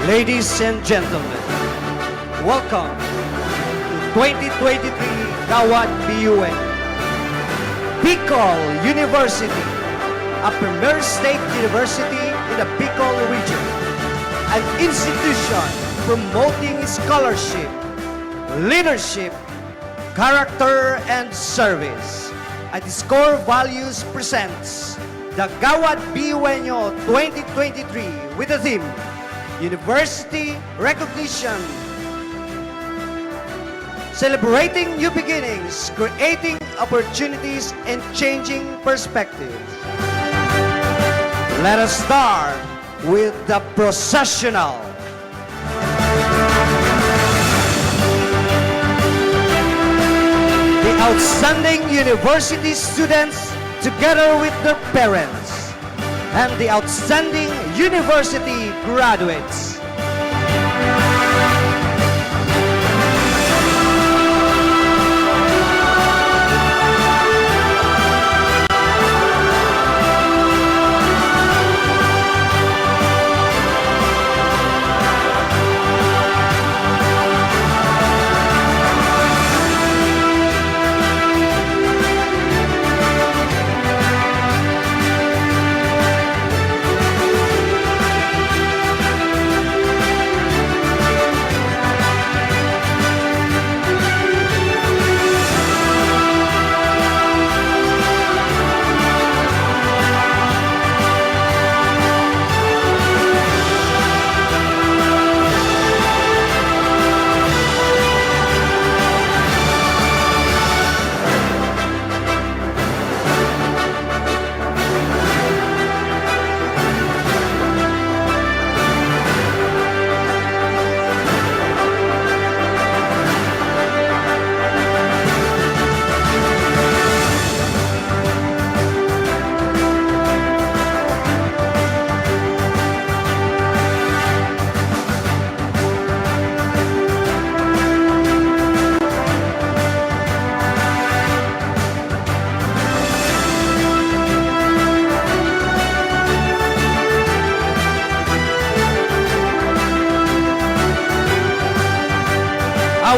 Ladies and gentlemen, welcome to 2023 Gawad BUN. Bicol University, a premier state university in the Bicol region, an institution promoting scholarship, leadership, character, and service. At its core values presents the Gawad BUN 2023 with the theme University Recognition, celebrating new beginnings, creating opportunities, and changing perspectives. Let us start with the processional. The outstanding university students together with their parents and the outstanding university graduates.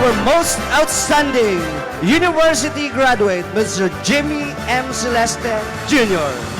our most outstanding university graduate, Mr. Jimmy M. Celeste Jr.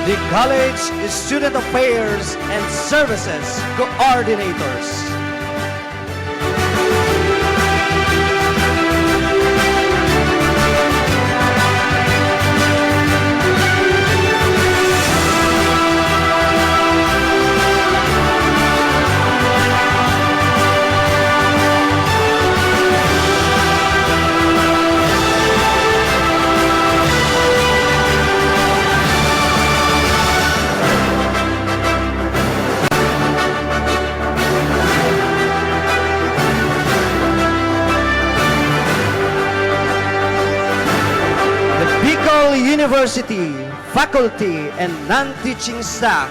The College Student Affairs and Services Coordinators. University, faculty, and non-teaching staff.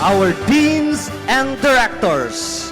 Our deans and directors.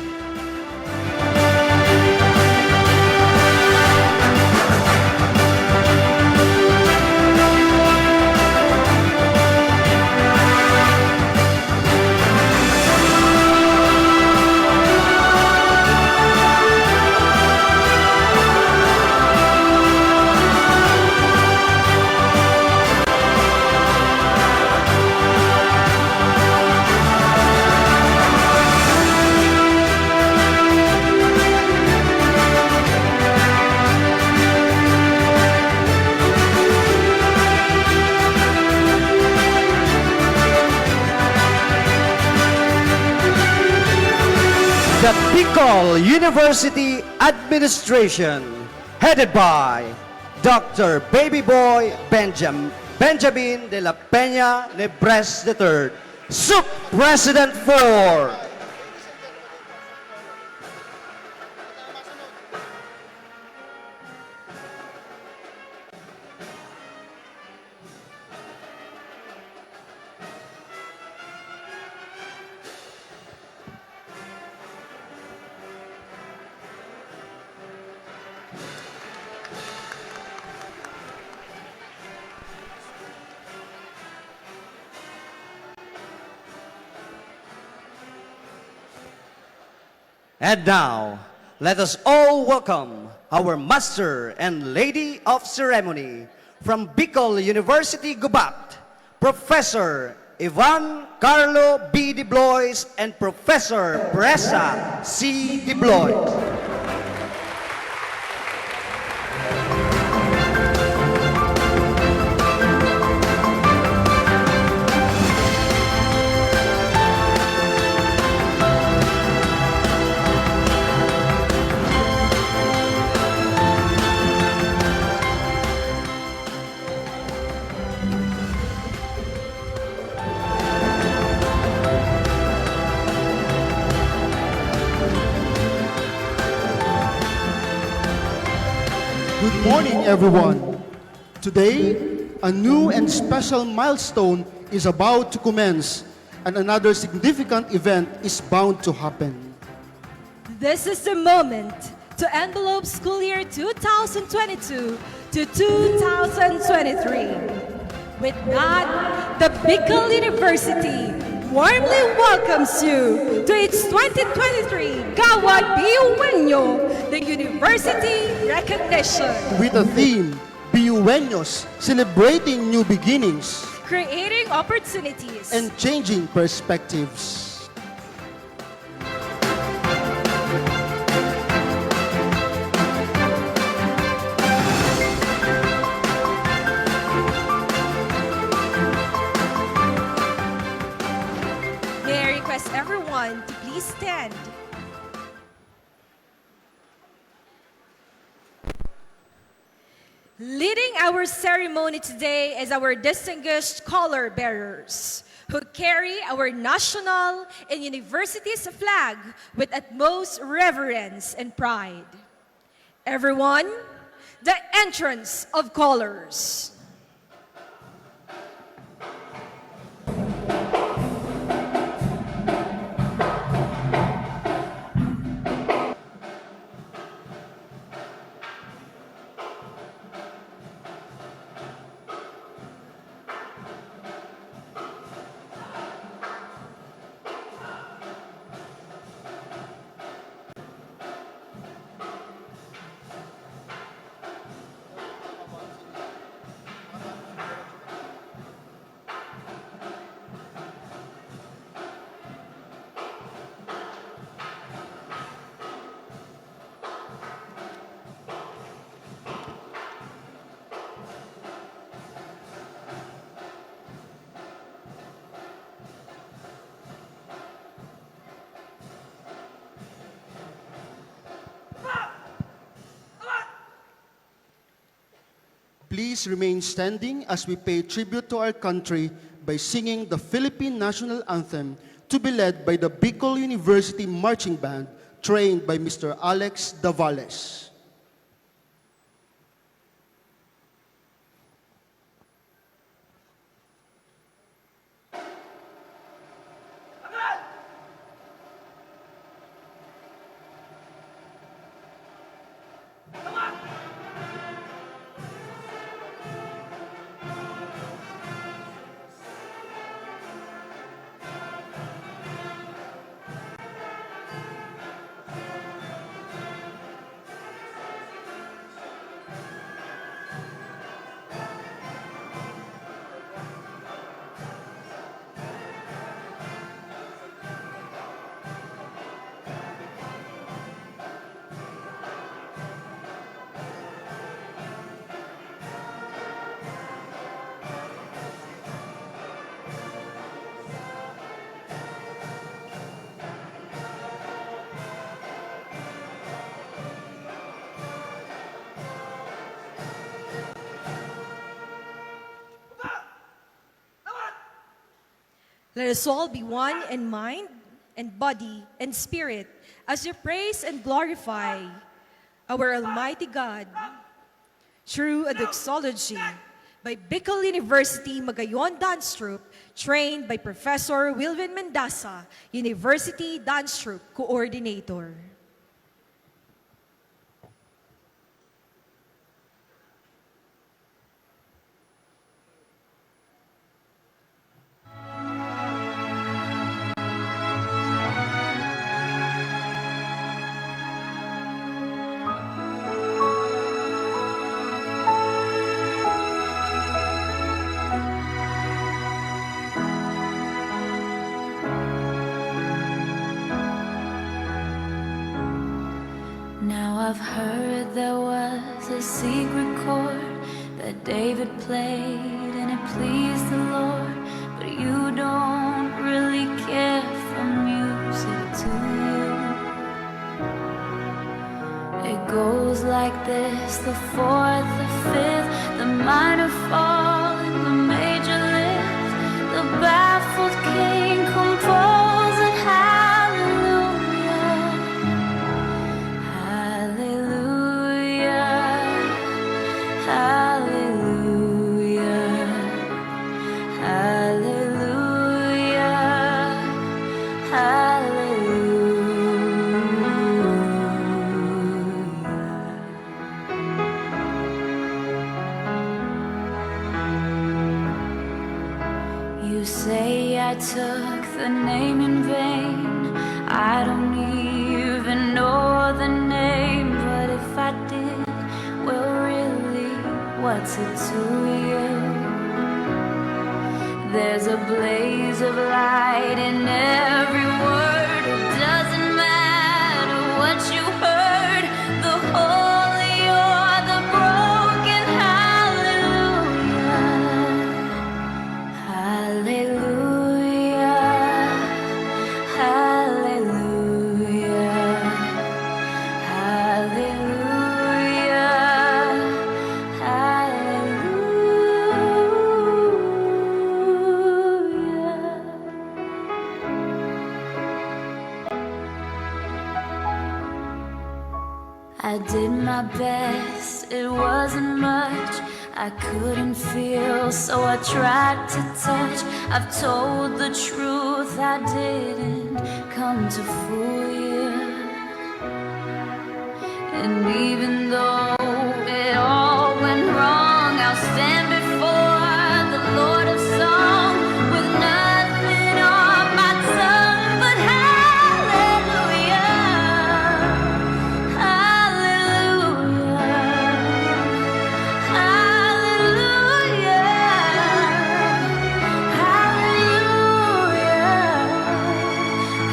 The Bicol University Administration, headed by Dr. Baby Boy Benjamin de la Peña Nebres III, Sup President 4. And now, let us all welcome our Master and Lady of Ceremony from Bicol University, Gubat, Professor Ivan Carlo B. Diblois and Professor Bressa C. Diblois. Good morning, everyone. Today, a new and special milestone is about to commence, and another significant event is bound to happen. This is the moment to envelope school year 2022 to 2023. With that, the Bicol University warmly welcomes you to its 2023 Gawad Biueño, the University Recognition. With a theme, Biueños, celebrating new beginnings Creating opportunities and changing perspectives. everyone to please stand. Leading our ceremony today is our distinguished color bearers who carry our national and university's flag with utmost reverence and pride. Everyone, the entrance of colors. Please remain standing as we pay tribute to our country by singing the Philippine National Anthem to be led by the Bicol University Marching Band trained by Mr. Alex Davales. Let us all be one in mind and body and spirit as we praise and glorify our Almighty God through a doxology by Bicol University Magayon Dance Troupe, trained by Professor Wilvin Mendasa, University Dance Troupe Coordinator. Now I've heard there was a secret chord that David played and it pleased the Lord, but you don't really care for music, do you? It goes like this: the fourth, the fifth, the minor fall and the major lift. The baffled king composing hallelujah, hallelujah, hallelujah, hallelujah, hallelujah. You say I took the name in vain. I don't even know the name, but if I did, well, really, what's it to you? There's a blaze of light in every word. It doesn't matter what you heard, the holy or the broken. Hallelujah, hallelujah, hallelujah. I did my best, it wasn't much. I couldn't feel, so I tried to touch. I've told the truth, I didn't come to fool you. And even though it all went wrong, I'll stand before the Lord of song with nothing on my tongue but hallelujah, hallelujah,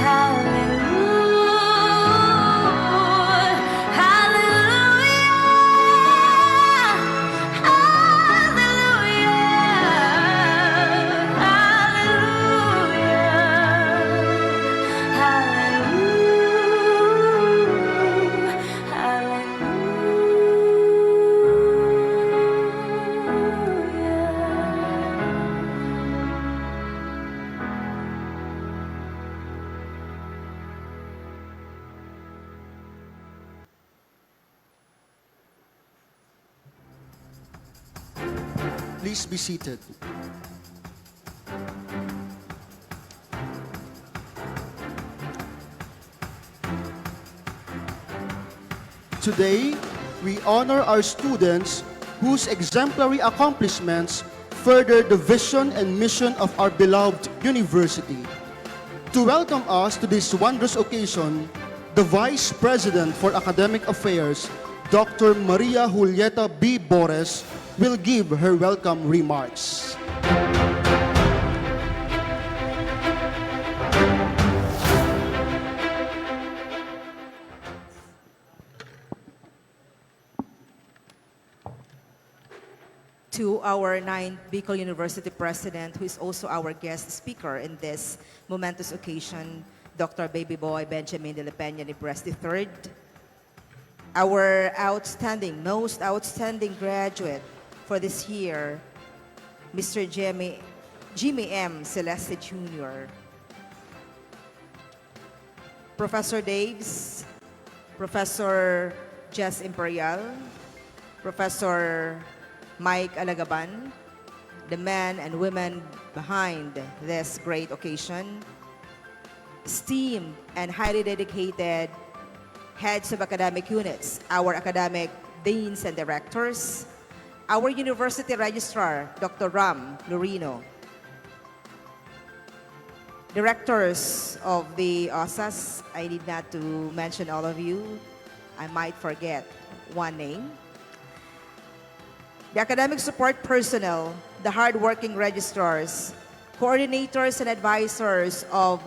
hallelujah, hallelujah, Please be seated. Today, we honor our students whose exemplary accomplishments further the vision and mission of our beloved university. To welcome us to this wondrous occasion, the Vice President for Academic Affairs, Dr. Maria Julieta B. Bores, will give her welcome remarks. To our ninth Bicol University President, who is also our guest speaker in this momentous occasion, Dr. Baby Boy Benjamin de la Peña Nibres III, our most outstanding graduate for this year, Mr. Jimmy M. Celeste Jr., Professor Daves, Professor Jess Imperial, Professor Mike Alagaban, the men and women behind this great occasion, esteemed and highly dedicated heads of academic units, our academic deans and directors, our university registrar, Dr. Ram Lorino, directors of the OSAS, I need not to mention all of you, I might forget one name, the academic support personnel, the hardworking registrars, coordinators and advisors of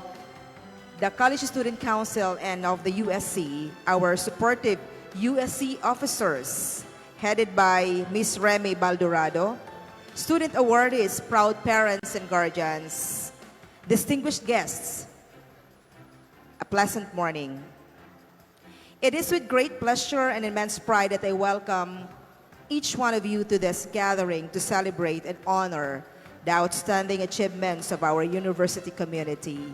the College Student Council and of the USC, our supportive USC officers, headed by Ms. Remy Baldorado, student awardees, proud parents and guardians, distinguished guests, a pleasant morning. It is with great pleasure and immense pride that I welcome each one of you to this gathering to celebrate and honor the outstanding achievements of our university community.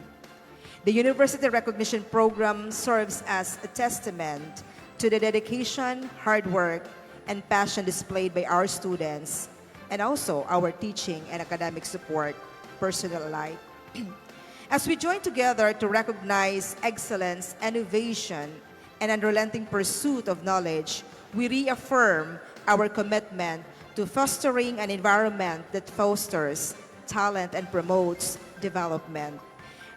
The University Recognition Program serves as a testament to the dedication, hard work, and passion displayed by our students, and also our teaching and academic support personnel alike. As we join together to recognize excellence, innovation, and unrelenting pursuit of knowledge, we reaffirm our commitment to fostering an environment that fosters talent and promotes development.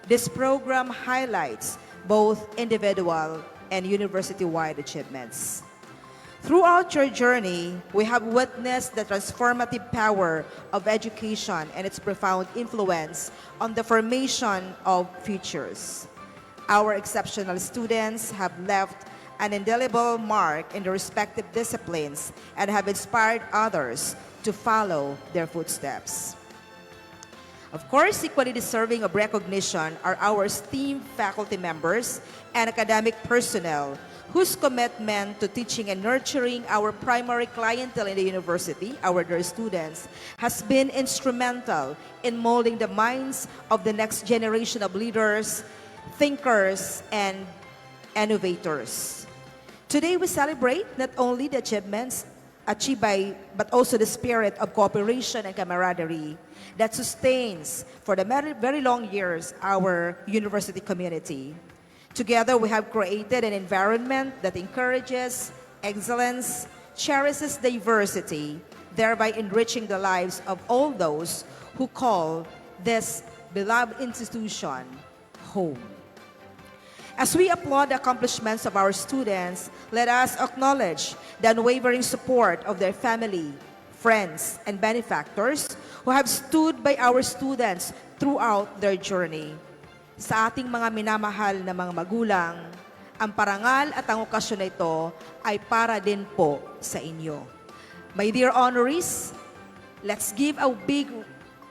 This program highlights both individual and university-wide achievements. Throughout your journey, we have witnessed the transformative power of education and its profound influence on the formation of futures. Our exceptional students have left an indelible mark in their respective disciplines and have inspired others to follow their footsteps. Of course, equally deserving of recognition are our esteemed faculty members and academic personnel whose commitment to teaching and nurturing our primary clientele in the university, our dear students, has been instrumental in molding the minds of the next generation of leaders, thinkers, and innovators. Today we celebrate not only the achievements achieved by, but also the spirit of cooperation and camaraderie that sustains for the very long years our university community. Together we have created an environment that encourages excellence, cherishes diversity, thereby enriching the lives of all those who call this beloved institution home. As we applaud the accomplishments of our students, let us acknowledge the unwavering support of their family, friends, and benefactors who have stood by our students throughout their journey. Sa ating mga minamahal na mga magulang, ang parangal at ang okasyon na ito ay para din po sa inyo. My dear honorees, let's give a big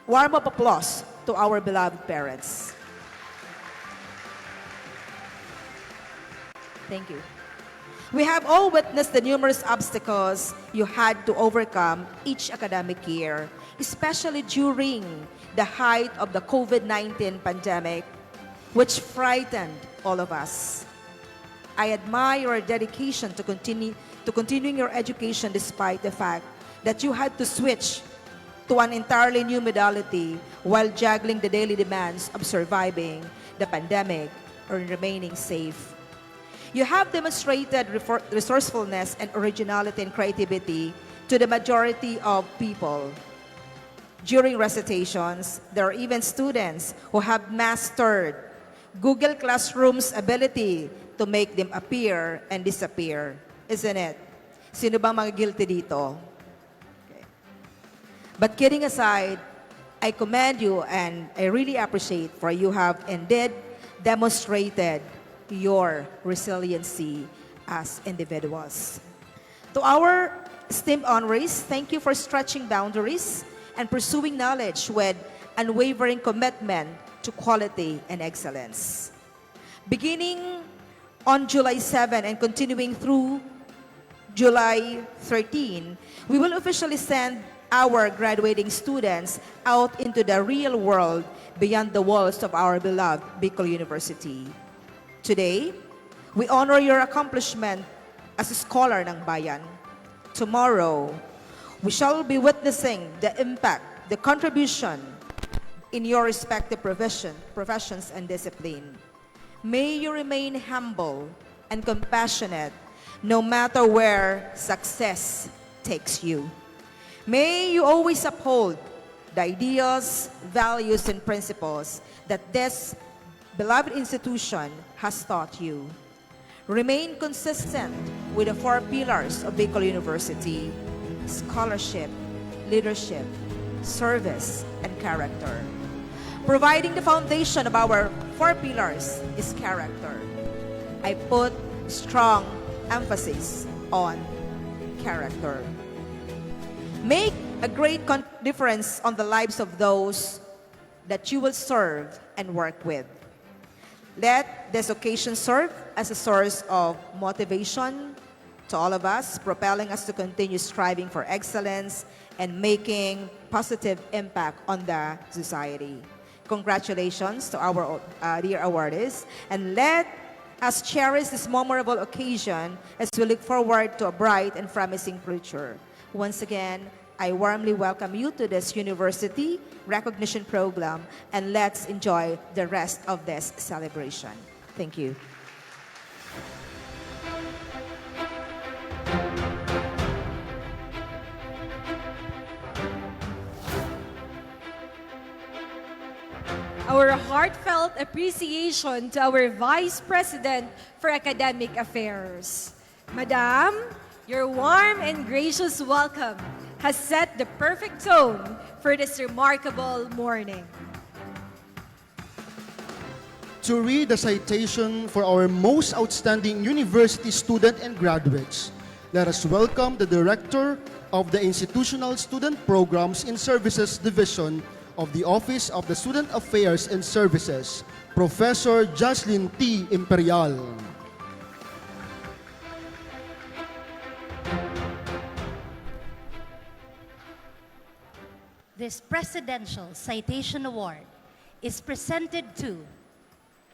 warm of applause to our beloved parents. Thank you. We have all witnessed the numerous obstacles you had to overcome each academic year, especially during the height of the COVID-19 pandemic, which frightened all of us. I admire your dedication to continuing your education despite the fact that you had to switch to an entirely new modality while juggling the daily demands of surviving the pandemic or remaining safe. You have demonstrated resourcefulness and originality and creativity to the majority of people. During recitations, there are even students who have mastered Google Classroom's ability to make them appear and disappear. Isn't it? Sino bang mga guilty dito? Okay. But kidding aside, I commend you and I really appreciate for you have indeed demonstrated your resiliency as individuals. To our esteemed honorees, thank you for stretching boundaries and pursuing knowledge with unwavering commitment to quality and excellence. Beginning on July 7 and continuing through July 13, we will officially send our graduating students out into the real world beyond the walls of our beloved Bicol University. Today, we honor your accomplishment as a scholar ng bayan. Tomorrow, we shall be witnessing the impact, the contribution in your respective professions and discipline. May you remain humble and compassionate no matter where success takes you. May you always uphold the ideas, values, and principles that this beloved institution has taught you. Remain consistent with the 4 pillars of Bicol University: scholarship, leadership, service, and character. Providing the foundation of our 4 pillars is character. I put strong emphasis on character. Make a great difference on the lives of those that you will serve and work with. Let this occasion serve as a source of motivation to all of us, propelling us to continue striving for excellence and making positive impact on the society. Congratulations to our dear awardees, and let us cherish this memorable occasion as we look forward to a bright and promising future. Once again, I warmly welcome you to this university recognition program, and let's enjoy the rest of this celebration. Thank you. Our heartfelt appreciation to our Vice President for Academic Affairs. Madam, your warm and gracious welcome has set the perfect tone for this remarkable morning. To read the citation for our most outstanding university student and graduates, let us welcome the Director of the Institutional Student Programs and Services Division of the Office of the Student Affairs and Services, Professor Jocelyn T. Imperial. This Presidential Citation Award is presented to,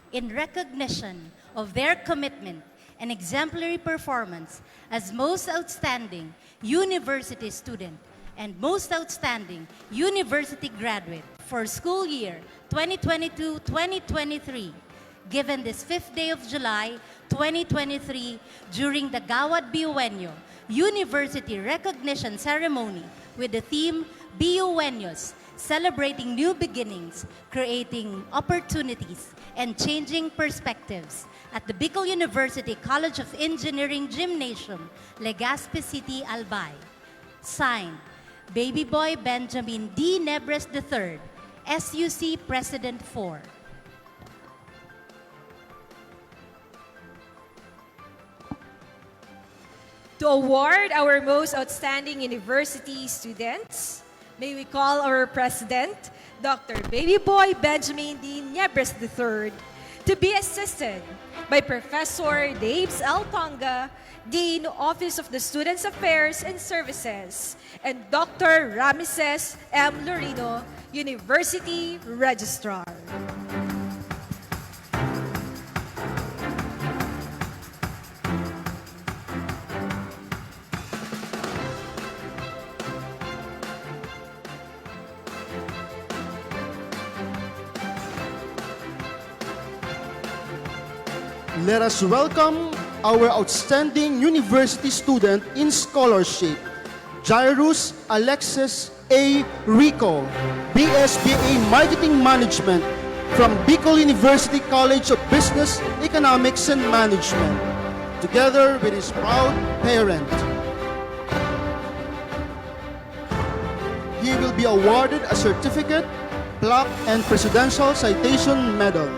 in recognition of their commitment and exemplary performance as Most Outstanding University Student and Most Outstanding University Graduate for school year 2022-2023, given this 5th day of July 2023 during the Gawad Biuenyo University Recognition Ceremony with the theme Biuenyos, celebrating new beginnings, creating opportunities, and changing perspectives at the Bicol University College of Engineering Gymnasium, Legazpi City, Albay. Signed, Baby Boy Benjamin D. Nebres III, SUC President 4. To award our most outstanding university students, may we call our President, Dr. Baby Boy Benjamin D. Niebres III, to be assisted by Professor Daves L. Tonga, Dean, Office of the Students' Affairs and Services, and Dr. Ramesses M. Lorino, University Registrar. Let us welcome our outstanding university student in scholarship, Jairus Alexis A. Rico, BSBA Marketing Management from Bicol University College of Business, Economics and Management, together with his proud parent. He will be awarded a certificate, plaque, and Presidential Citation Medal.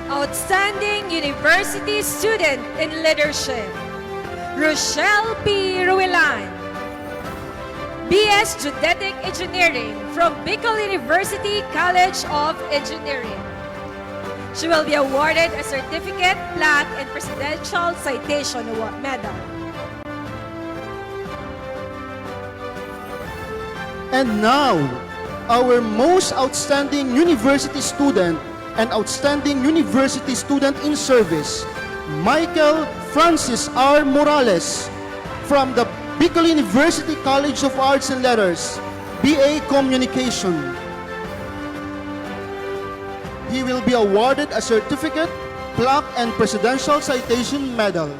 Outstanding University Student in Leadership, Rochelle P. Ruelan, BS Geodetic Engineering from Bicol University College of Engineering. She will be awarded a certificate, plaque, and Presidential Citation Medal. And now, our most outstanding university student and outstanding university student in service, Michael Francis R. Morales from the Bicol University College of Arts and Letters, BA Communication. He will be awarded a certificate, plaque, and Presidential Citation Medal.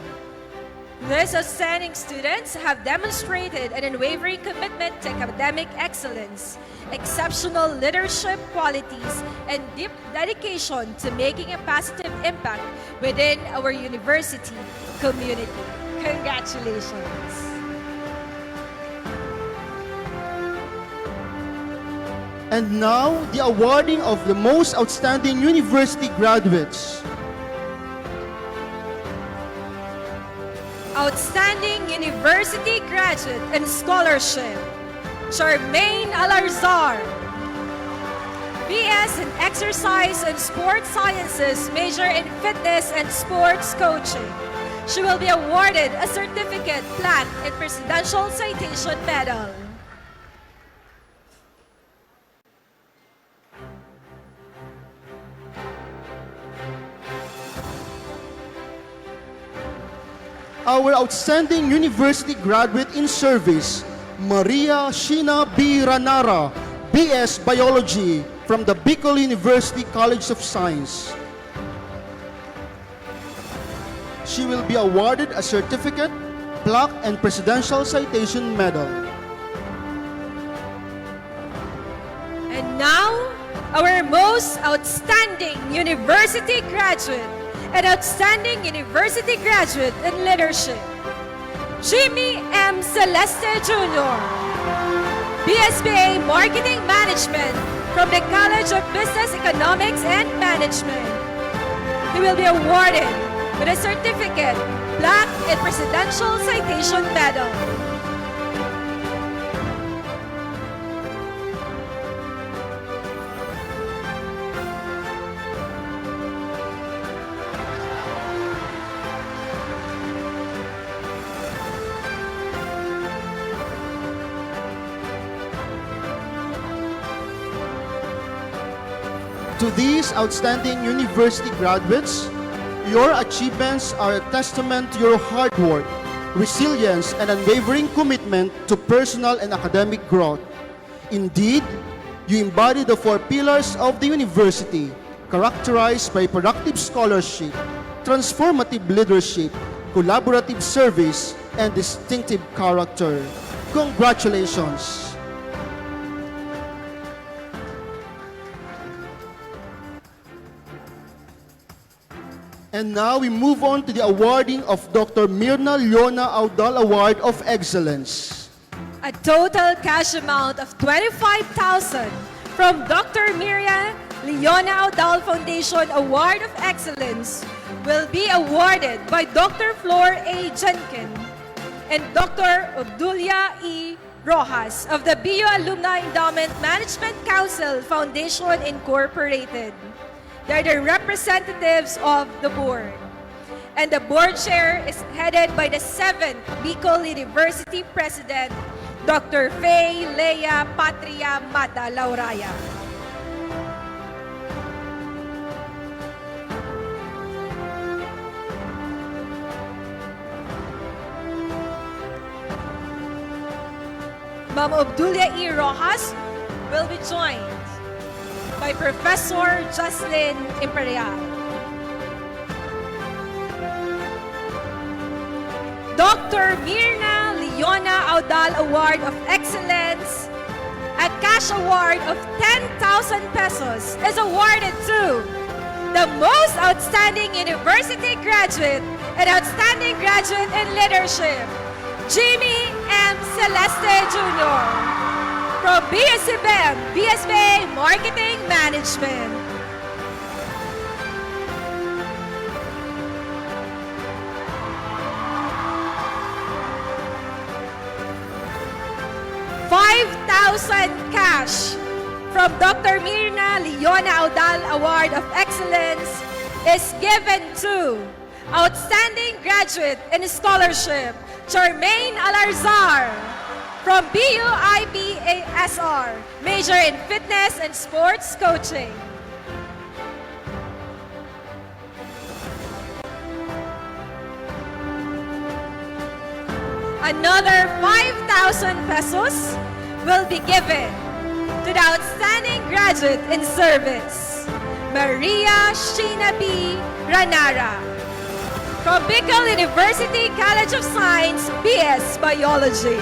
These outstanding students have demonstrated an unwavering commitment to academic excellence, exceptional leadership qualities, and deep dedication to making a positive impact within our university community. Congratulations. And now, the awarding of the most outstanding university graduates. Outstanding University Graduate and Scholarship, Charmaine Alarzar, BS in Exercise and Sports Sciences, major in Fitness and Sports Coaching. She will be awarded a certificate, plaque, and Presidential Citation Medal. Our outstanding university graduate in service, Maria Sheena B. Ranara, BS Biology from the Bicol University College of Science. She will be awarded a certificate, plaque, and Presidential Citation Medal. And now, our most outstanding university graduate and outstanding university graduate in leadership, Jimmy M. Celeste Jr., BSBA Marketing Management from the College of Business, Economics and Management. He will be awarded with a certificate, plaque, and Presidential Citation Medal. To these outstanding university graduates, your achievements are a testament to your hard work, resilience, and unwavering commitment to personal and academic growth. Indeed, you embody the four pillars of the university, characterized by productive scholarship, transformative leadership, collaborative service, and distinctive character. Congratulations! And now we move on to the awarding of Dr. Mirna Leona Audal Award of Excellence. A total cash amount of 25,000 from Dr. Miriam Leona Audal Foundation Award of Excellence will be awarded by Dr. Flor A. Jenkin and Dr. Obdulia E. Rojas of the BU Alumni Endowment Management Council Foundation Incorporated. They're the representatives of the board. And the board chair is headed by the 7th Bicol University President, Dr. Faye Leia Patria Mata Lauraya. Ma'am Obdulia E. Rojas will be joined by Professor Jocelyn Imperial. Dr. Mirna Leona Audal Award of Excellence, a cash award of 10,000 pesos is awarded to the most outstanding university graduate and outstanding graduate in leadership, Jimmy M. Celeste Jr. from BSBM, BSBA Marketing Management. $5,000 cash from Dr. Mirna Leona Audal Award of Excellence is given to Outstanding Graduate in Scholarship, Charmaine Alarzar from BUIPASR, major in Fitness and Sports Coaching. Another 5,000 pesos will be given to the Outstanding Graduate in Service, Maria Sheena B. Ranara from Bicol University College of Science, BS Biology.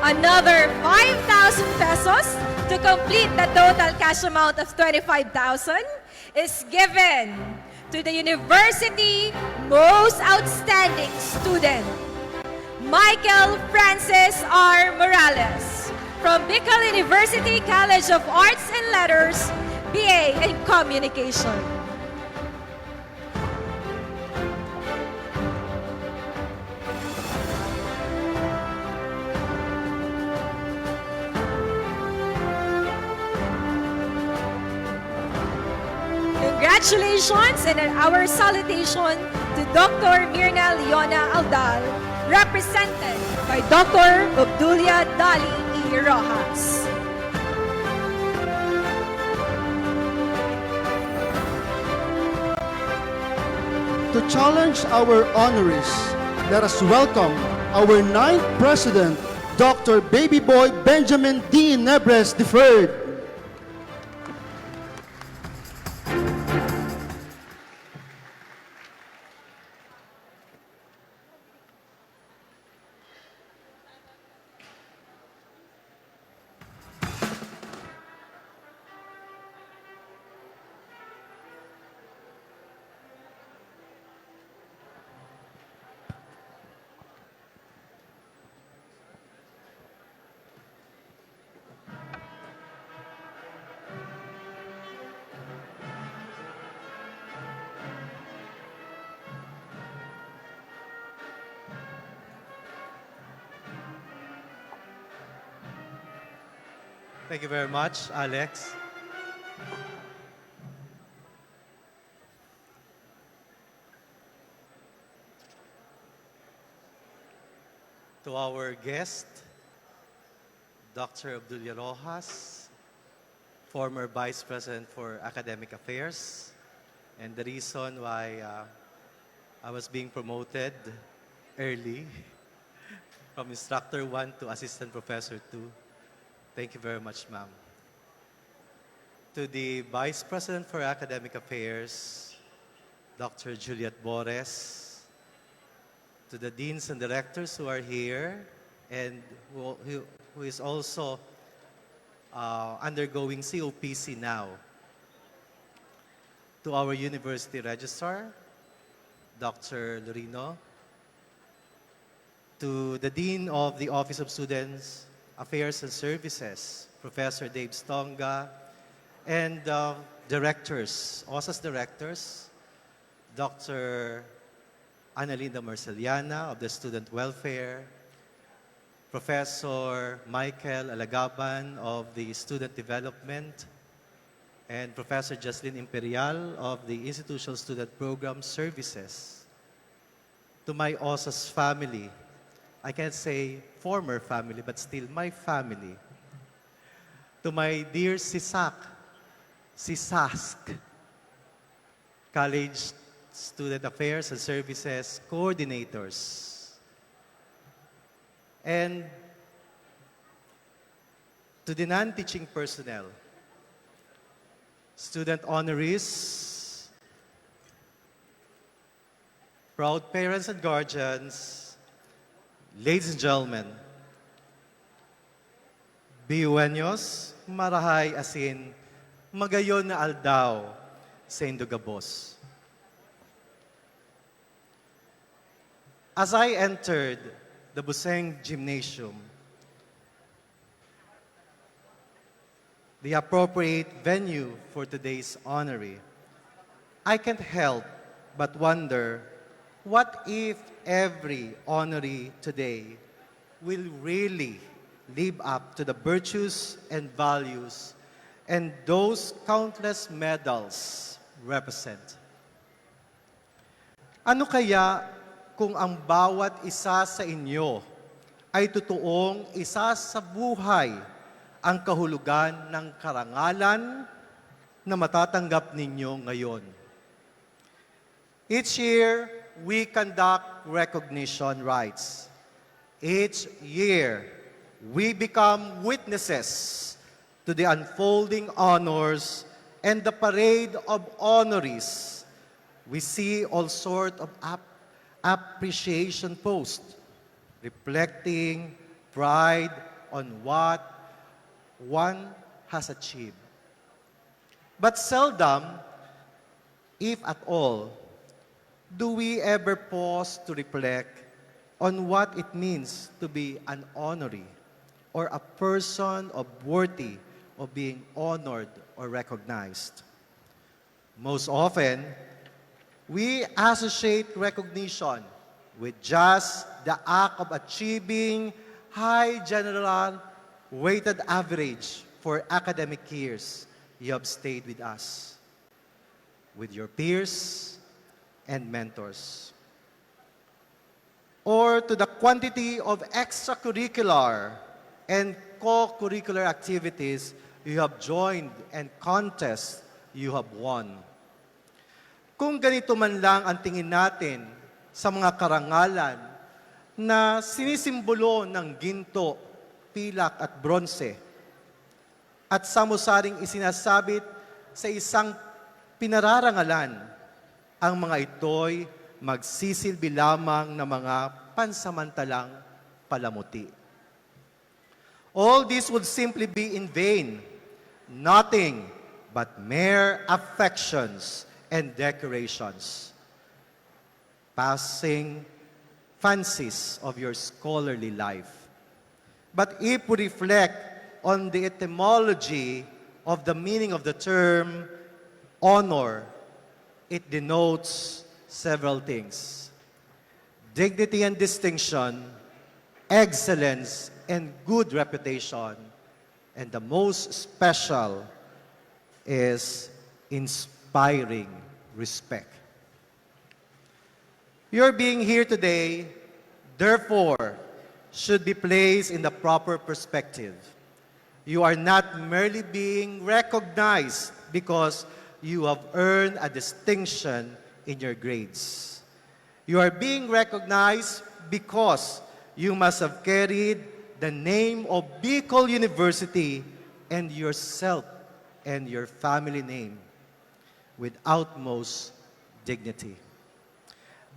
Another 5,000 pesos to complete the total cash amount of 25,000 is given to the university most outstanding student, Michael Francis R. Morales from Bicol University College of Arts and Letters, BA in Communication. Congratulations and our salutation to Dr. Mirna Leona Audal, represented by Dr. Obdulia Dali E. Rojas. To challenge our honorees, let us welcome our 9th President, Dr. Baby Boy Benjamin D. Nebres III. Thank you very much, Alex. To our guest, Dr. Obdulia Rojas, former Vice President for Academic Affairs, and the reason why I was being promoted early from Instructor 1 to Assistant Professor 2. Thank you very much, ma'am. To the Vice President for Academic Affairs, Dr. Juliet Bores, to the deans and directors who are here and who is also undergoing COPC now, to our university registrar, Dr. Lorino, to the Dean of the Office of Students Affairs and Services, Professor Dave Stonga, and directors, OSAS directors, Dr. Analinda Marceliana of the Student Welfare, Professor Michael Alagaban of the Student Development, and Professor Jocelyn Imperial of the Institutional Student Program Services. To my OSAS family, I can't say former family, but still my family. To my dear SISAC, College Student Affairs and Services coordinators. And to the non-teaching personnel, student honorees, proud parents and guardians, ladies and gentlemen, BUenos, marahay asin, magayon na aldaw sa Indogabos. As I entered the Buseng Gymnasium, the appropriate venue for today's honoree, I can't help but wonder, what if every honoree today will really live up to the virtues and values and those countless medals represent? Ano kaya kung ang bawat isa sa inyo ay totoong isa sa buhay ang kahulugan ng karangalan na matatanggap ninyo ngayon? Each year, we conduct recognition rites. Each year, we become witnesses to the unfolding honors and the parade of honorees. We see all sorts of appreciation posts reflecting pride on what one has achieved. But seldom, if at all, do we ever pause to reflect on what it means to be an honoree or a person of worthy of being honored or recognized. Most often, we associate recognition with just the act of achieving high general weighted average for academic years you have stayed with us, with your peers and mentors, or to the quantity of extracurricular and co-curricular activities you have joined and contests you have won. Kung ganito man lang ang tingin natin sa mga karangalan na sinisimbolo ng ginto, pilak at bronse, at samusaring isinasabit sa isang pinararangalan, ang mga ito'y magsisilbi lamang na mga pansamantalang palamuti. All this would simply be in vain, nothing but mere affections and decorations, passing fancies of your scholarly life. But if we reflect on the etymology of the meaning of the term honor, it denotes several things: dignity and distinction, excellence and good reputation, and the most special is inspiring respect. Your being here today, therefore, should be placed in the proper perspective. You are not merely being recognized because you have earned a distinction in your grades. You are being recognized because you must have carried the name of Bicol University and yourself and your family name with utmost dignity.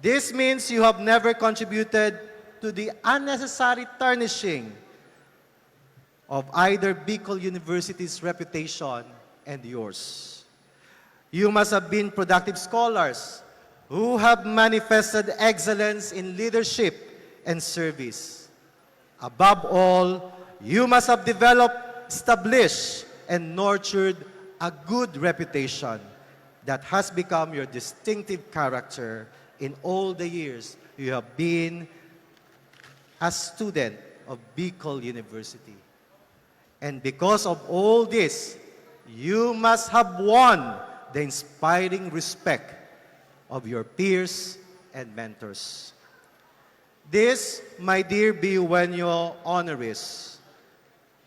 This means you have never contributed to the unnecessary tarnishing of either Bicol University's reputation and yours. You must have been productive scholars who have manifested excellence in leadership and service. Above all, you must have developed, established, and nurtured a good reputation that has become your distinctive character in all the years you have been a student of Bicol University. And because of all this, you must have won the inspiring respect of your peers and mentors. This, my dear BUNO honorees,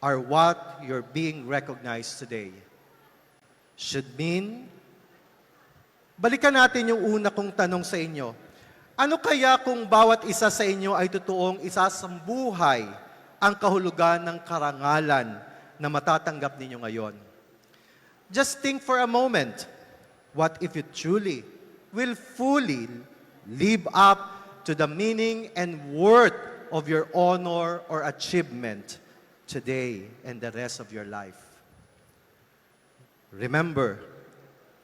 are what you're being recognized today. Should mean, balikan natin yung una kong tanong sa inyo. Ano kaya kung bawat isa sa inyo ay totoong isasambuhay ang kahulugan ng karangalan na matatanggap ninyo ngayon? Just think for a moment, what if you truly will fully live up to the meaning and worth of your honor or achievement today and the rest of your life? Remember,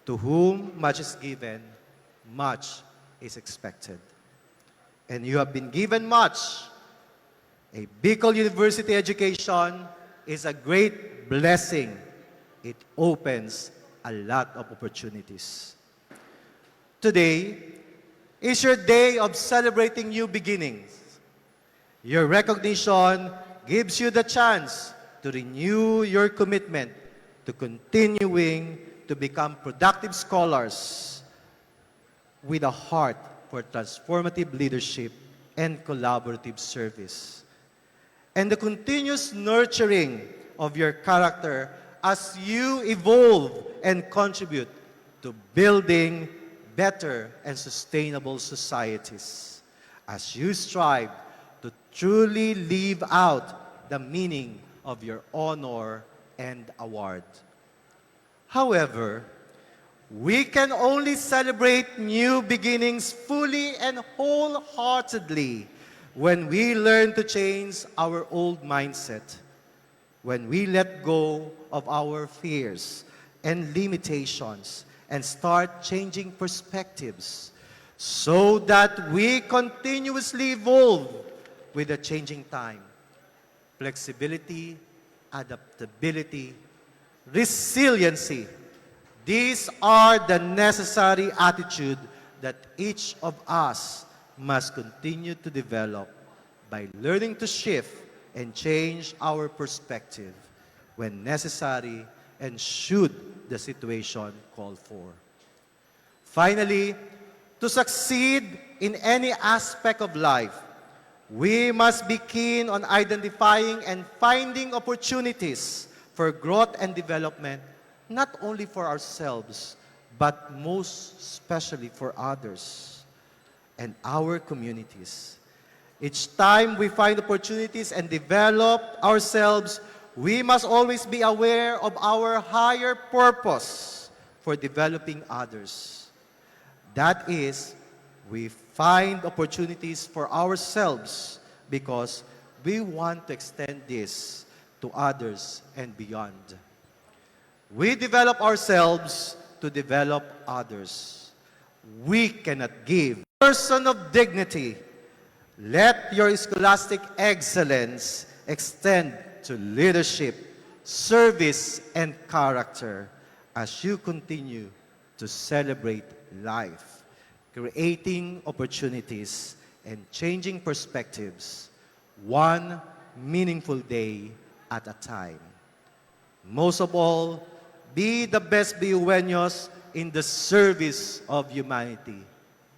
to whom much is given, much is expected. And you have been given much. A Bicol University education is a great blessing. It opens a lot of opportunities. Today is your day of celebrating new beginnings. Your recognition gives you the chance to renew your commitment to continuing to become productive scholars with a heart for transformative leadership and collaborative service. And the continuous nurturing of your character as you evolve and contribute to building better and sustainable societies, as you strive to truly live out the meaning of your honor and award. However, we can only celebrate new beginnings fully and wholeheartedly when we learn to change our old mindset, when we let go of our fears and limitations and start changing perspectives so that we continuously evolve with the changing time. Flexibility, adaptability, resiliency. These are the necessary attitude that each of us must continue to develop by learning to shift and change our perspective when necessary and should the situation call for. Finally, to succeed in any aspect of life, we must be keen on identifying and finding opportunities for growth and development, not only for ourselves, but most especially for others and our communities. Each time we find opportunities and develop ourselves, we must always be aware of our higher purpose for developing others. That is, we find opportunities for ourselves because we want to extend this to others and beyond. We develop ourselves to develop others. We cannot give. Person of dignity, let your scholastic excellence extend to leadership, service, and character as you continue to celebrate life, creating opportunities and changing perspectives, one meaningful day at a time. Most of all, be the best BUenos in the service of humanity.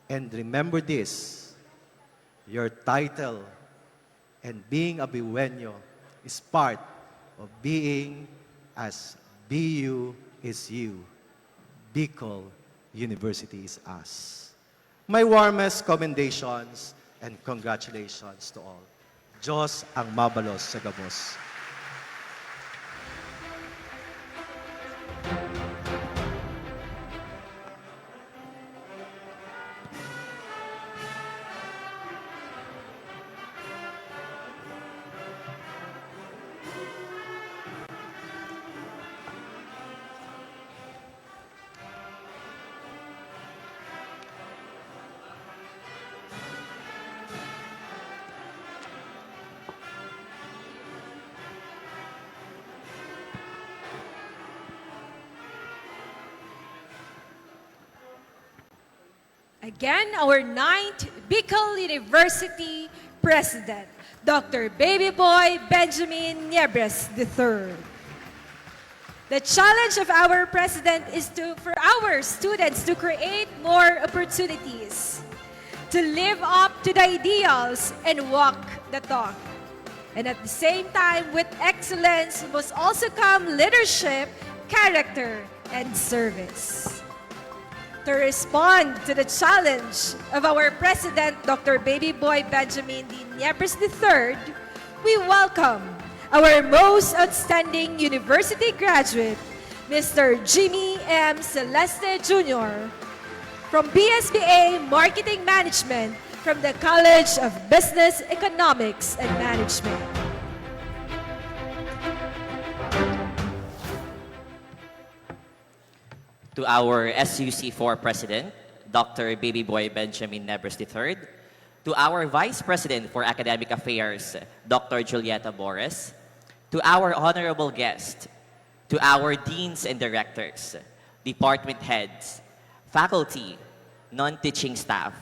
And remember this, your title And being a Biueño is part of being as BU is you. Bicol University is us. My warmest commendations and congratulations to all. Diyos ang mabalos sa gabos. Again, our ninth Bicol University President, Dr. Baby Boy Benjamin Niebres III. The challenge of our President is for our students to create more opportunities, to live up to the ideals and walk the talk. And at the same time, with excellence must also come leadership, character, and service. To respond to the challenge of our President, Dr. Baby Boy Benjamin D. Niebres III, we welcome our most outstanding university graduate, Mr. Jimmy M. Celeste Jr. from BSBA Marketing Management from the College of Business, Economics, and Management. To our SUC4 President, Dr. Baby Boy Benjamin Niebres III, to our Vice President for Academic Affairs, Dr. Julieta Bores, to our honorable guest, to our deans and directors, department heads, faculty, non-teaching staff,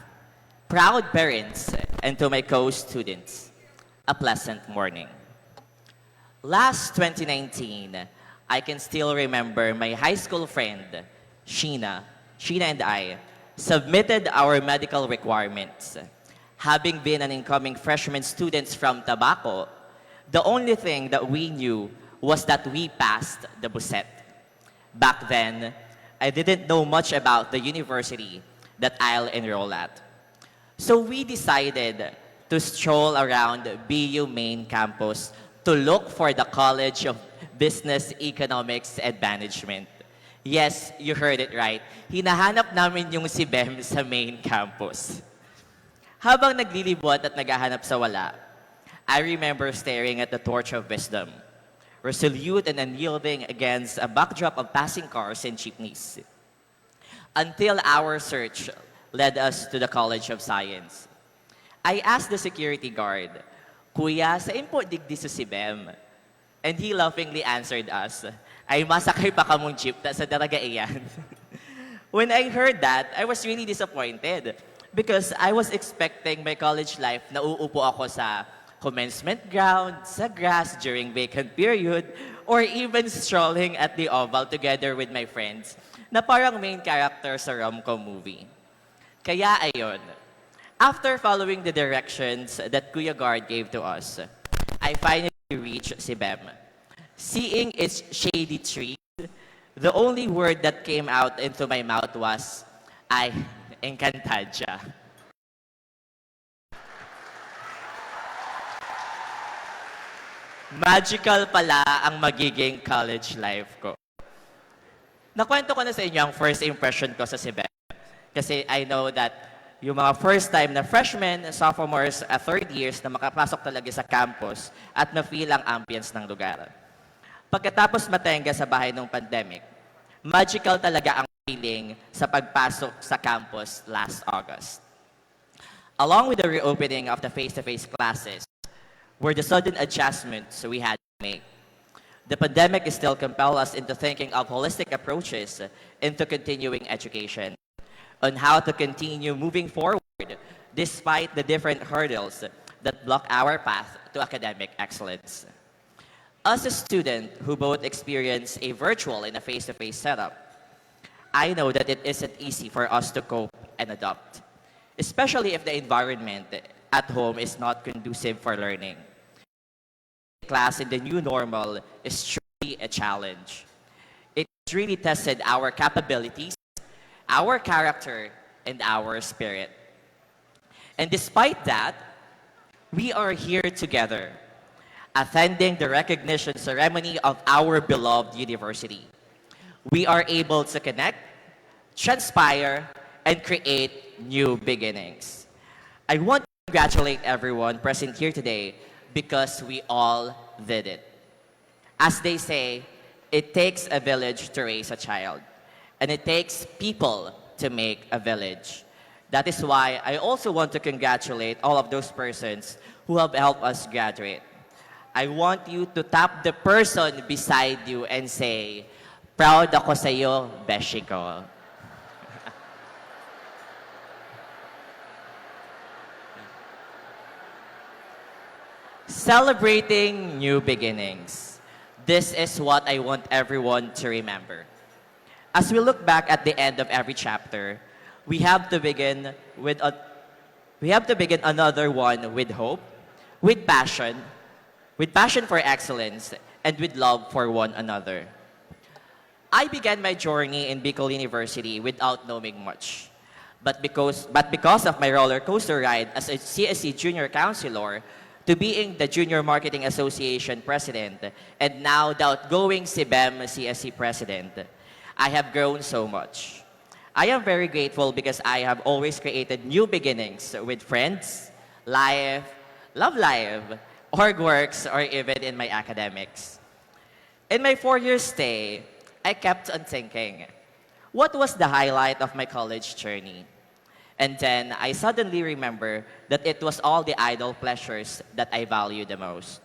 proud parents, and to my co-students, a pleasant morning. Last 2019, I can still remember my high school friend, Sheena and I submitted our medical requirements. Having been an incoming freshman students from Tabaco, the only thing that we knew was that we passed the BUSET. Back then, I didn't know much about the university that I'll enroll at. So we decided to stroll around BU main campus to look for the College of Business, Economics, and Management. Yes, you heard it right. Hinahanap namin yung si Bem sa main campus. Habang naglilibot at naghahanap sa wala, I remember staring at the torch of wisdom, resolute and unyielding against a backdrop of passing cars and jeepneys. Until our search led us to the College of Science. I asked the security guard, "Kuya, saan po digdi si Bem?" And he laughingly answered us, "Ay masakay pa kamong jeep, sa daraga iyan." When I heard that, I was really disappointed because I was expecting my college life na uupo ako sa commencement ground, sa grass during vacant period, or even strolling at the oval together with my friends na parang main character sa rom-com movie. Kaya ayon, after following the directions that Kuya Guard gave to us, I finally reached si Bem. Seeing its shady trees, the only word that came out into my mouth was, "Ay, encantadja." Magical pala ang magiging college life ko. Nakwento ko na sa inyo ang first impression ko sa Sibem. Kasi I know that yung mga first time na freshmen, sophomores, third years na makapasok talaga sa campus at na-feel ang ambience ng lugar. Pagkatapos matenga sa bahay ng pandemic, magical talaga ang feeling sa pagpasok sa campus last August. Along with the reopening of the face-to-face classes, were the sudden adjustments we had to make. The pandemic still compelled us into thinking of holistic approaches into continuing education, on how to continue moving forward despite the different hurdles that block our path to academic excellence. As a student who both experienced a virtual and a face-to-face setup, I know that it isn't easy for us to cope and adopt, especially if the environment at home is not conducive for learning. class in the new normal is truly a challenge. It has really tested our capabilities, our character, and our spirit. And despite that, we are here together, attending the recognition ceremony of our beloved university. We are able to connect, transpire, and create new beginnings. I want to congratulate everyone present here today because we all did it. As they say, it takes a village to raise a child, and it takes people to make a village. That is why I also want to congratulate all of those persons who have helped us graduate. I want you to tap the person beside you and say, "Proud ako sa'yo, beshi ko." Celebrating new beginnings. This is what I want everyone to remember. As we look back at the end of every chapter, we have to begin another one with hope, with passion for excellence, and with love for one another. I began my journey in Bicol University without knowing much. But because of my roller coaster ride as a CSC Junior Counselor, to being the Junior Marketing Association President, and now the outgoing CBEM CSC President, I have grown so much. I am very grateful because I have always created new beginnings with friends, life, love life, org works, or even in my academics. In my 4-year stay, I kept on thinking, what was the highlight of my college journey? And then I suddenly remember that it was all the idle pleasures that I value the most.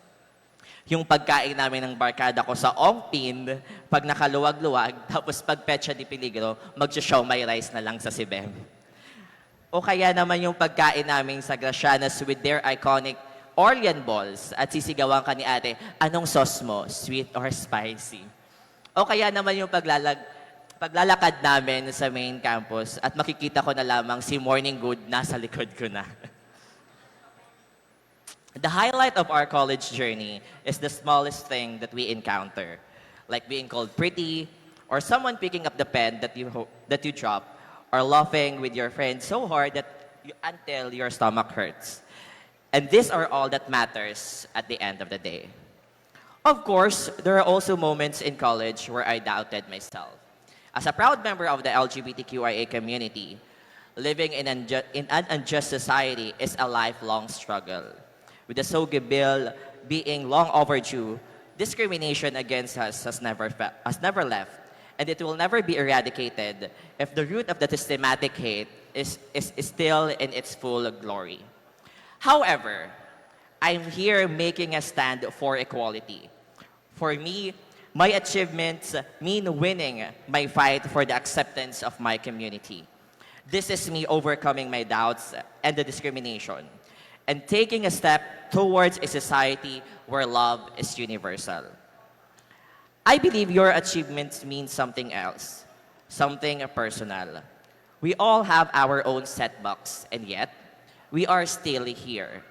Yung pagkain namin ng barkada ko sa Ongpin, pag nakaluwag-luwag, tapos pag petsa di peligro, mag-show my rice na lang sa CBEM. O kaya naman yung pagkain namin sa Gracianas with their iconic Orlean balls at sisigawan ka ni ate, anong sauce mo, sweet or spicy? O kaya naman yung paglalakad namin sa main campus at makikita ko na lamang si Morning Good nasa likod ko na. The highlight of our college journey is the smallest thing that we encounter, like being called pretty, or someone picking up the pen that you drop, or laughing with your friends so hard until your stomach hurts. And these are all that matters at the end of the day. Of course, there are also moments in college where I doubted myself. As a proud member of the LGBTQIA community, living in an unjust society is a lifelong struggle. With the SOGI bill being long overdue, discrimination against us has never left, and it will never be eradicated if the root of the systematic hate is still in its full glory. However, I'm here making a stand for equality. For me, my achievements mean winning my fight for the acceptance of my community. This is me overcoming my doubts and the discrimination, and taking a step towards a society where love is universal. I believe your achievements mean something else, something personal. We all have our own setbacks, and yet, we are still here.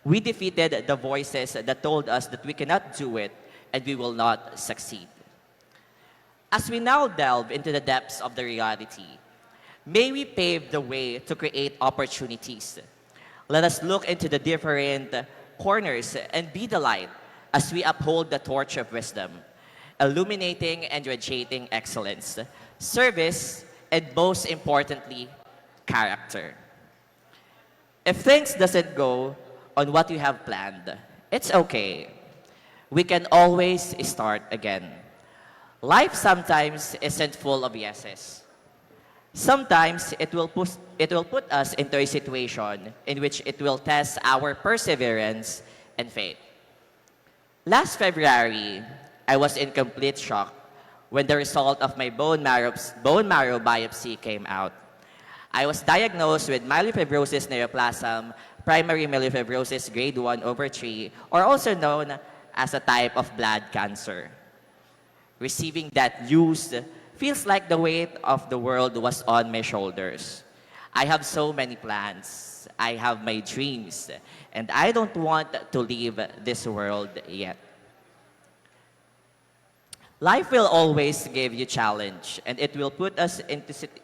We defeated the voices that told us that we cannot do it and we will not succeed. As we now delve into the depths of the reality, may we pave the way to create opportunities. Let us look into the different corners and be the light as we uphold the torch of wisdom, illuminating and radiating excellence, service, and most importantly, character. If things doesn't go on what you have planned, it's okay. We can always start again. Life sometimes isn't full of yeses. Sometimes it will put us into a situation in which it will test our perseverance and faith. Last February, I was in complete shock when the result of my bone marrow biopsy came out. I was diagnosed with myelofibrosis neoplasm, primary myelofibrosis grade 1/3, or also known as a type of blood cancer. Receiving that news feels like the weight of the world was on my shoulders. I have so many plans. I have my dreams, and I don't want to leave this world yet. Life will always give you challenge, and it will put us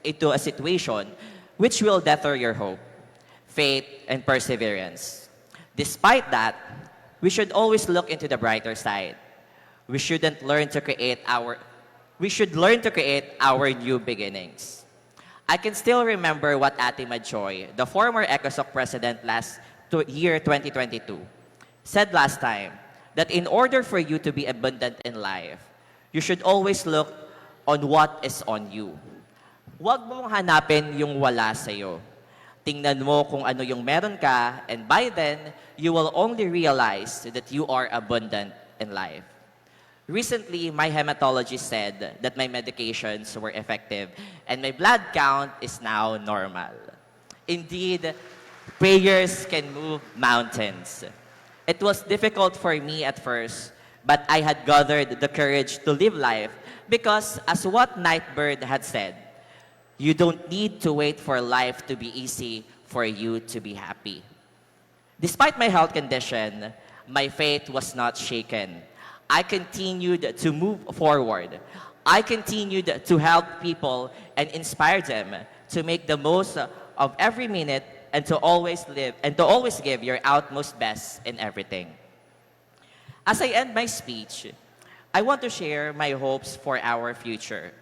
into a situation which will deter your hope, faith, and perseverance. Despite that, we should always look into the brighter side. We should learn to create our new beginnings. I can still remember what Ate Madjoy, the former ECOSOC president year 2022, said last time, that in order for you to be abundant in life, you should always look on what is on you. Huwag mong hanapin yung wala sa'yo. Tingnan mo kung ano yung meron ka, and by then, you will only realize that you are abundant in life. Recently, my hematologist said that my medications were effective and my blood count is now normal. Indeed, prayers can move mountains. It was difficult for me at first, but I had gathered the courage to live life because, as what Nightbird had said, you don't need to wait for life to be easy for you to be happy. Despite my health condition, my faith was not shaken. I continued to move forward. I continued to help people and inspire them to make the most of every minute and to always give your utmost best in everything. As I end my speech, I want to share my hopes for our future.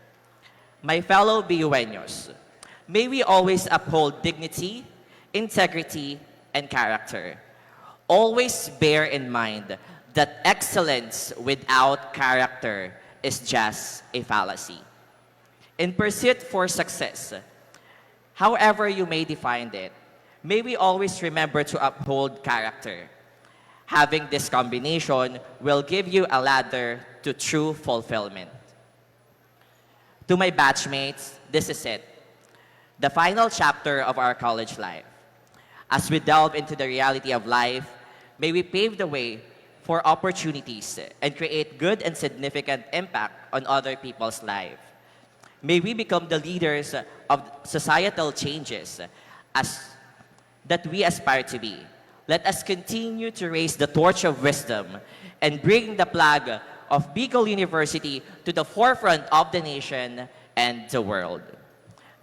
My fellow BUeños, may we always uphold dignity, integrity, and character. Always bear in mind that excellence without character is just a fallacy. In pursuit for success, however you may define it, may we always remember to uphold character. Having this combination will give you a ladder to true fulfillment. To my batchmates, this is it, the final chapter of our college life. As we delve into the reality of life, may we pave the way for opportunities and create good and significant impact on other people's lives. May we become the leaders of societal changes that we aspire to be. Let us continue to raise the torch of wisdom and bring the flag of Bicol University to the forefront of the nation and the world.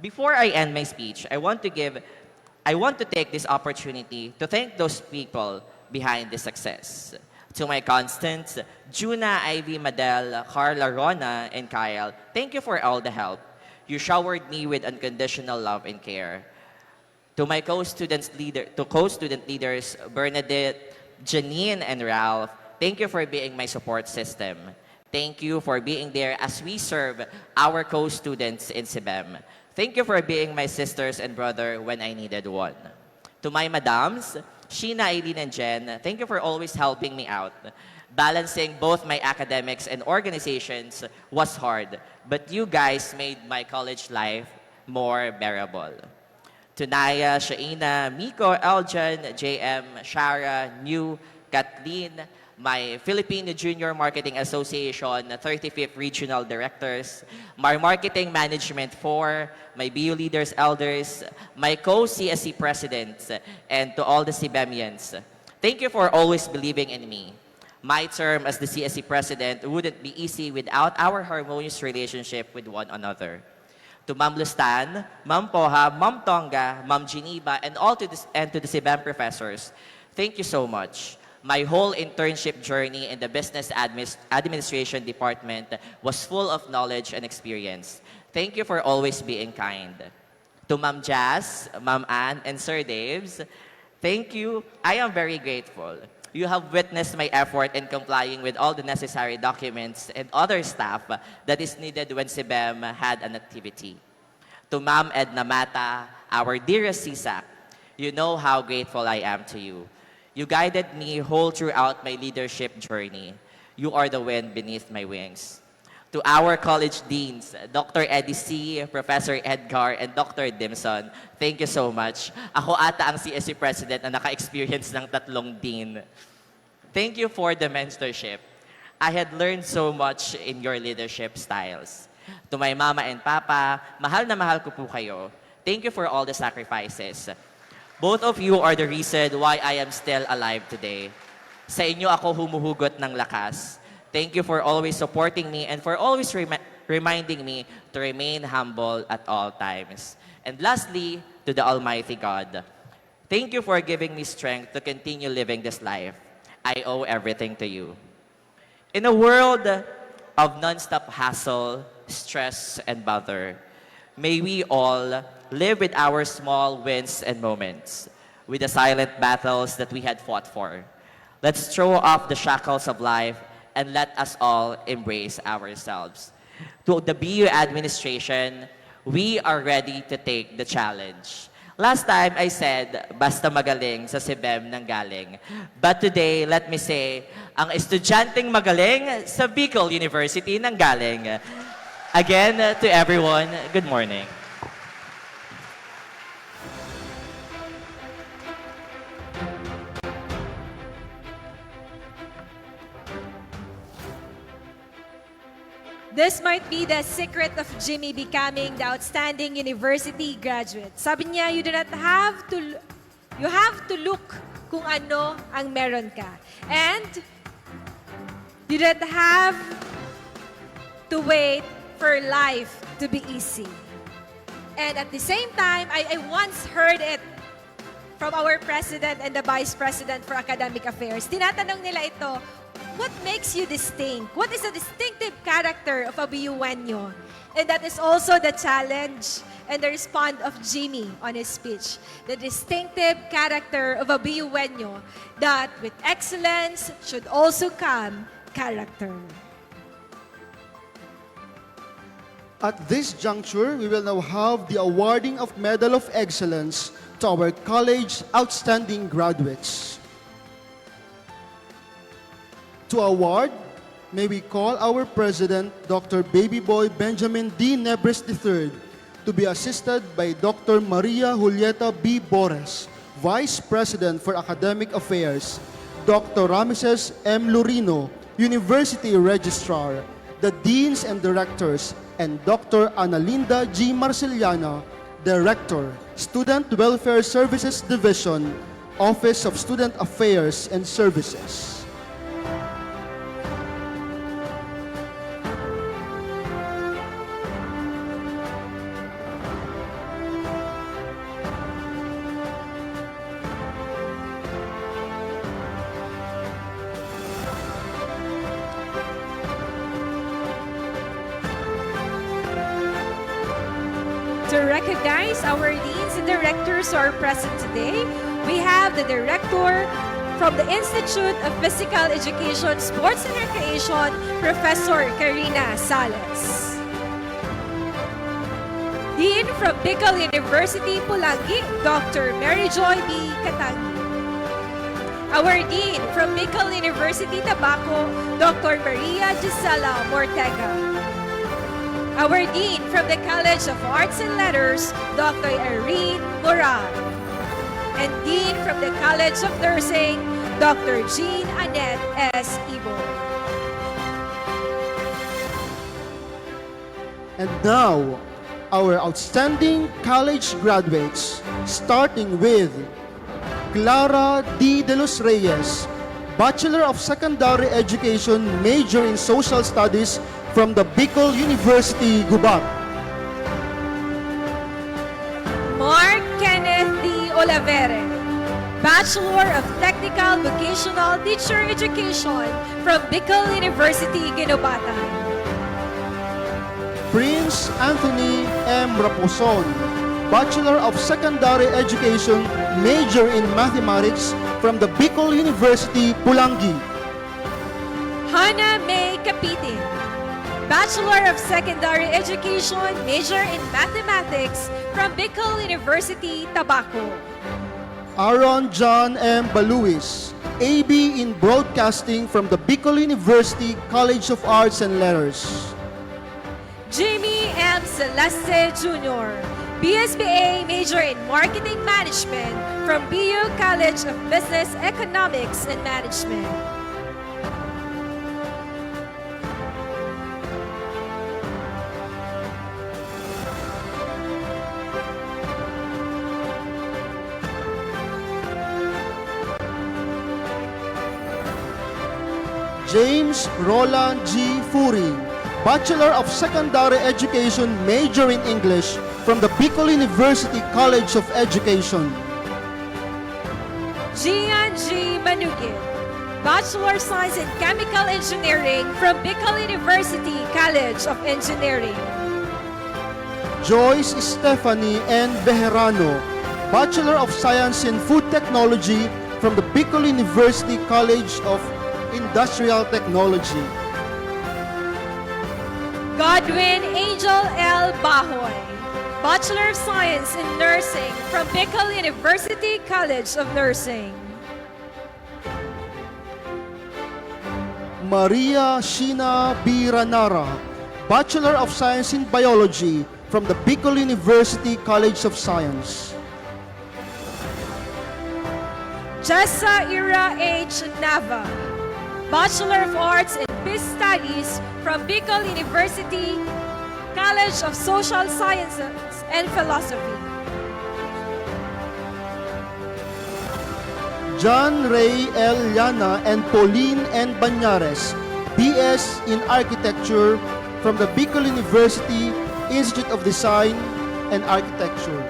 Before I end my speech, I want to take this opportunity to thank those people behind the success. To my constants, Juna, Ivy, Madel, Carla, Rona, and Kyle, thank you for all the help. You showered me with unconditional love and care. To my co-student leaders, Bernadette, Janine, and Ralph, thank you for being my support system. Thank you for being there as we serve our co-students in CBEM. Thank you for being my sisters and brother when I needed one. To my madams, Sheena, Eileen, and Jen, thank you for always helping me out. Balancing both my academics and organizations was hard, but you guys made my college life more bearable. To Naya, Shaina, Miko, Eljan, JM, Shara, New, Kathleen, my Philippine Junior Marketing Association 35th Regional Directors, my Marketing Management 4, my BU Leaders Elders, my co-CSC Presidents, and to all the CBEMians. Thank you for always believing in me. My term as the CSC President wouldn't be easy without our harmonious relationship with one another. To Ma'am Lustan, Ma'am Poha, Ma'am Tonga, Ma'am Geneva, and to the CBEM professors, thank you so much. My whole internship journey in the Business Administration Department was full of knowledge and experience. Thank you for always being kind. To Ma'am Jazz, Ma'am Ann, and Sir Daves, thank you. I am very grateful. You have witnessed my effort in complying with all the necessary documents and other staff that is needed when CBEM had an activity. To Ma'am Edna Mata, our dearest CSAC, you know how grateful I am to you. You guided me whole throughout my leadership journey. You are the wind beneath my wings. To our college deans, Dr. Eddie C., Professor Edgar, and Dr. Dimson, thank you so much. Ako ata ang CSC President na naka-experience ng 3 dean. Thank you for the mentorship. I had learned so much in your leadership styles. To my mama and papa, mahal na mahal ko po kayo. Thank you for all the sacrifices. Both of you are the reason why I am still alive today. Sa inyo ako humuhugot ng lakas. Thank you for always supporting me and for always reminding me to remain humble at all times. And lastly, to the Almighty God, thank you for giving me strength to continue living this life. I owe everything to you. In a world of nonstop hassle, stress, and bother, may we all live with our small wins and moments, with the silent battles that we had fought for. Let's throw off the shackles of life and let us all embrace ourselves. To the BU administration, we are ready to take the challenge. Last time I said, basta magaling sa SIBEM nang galing. But today, let me say, ang estudyanteng magaling sa Bicol University nang galing. Again, to everyone, good morning. This might be the secret of Jimmy becoming the outstanding university graduate. Sabi niya, you have to look kung ano ang meron ka. And you don't have to wait for life to be easy. And at the same time, I once heard it from our president and the vice president for academic affairs. Tinatanong nila ito, what makes you distinct? What is the distinctive character of a BUenyo? And that is also the challenge and the response of Jimmy on his speech. The distinctive character of a BUenyo, that with excellence should also come character. At this juncture, we will now have the awarding of Medal of Excellence to our college outstanding graduates. To award, may we call our President, Dr. Baby Boy Benjamin D. Nebres III, to be assisted by Dr. Maria Julieta B. Bores, Vice President for Academic Affairs, Dr. Rameses M. Lurino, University Registrar, the Deans and Directors, and Dr. Analinda G. Marceliana, Director, Student Welfare Services Division, Office of Student Affairs and Services. To recognize our deans and directors who are present today, we have the director from the Institute of Physical Education, Sports and Recreation, Professor Karina Sales. Dean from Bicol University, Pulangi, Dr. Mary Joy B. Katangi. Our Dean from Bicol University, Tabaco, Dr. Maria Gisela Mortega. Our Dean from the College of Arts and Letters, Dr. Irene Moran. And Dean from the College of Nursing, Dr. Jean Annette S. Ibo. And now, our outstanding college graduates, starting with Clara D. De Los Reyes, Bachelor of Secondary Education, major in Social Studies from the Bicol University, Gubat. Mark Kenneth D. Olavere, Bachelor of Technical Vocational Teacher Education from Bicol University, Ginobatan. Prince Anthony M. Raposon, Bachelor of Secondary Education, major in Mathematics from the Bicol University, Pulangi. Hannah May Capitin, Bachelor of Secondary Education, major in Mathematics from Bicol University, Tabaco. Aaron John M. Baluis, AB in Broadcasting from the Bicol University College of Arts and Letters. Jimmy M. Celeste Jr., BSBA major in Marketing Management from BU College of Business, Economics, and Management. James Roland G. Furi, Bachelor of Secondary Education, major in English from the Bicol University College of Education. Gian G. Manugit, Bachelor of Science in Chemical Engineering from Bicol University College of Engineering. Joyce Stephanie N. Bejerano, Bachelor of Science in Food Technology from the Bicol University College of Industrial Technology. Godwin Angel L. Bahoy, Bachelor of Science in Nursing from Bicol University College of Nursing. Maria Sheena B. Ranara, Bachelor of Science in Biology from the Bicol University College of Science. Jessa Ira H. Nava, Bachelor of Arts in Peace Studies from Bicol University College of Social Sciences and Philosophy. John Ray L. Llana and Pauline N. Banyares, BS in Architecture from the Bicol University Institute of Design and Architecture.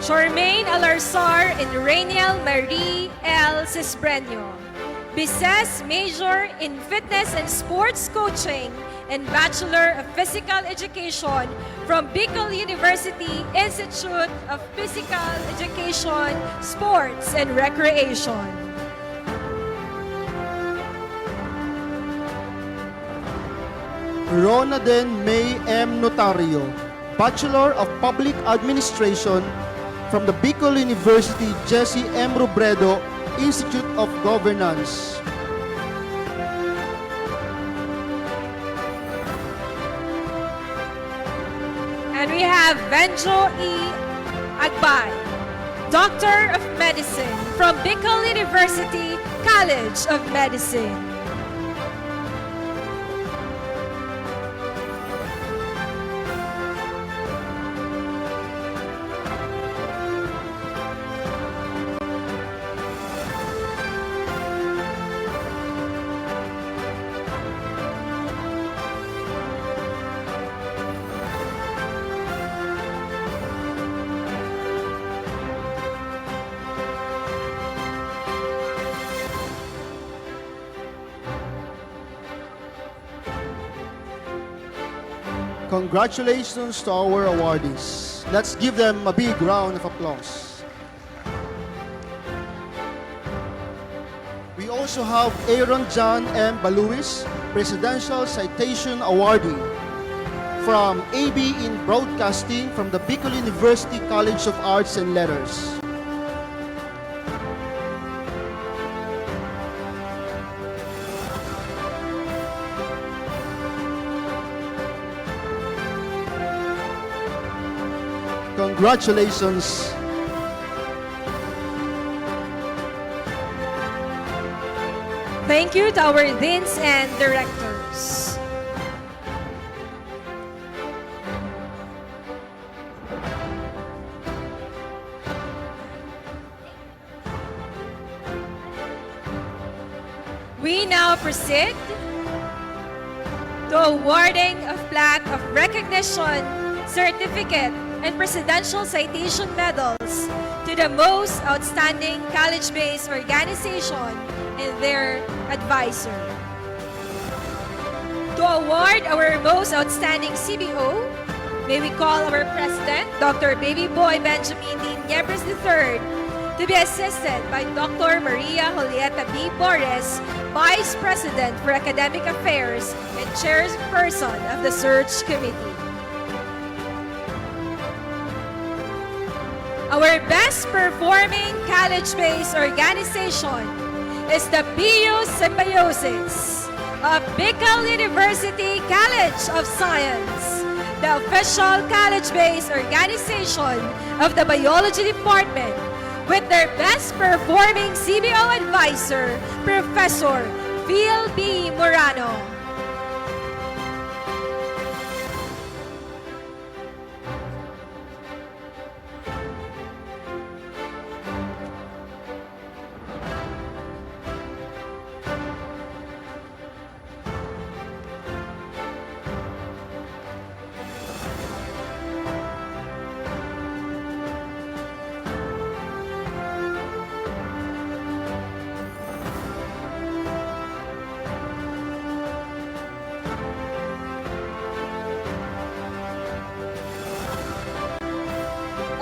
Charmaine Alarzar and Rainiel Marie L. Cisbreño, BSES major in Fitness and Sports Coaching and Bachelor of Physical Education from Bicol University Institute of Physical Education, Sports and Recreation. Ronaden May M. Notario, Bachelor of Public Administration from the Bicol University Jesse M. Robredo Institute of Governance. And we have Benjo E. Agbay, Doctor of Medicine from Bicol University College of Medicine. Congratulations to our awardees. Let's give them a big round of applause. We also have Aaron John M. Baluis, Presidential Citation Awardee from AB in Broadcasting from the Bicol University College of Arts and Letters. Congratulations. Thank you to our deans and directors. We now proceed to awarding of plaque of recognition, certificate, and Presidential Citation Medals to the most outstanding college-based organization and their advisor. To award our most outstanding CBO, may we call our President, Dr. Baby Boy Benjamin D. Niebres III, to be assisted by Dr. Maria Julieta B. Borres, Vice President for Academic Affairs and Chairperson of the Search Committee. Our best performing college-based organization is the BU Symbiosis of Bicol University College of Science, the official college-based organization of the Biology Department, with their best performing CBO advisor, Professor Phil B. Morano.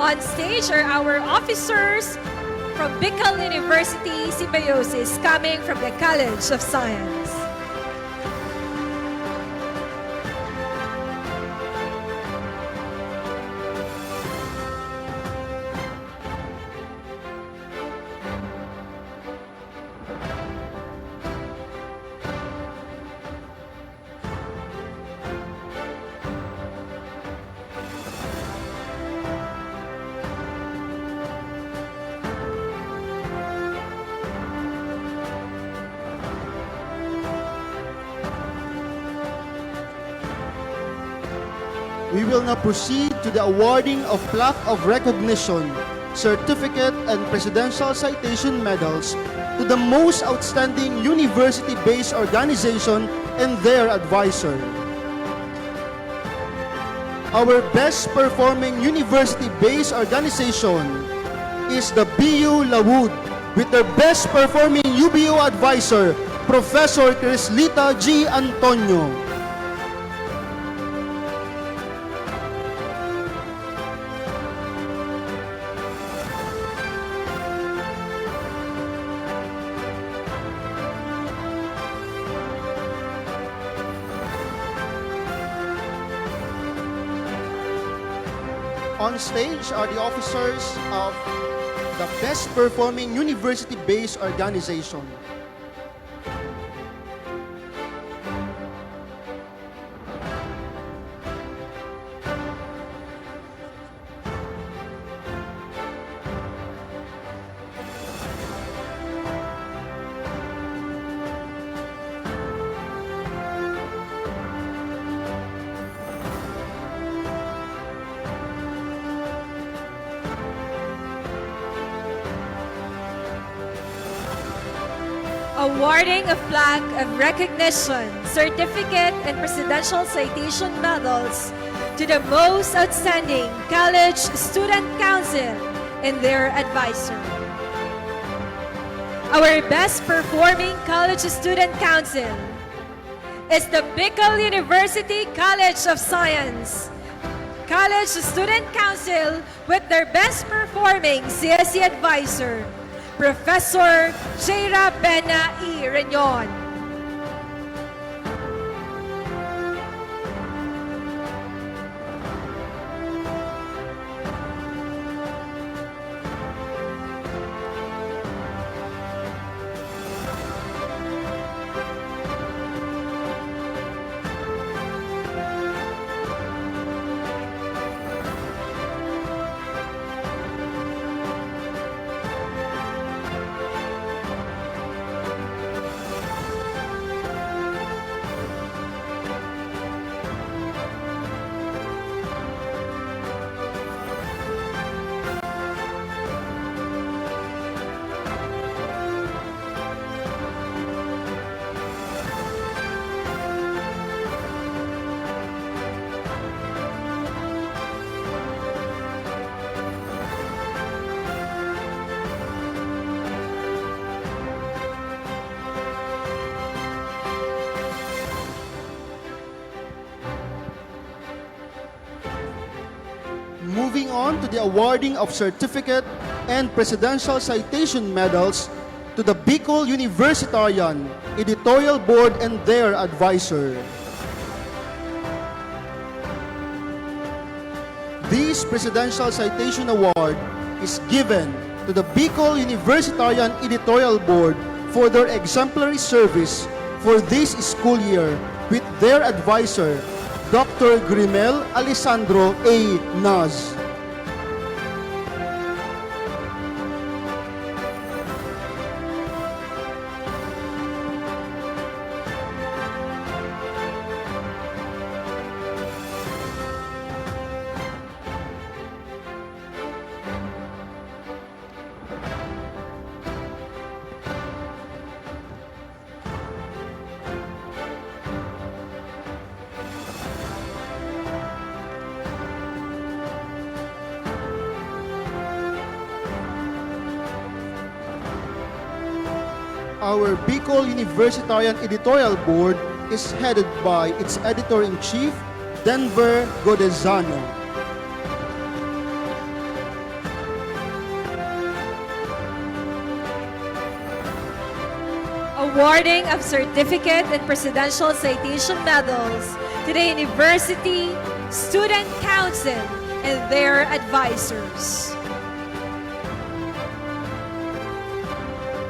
On stage are our officers from Bicol University Symbiosis coming from the College of Science. We will now proceed to the awarding of plaque of recognition, certificate, and presidential citation medals to the most outstanding university-based organization and their advisor. Our best performing university-based organization is the BU Lawood with their best performing UBO advisor, Professor Crislita G. Antonio. On stage are the officers of the best performing university-based organization. Awarding of plaque of recognition, certificate, and presidential citation medals to the most outstanding College Student Council and their advisor. Our best performing College Student Council is the Bicol University College of Science. College Student Council with their best performing CSE advisor, Professor Jaira Bena E. Reñon. Moving on to the awarding of certificate and presidential citation medals to the Bicol Universitarian Editorial Board and their advisor. This Presidential Citation Award is given to the Bicol Universitarian Editorial Board for their exemplary service for this school year with their advisor, Dr. Grimel Alessandro A. Naz. Our Bicol Universitarian Editorial Board is headed by its Editor-in-Chief, Denver Godezano. awarding of certificate and presidential citation medals to the University Student Council and their advisors.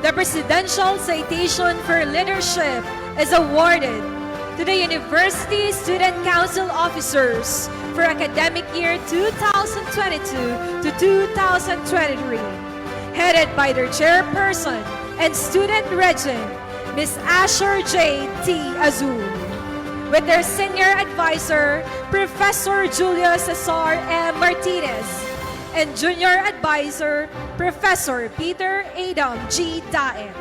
The Presidential Citation for Leadership is awarded to the University Student Council officers for academic year 2022 to 2023, headed by their chairperson and student regent, Ms. Asher J. T. Azul, with their senior advisor, Professor Julio Cesar M. Martinez, and junior advisor, Professor Peter Adam G. Daen.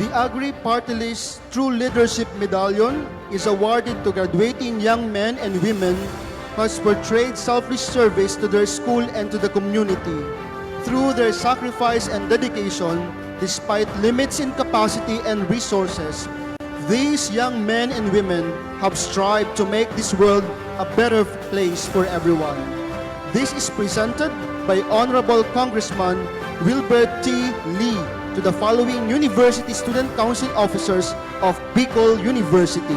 The Agri Party List True Leadership Medallion is awarded to graduating young men and women who has portrayed selfless service to their school and to the community. Through their sacrifice and dedication, despite limits in capacity and resources, these young men and women have strived to make this world a better place for everyone. This is presented by Honorable Congressman Wilbert T. Lee to the following University Student Council officers of Bicol University.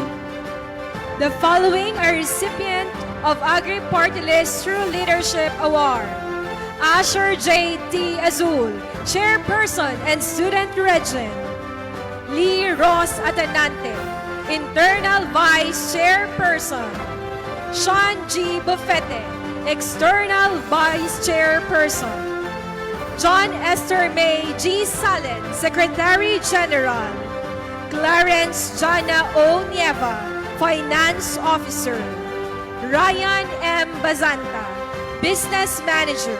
The following are recipient of Agri Party List True Leadership Award. Asher J. T. Azul, Chairperson and Student Regent. Lee Ross Atanante, Internal Vice Chairperson. Sean G. Buffete, External Vice Chairperson. John Esther May G. Salen, Secretary General. Clarence Jana O. Nieva, Finance Officer. Ryan M. Bazanta, Business Manager.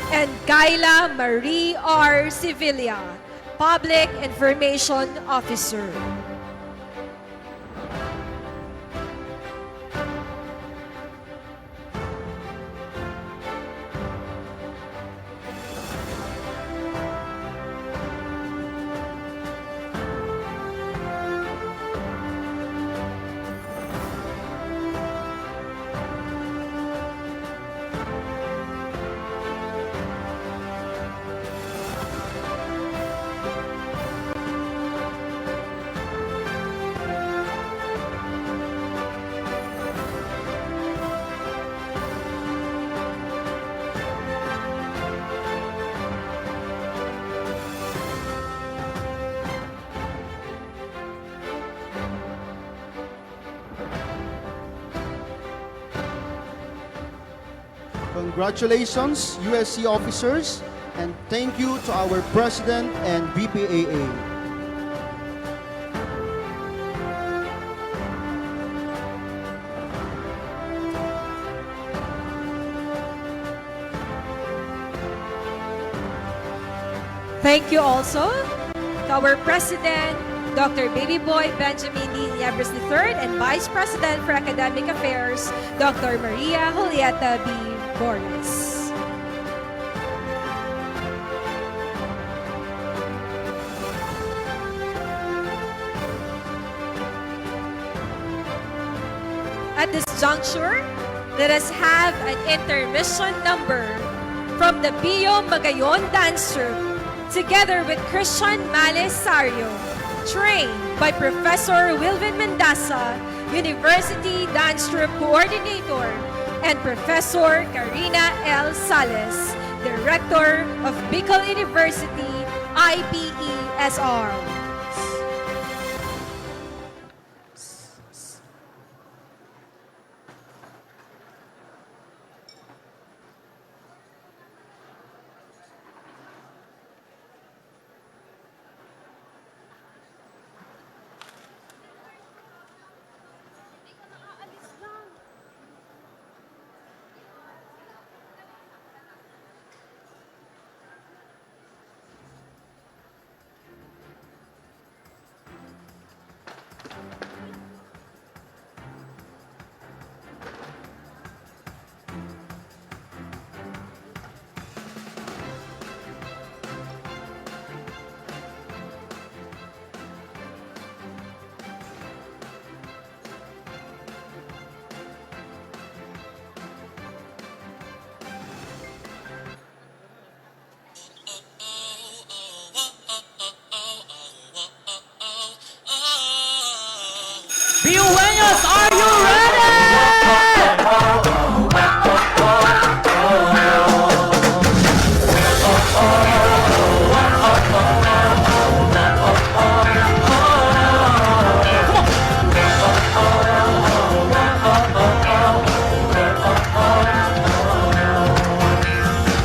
And Kayla Marie R. Sevilla, Public Information Officer. Congratulations, USC officers, and thank you to our President and BPAA. Thank you also to our President, Dr. Baby Boy Benjamin D. Niebres III, and Vice President for Academic Affairs, Dr. Maria Julieta B. Borges. At this juncture, let us have an intermission number from the Pio Magayon Dance Troupe, together with Christian Malisario, trained by Professor Wilvin Mendasa, University Dance Troupe Coordinator, and Professor Karina L. Sales, Director of Bicol University, IPESR. BUenos, are you ready?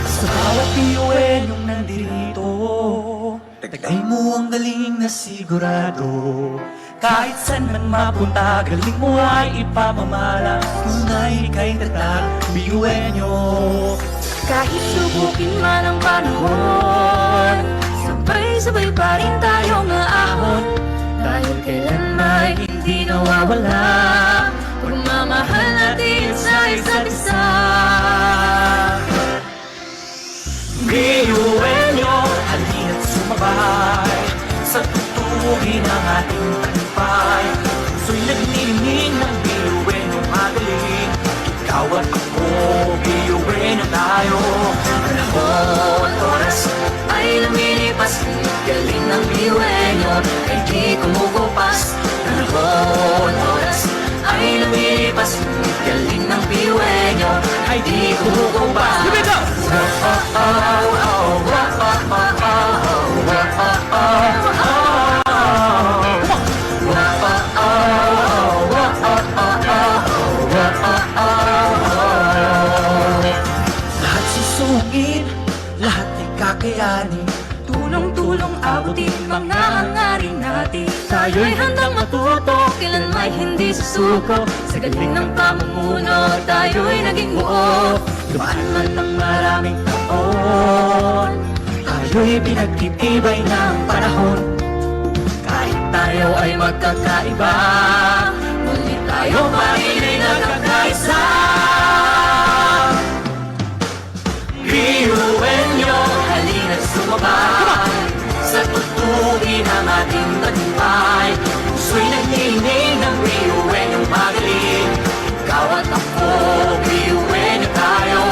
Sa bawat BUenyong nandito, tagay mo ang galing na sigurado. Kahit saan man mapunta, galing mo ay ipamamala. Tunay kay tatag, BUenyo. Kahit subukin man ang panahon, sabay-sabay pa rin tayong aahon. Dahil kailan may hindi nawawala pagmamahal natin sa isa't isa. BUenyo, halina't sumabay sa tutugin ng ating tagumpay. Puso'y nagningning ng BUenyo magaling. Ikaw at ako, BUenyo tayo. Panahon, oras ay lumilipas, galing ng BUenyo ay di kumukupas. Panahon, oras ay lumilipas, galing ng BUenyo ay di kumukupas. Here we go! Lahat susungin, lahat ay kakayanin. Tulong-tulong abutin mga hangarin natin. Tayo'y handang matuto, kailan may hindi susuko. Sa galing ng pamumuno, tayo'y naging buo. Dumaan man ng maraming taon, tayo'y pinagtitibay ng panahon. Kahit tayo ay magkakaiba, ngunit tayo pa rin ay nagkakaisa. BUenyo, halina't sumabay sa tutugin ng ating tagumpay. Puso'y nagniningning ng BUenyo magaling. Ikaw at ako, BUenyo tayo.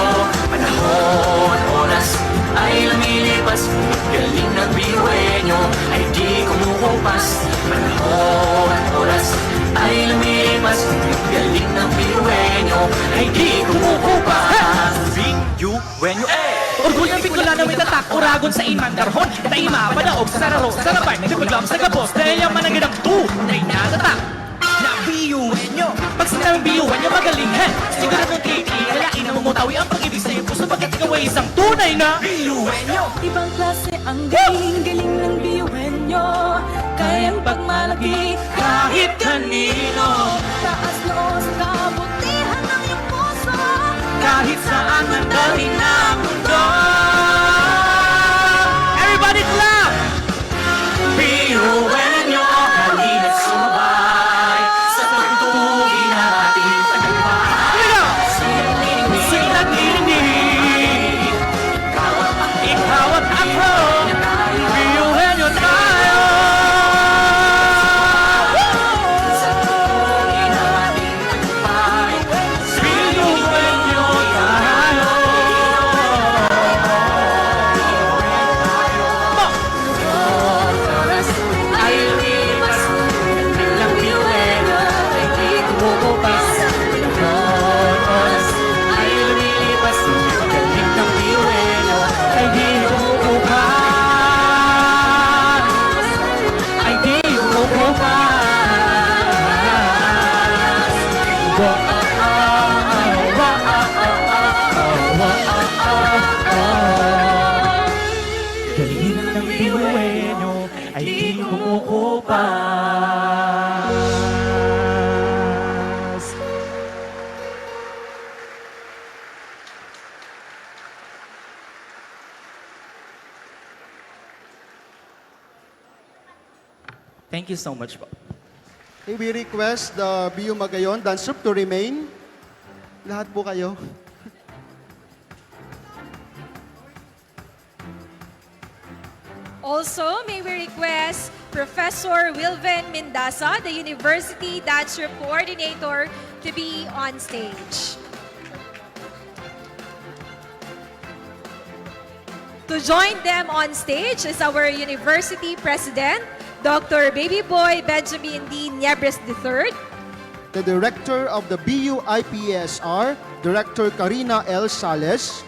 Panahon, oras ay lumilipas, galing ng BUenyo ay di kumukupas. Panahon, oras ay lumilipas, galing ng BUenyo ay di kumukupas. BUenyo, Orgulyong Bicolano may tatak, uragon sa imandarhon. Taima, padaog, sararo, sarapay, nagpaglam sa gabos. Dahil yung managin ang tunay na tatak na BUenyo. Pag sinabing BUenyo, magaling hen. Siguradong kikilalain na mamutawi ang pag-ibig sa iyong puso. Pagkat ikaw ay isang tunay na BUenyo. Ibang klase ang galing-galing ng BUenyo, kayang pagmalaki Kahit kanino, taas noo sa kabutihan ng iyong puso. kahit saan man dalhin ng mundo. Everybody clap! BUenyo, halina't sumabay sa tutugin ng ating tagumpay. Here we go! Sinag-ningning, Sinag-ningning, ikaw at ako, ikaw at ako, BUenyo tayo! sa tutugin ng ating tagumpay. BUenyo tayo! Oras ay lumipas, galing ng BUenyo ay di kumukupas. Oras ay lumilipas, galing ng BUenyo ay di kumukupas. Ay di kumukupas. Galing ng BUenyo ay di kumukupas. Thank you so much po. Okay, we request the BU Magayon dance troupe to remain. Lahat po kayo. Also, may we request Professor Wilven Mendaza, the University Dance Troupe Coordinator, to be on stage. To join them on stage is our University President, Dr. Baby Boy Benjamin D. Niebres III, the Director of the BU IPSR, Director Karina L. Sales,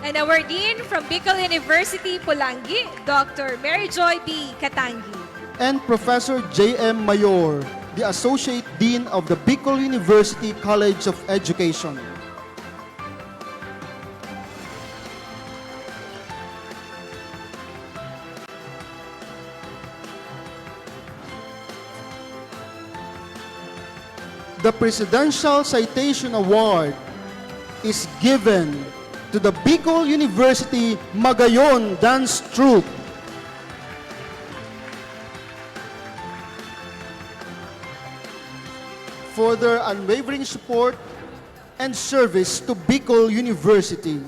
And our Dean from Bicol University, Pulangi, Dr. Mary Joy B. Katangi. and Professor J.M. Mayor, the Associate Dean of the Bicol University College of Education. The Presidential Citation Award is given to the Bicol University Magayon Dance Troupe for their unwavering support and service to Bicol University.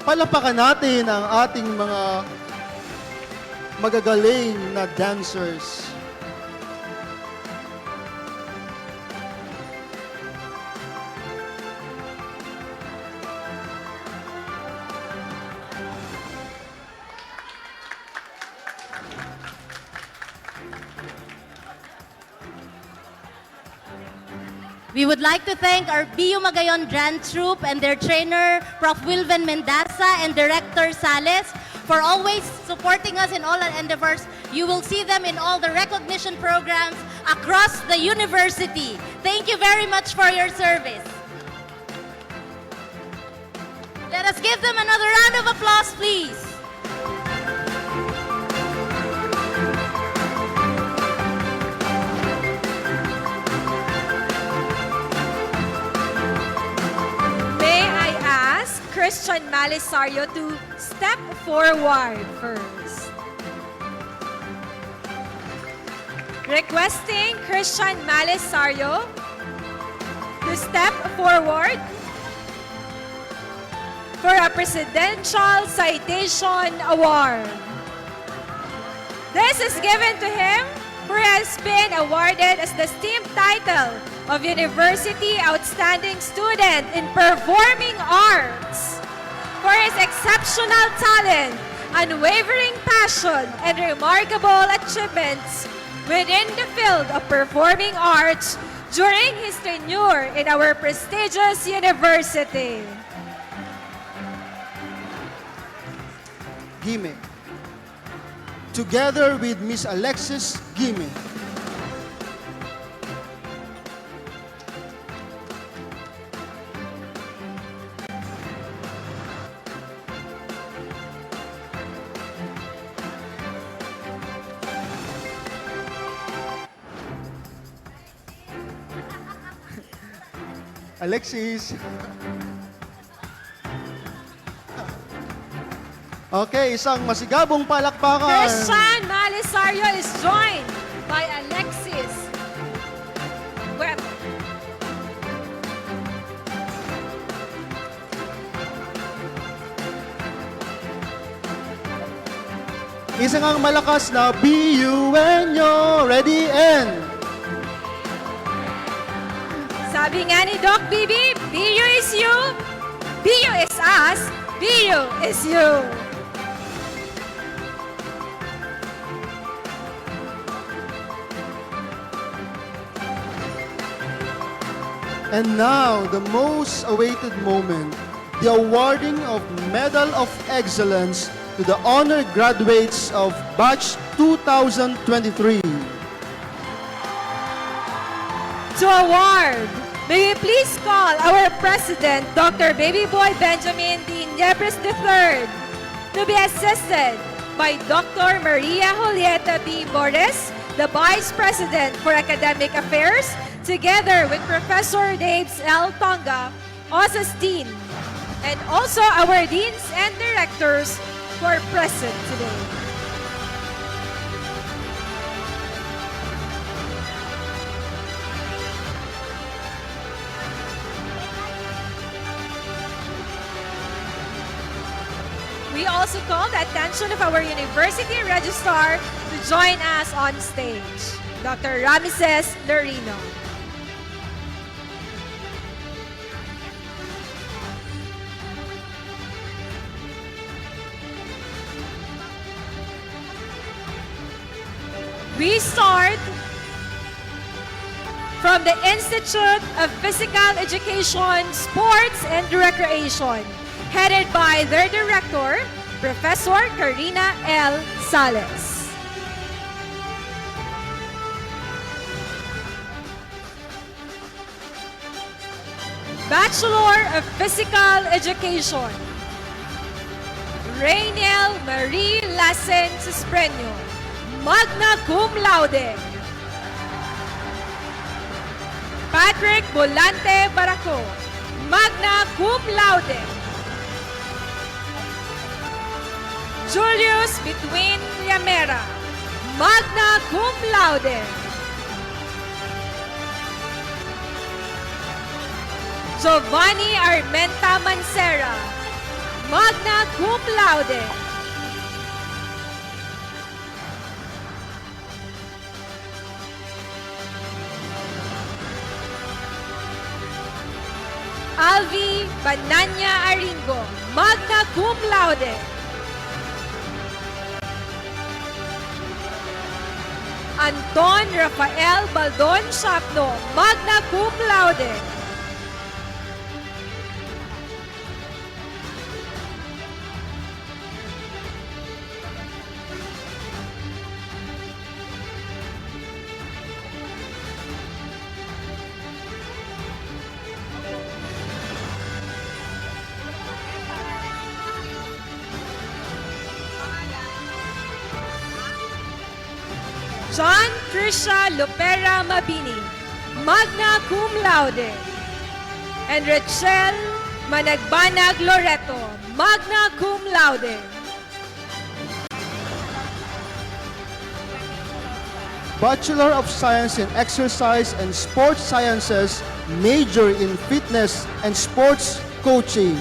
Palapakan natin ang ating mga magagaling na dancers. We would like to thank our BU Magayon Dance Troupe and their trainer, Prof. Wilven Mendaza and Director Sales, for always supporting us in all our endeavors. You will see them in all the recognition programs across the university. Thank you very much for your service. Let us give them another round of applause, please. Christian Malisario to step forward first. Requesting Christian Malisario to step forward for a Presidential Citation Award. This is given to him who has been awarded as the esteemed title of University Outstanding Student in Performing Arts for his exceptional talent, unwavering passion, and remarkable achievements within the field of performing arts during his tenure in our prestigious university. Gime. Together with Miss Alexis Gime. Alexis. Okay, isang masigabong palakpakan. Christian Malisario is joined by Alexis Webb. Isang ang malakas na BUNyo. Ready and... Sabi nga ni Doc Bibi, BU is you, BU is us, BU is you. And now, the most awaited moment, the awarding of Medal of Excellence to the honor graduates of Batch 2023. To award, may we please call our President, Dr. Baby Boy Benjamin D. Niebres III, to be assisted by Dr. Maria Julieta B. Borges, the Vice President for Academic Affairs, together with Professor Daves L. Tonga, OSAS Dean, and also our Deans and Directors who are present today. We also call the attention of our University Registrar to join us on stage, Dr. Ramses Lorino. We start from the Institute of Physical Education, Sports and Recreation, headed by their director, Professor Karina L. Sales. Bachelor of Physical Education, Rainiel Marie Lassen Cispreño, magna cum laude. Patrick Bolante Baraco, magna cum laude. Julius Between Llamera, magna cum laude. Giovanni Armenta Mancera, magna cum laude. Alvi Bananya Aringo, magna cum laude. Anton Rafael Baldon Shapno, magna cum laude. John Trisha Lopera Mabini, magna cum laude. And Rachel Managbanag Loreto, magna cum laude. Bachelor of Science in Exercise and Sports Sciences, major in Fitness and Sports Coaching,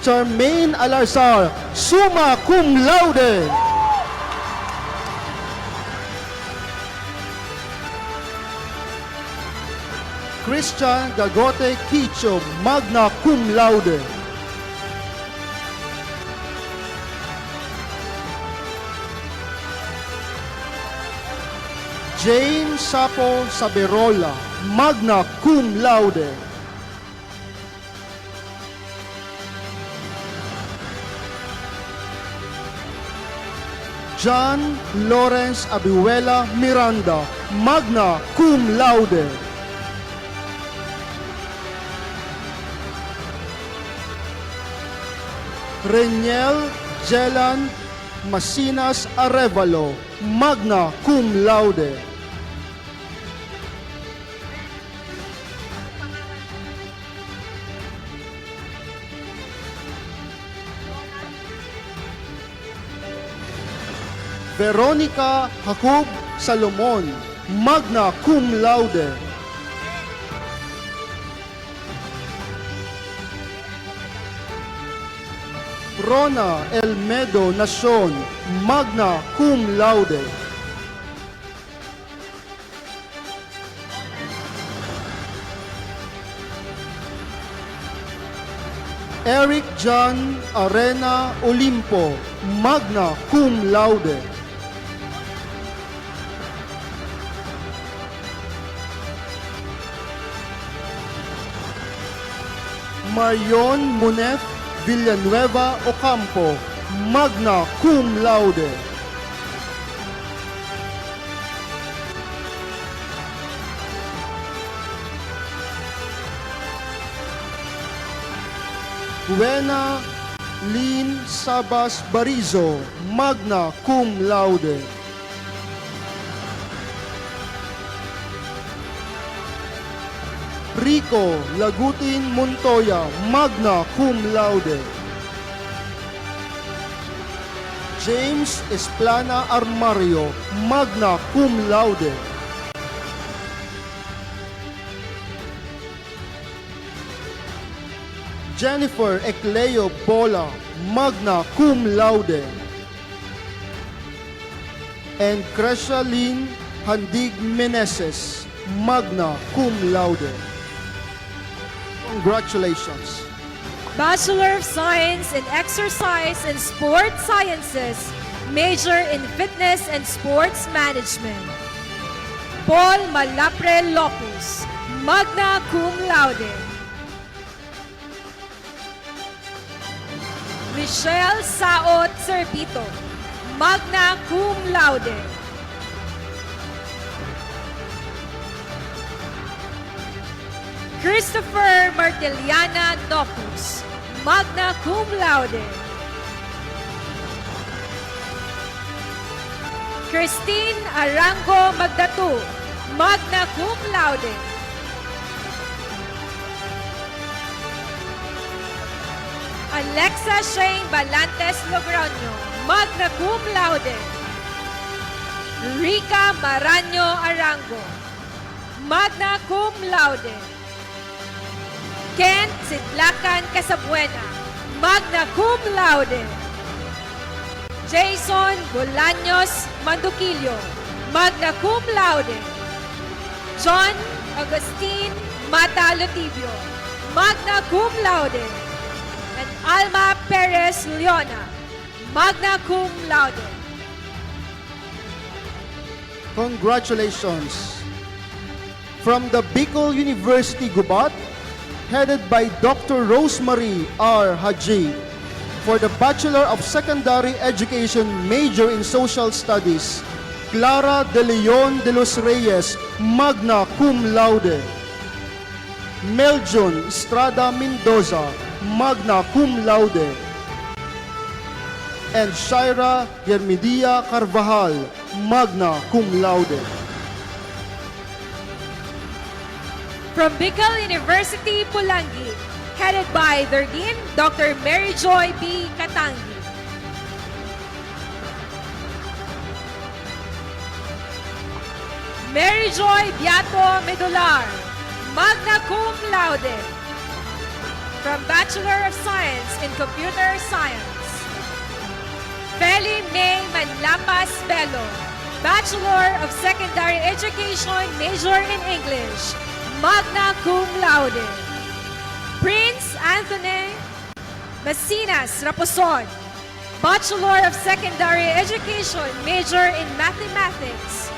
Charmaine Alarzar, summa cum laude. Christian Gagote Quicho, magna cum laude. Jane Sapo Saberola, magna cum laude. John Lawrence Abiwela Miranda, magna cum laude. Reniel Jelan Masinas Arevalo, magna cum laude. Veronica Jacob Salomon, magna cum laude. Rona Elmedo Nacion, magna cum laude. Eric John Arena Olimpo, magna cum laude. Marion Munef Villanueva Ocampo, magna cum laude. Buena Lynn Sabas Barizo, magna cum laude. Rico Lagutin Montoya, magna cum laude. James Esplana Armario, magna cum laude. Jennifer Ecleo Bola, magna cum laude. And Crescia Lynn Handig Meneses, magna cum laude. Congratulations. Bachelor of Science in Exercise and Sport Sciences, major in Fitness and Sports Management. Paul Malapre Lopus, magna cum laude. Michelle Saot Serpito, magna cum laude. Christopher Martiliana Nopus, magna cum laude. Christine Arango Magdatu, magna cum laude. Alexa Shane Balantes Logroño, magna cum laude. Rica Maraño Arango, magna cum laude. Kent Sidlacan Casabuena, magna cum laude. Jason Bolaños Manduquillo, magna cum laude. John Agustin Mata Lotibio, magna cum laude. And Alma Perez Leona, magna cum laude. Congratulations. From the Bicol University Gubat, headed by Dr. Rosemary R. Haji, for the Bachelor of Secondary Education major in Social Studies, Clara de Leon de los Reyes, magna cum laude. Meljon Estrada Mendoza, magna cum laude. And Shaira Yermidia Carvajal, magna cum laude. From Bicol University, Pulangi, headed by their Dean, Dr. Mary Joy B. Katangi. Mary Joy Beato Medular, magna cum laude. From Bachelor of Science in Computer Science. Feli May Manlapas Bello, Bachelor of Secondary Education, major in English, magna cum laude. Prince Anthony Masinas Raposon, Bachelor of Secondary Education, major in Mathematics,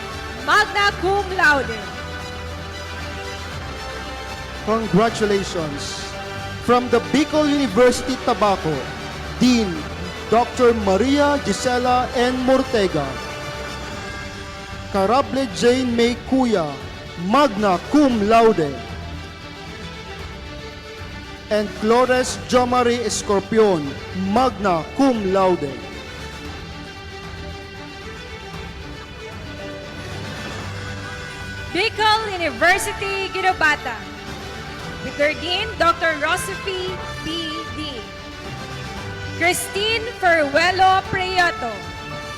magna cum laude. Congratulations. From the Bicol University Tabaco, Dean Dr. Maria Gisela N. Mortega. Carable Jane May Kuya, magna cum laude. And Flores Jomari Escorpion, magna cum laude. Bicol University, Girobata, with their Dean, Dr. Rosefi B. Dean. Christine Ferruelo Prieto,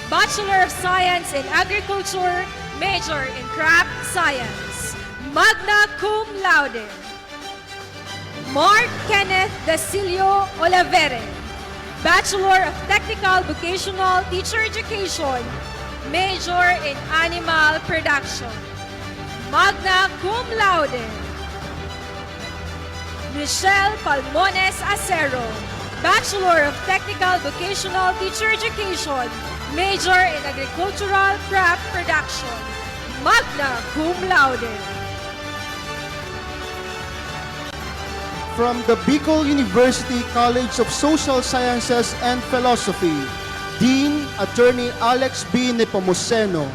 Bachelor of Science in Agriculture, major in Craft Science, magna cum laude. Mark Kenneth Dacilio Olavere, Bachelor of Technical Vocational Teacher Education, major in Animal Production, magna cum laude. Michelle Palmones Acero, Bachelor of Technical Vocational Teacher Education, major in Agricultural Craft Production, magna cum laude. From the Bicol University College of Social Sciences and Philosophy, Dean Attorney Alex B. Nepomuceno.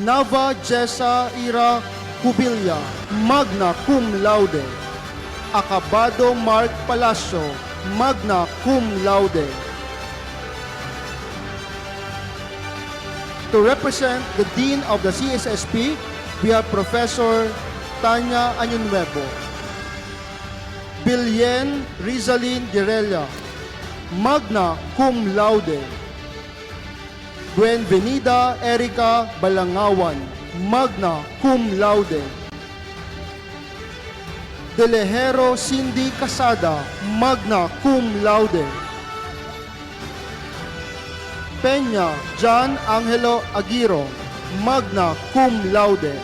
Nava Jessa Ira Cubilya, magna cum laude. Acabado Mark Palacio, magna cum laude. To represent the Dean of the CSSP, we have Professor Tanya Anyunuevo. Bilyen Rizalin Guerrilla, magna cum laude. Buenvenida Erica Balangawan, magna cum laude. De Lejero Cindy Casada, magna cum laude. Peña John Angelo Aguiro, magna cum laude.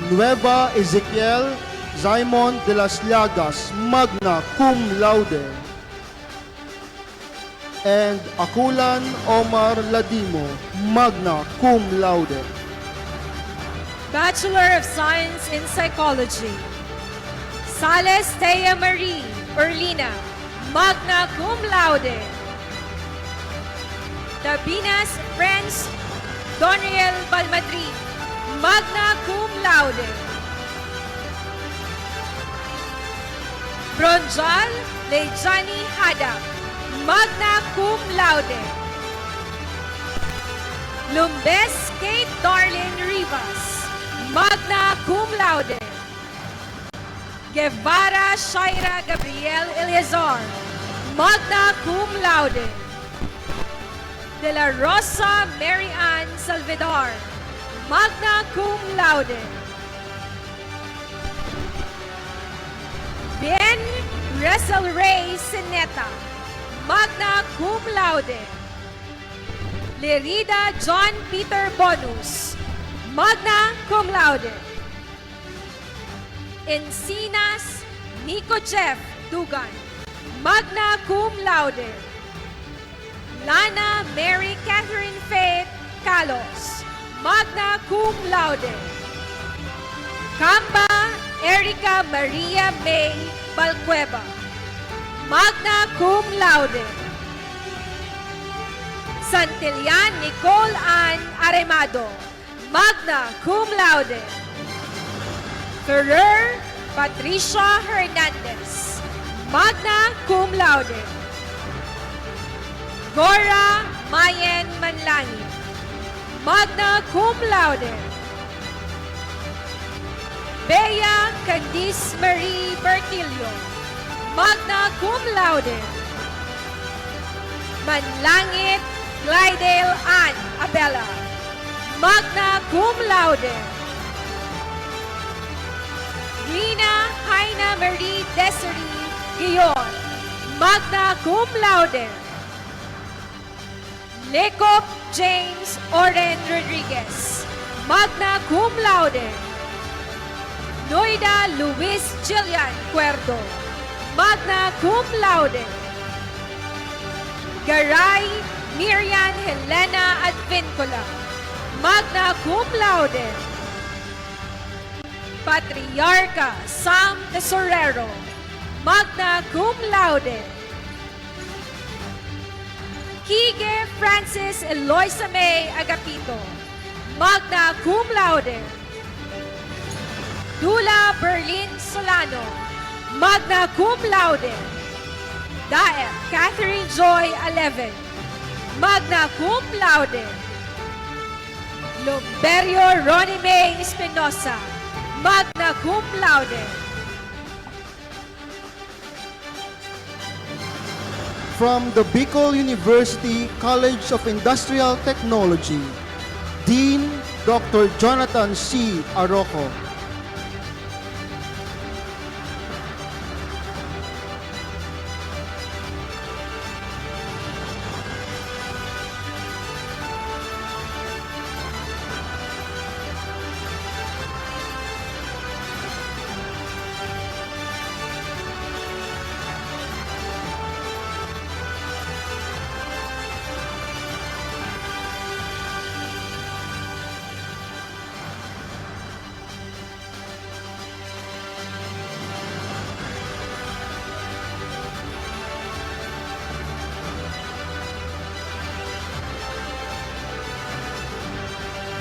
Nueva Ezequiel Simon de las Llagas, magna cum laude. And Akulan Omar Ladimo, magna cum laude. Bachelor of Science in Psychology. Sales Thea Marie Orlina, magna cum laude. Tabinas Friends Donriel Balmadrid, magna cum laude. Bronjal Lejani Hada, magna cum laude. Lumbes Kate Darlene Rivas, magna cum laude. Guevara Shaira Gabriel Eleazar, magna cum laude. De la Rosa Mary Ann Salvador, magna cum laude. Bien Russell Ray Sineta, magna cum laude. Lerida John Peter Bonus, magna cum laude. Encinas Nico Jeff Dugan, magna cum laude. Lana Mary Catherine Faith Calos, magna cum laude. Camba Erica Maria May Balcueva, magna cum laude. Santillan Nicole Ann Aremado, magna cum laude. Ferrer Patricia Hernandez, magna cum laude. Gora Mayen Manlangi, magna cum laude. Bea Candice Marie Bertilio, magna cum laude. Manlangit Glidale Ann Abella, magna cum laude. Rina Haina Marie Desiree Guillon, magna cum laude. Lekop James Oren Rodriguez, magna cum laude. Noida Luis Jillian Cuerdo, magna cum laude. Garay Miriam Helena Advincula, magna cum laude. Patriarca Sam Tesorero, magna cum laude. Kige Francis Eloisa May Agapito, magna cum laude. Dula Berlin Solano, magna cum laude. Daep Catherine Joy Aleven, magna cum laude. Lumberio Ronnie May Espinosa, magna cum laude. From the Bicol University College of Industrial Technology, Dean Dr. Jonathan C. Arrojo.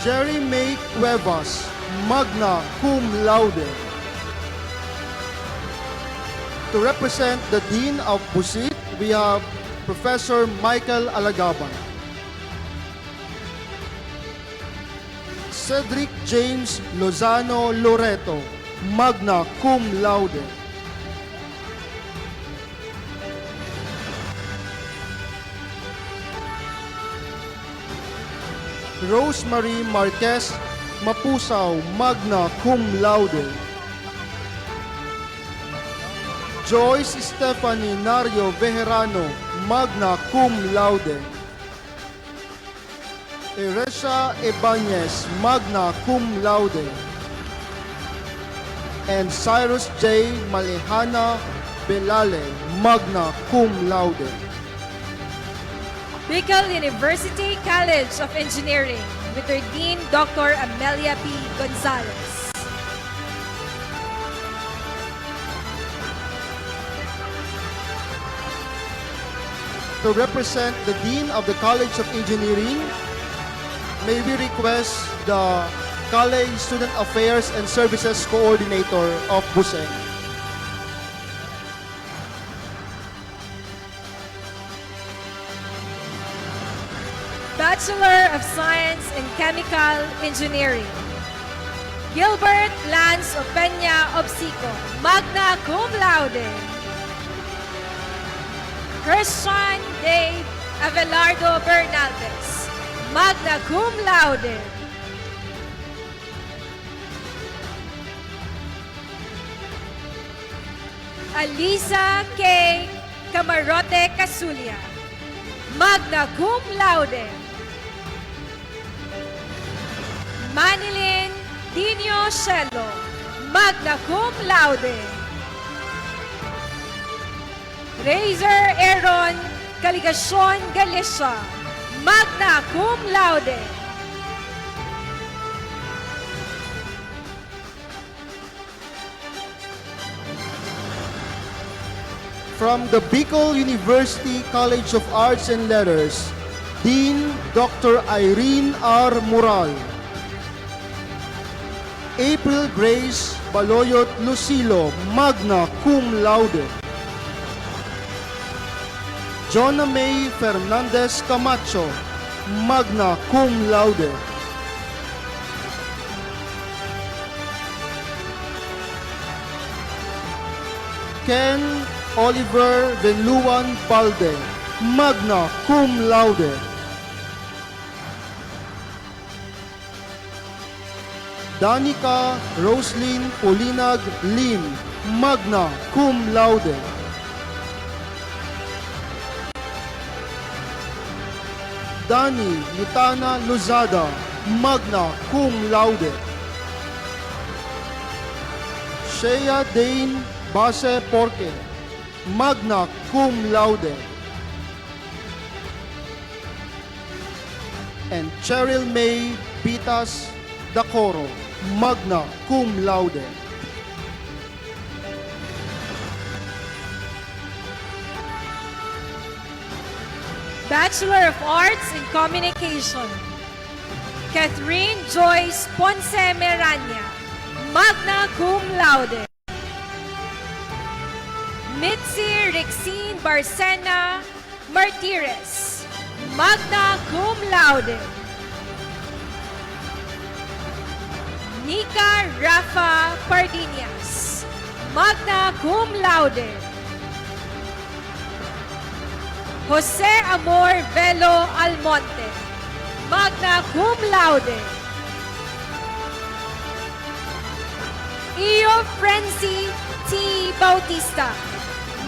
Jerry May Cuevas, magna cum laude. To represent the Dean of Busit, we have Professor Michael Alagaban. Cedric James Lozano Loreto, magna cum laude. Rosemary Marquez Mapusaw, magna cum laude. Joyce Stephanie Nario Vejerano, magna cum laude. Eresha Ebanez, magna cum laude. And Cyrus J. Malehana Belale, magna cum laude. Bicol University College of Engineering with their Dean Dr. Amelia P. Gonzalez. To represent the Dean of the College of Engineering, may we request the College Student Affairs and Services Coordinator of Buseng. Bachelor of Science in Chemical Engineering. Gilbert Lance Opeña Obsico, magna cum laude. Christian Dave Abelardo Bernaldez, magna cum laude. Alisa K. Camarote Casulia, magna cum laude. Manilyn Dino Shelo, magna cum laude. Razor Aaron Caligacion Galicia, magna cum laude. From the Bicol University College of Arts and Letters, Dean Dr. Irene R. Moral. April Grace Baloyot Lucilo, magna cum laude. Jonna May Fernandez Camacho, magna cum laude. Ken Oliver Veluan Balde, magna cum laude. Danica Roslyn Polinag Lim, magna cum laude. Dani Litana Luzada, magna cum laude. Shea Dane Base Porque, magna cum laude. And Cheryl May Pitas Dacoro, magna cum laude. Bachelor of Arts in Communication. Catherine Joyce Ponce Merania, magna cum laude. Mitzi Rexine Barcena Martires, magna cum laude. Nika Rafa Pardinias, magna cum laude. Jose Amor Velo Almonte, magna cum laude. Io Frenzy T. Bautista,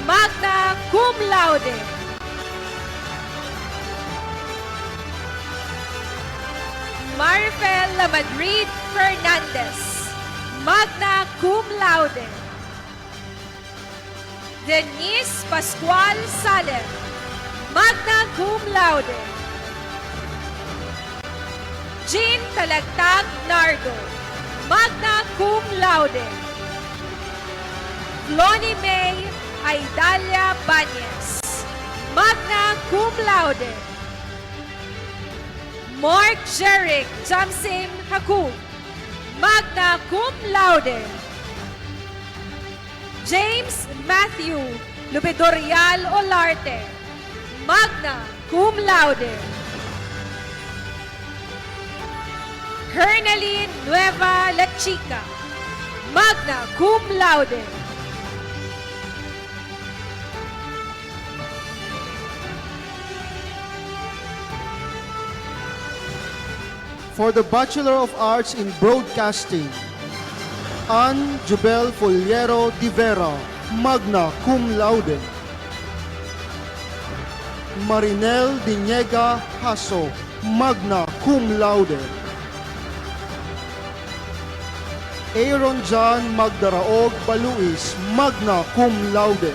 magna cum laude. Marifel La Madrid Fernandez, magna cum laude. Denise Pascual Salem, magna cum laude. Jean Talagtag Nardo, magna cum laude. Floni May Aidalia Banyes, magna cum laude. Mark Jerick Jamsim Haku, magna cum laude. James Matthew Lubedorial Olarte, magna cum laude. Hernaline Nueva La Chica, magna cum laude. For the Bachelor of Arts in Broadcasting, Ann Jubel Foliero de Vera, magna cum laude. Marinel Diniega Haso, magna cum laude. Aaron John Magdaraog Baluis, magna cum laude.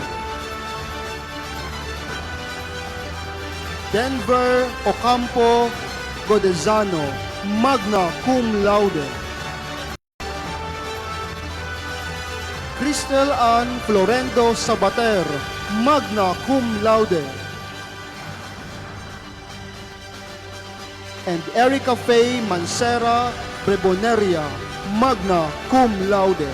Denver Ocampo Godezano, magna cum laude. Cristel Ann Florendo Sabater, magna cum laude. And Erica Faye Mancera Breboneria, magna cum laude.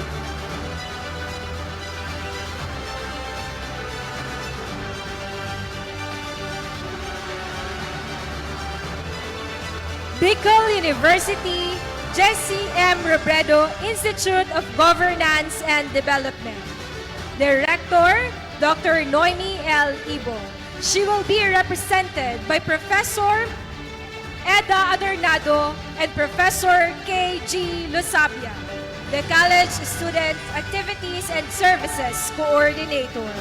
Bicol University Jesse M. Robredo Institute of Governance and Development. Director, Dr. Noemi L. Ibo. She will be represented by Professor Eda Adornado and Professor K.G. Lusabia, the College Student Activities and Services Coordinator.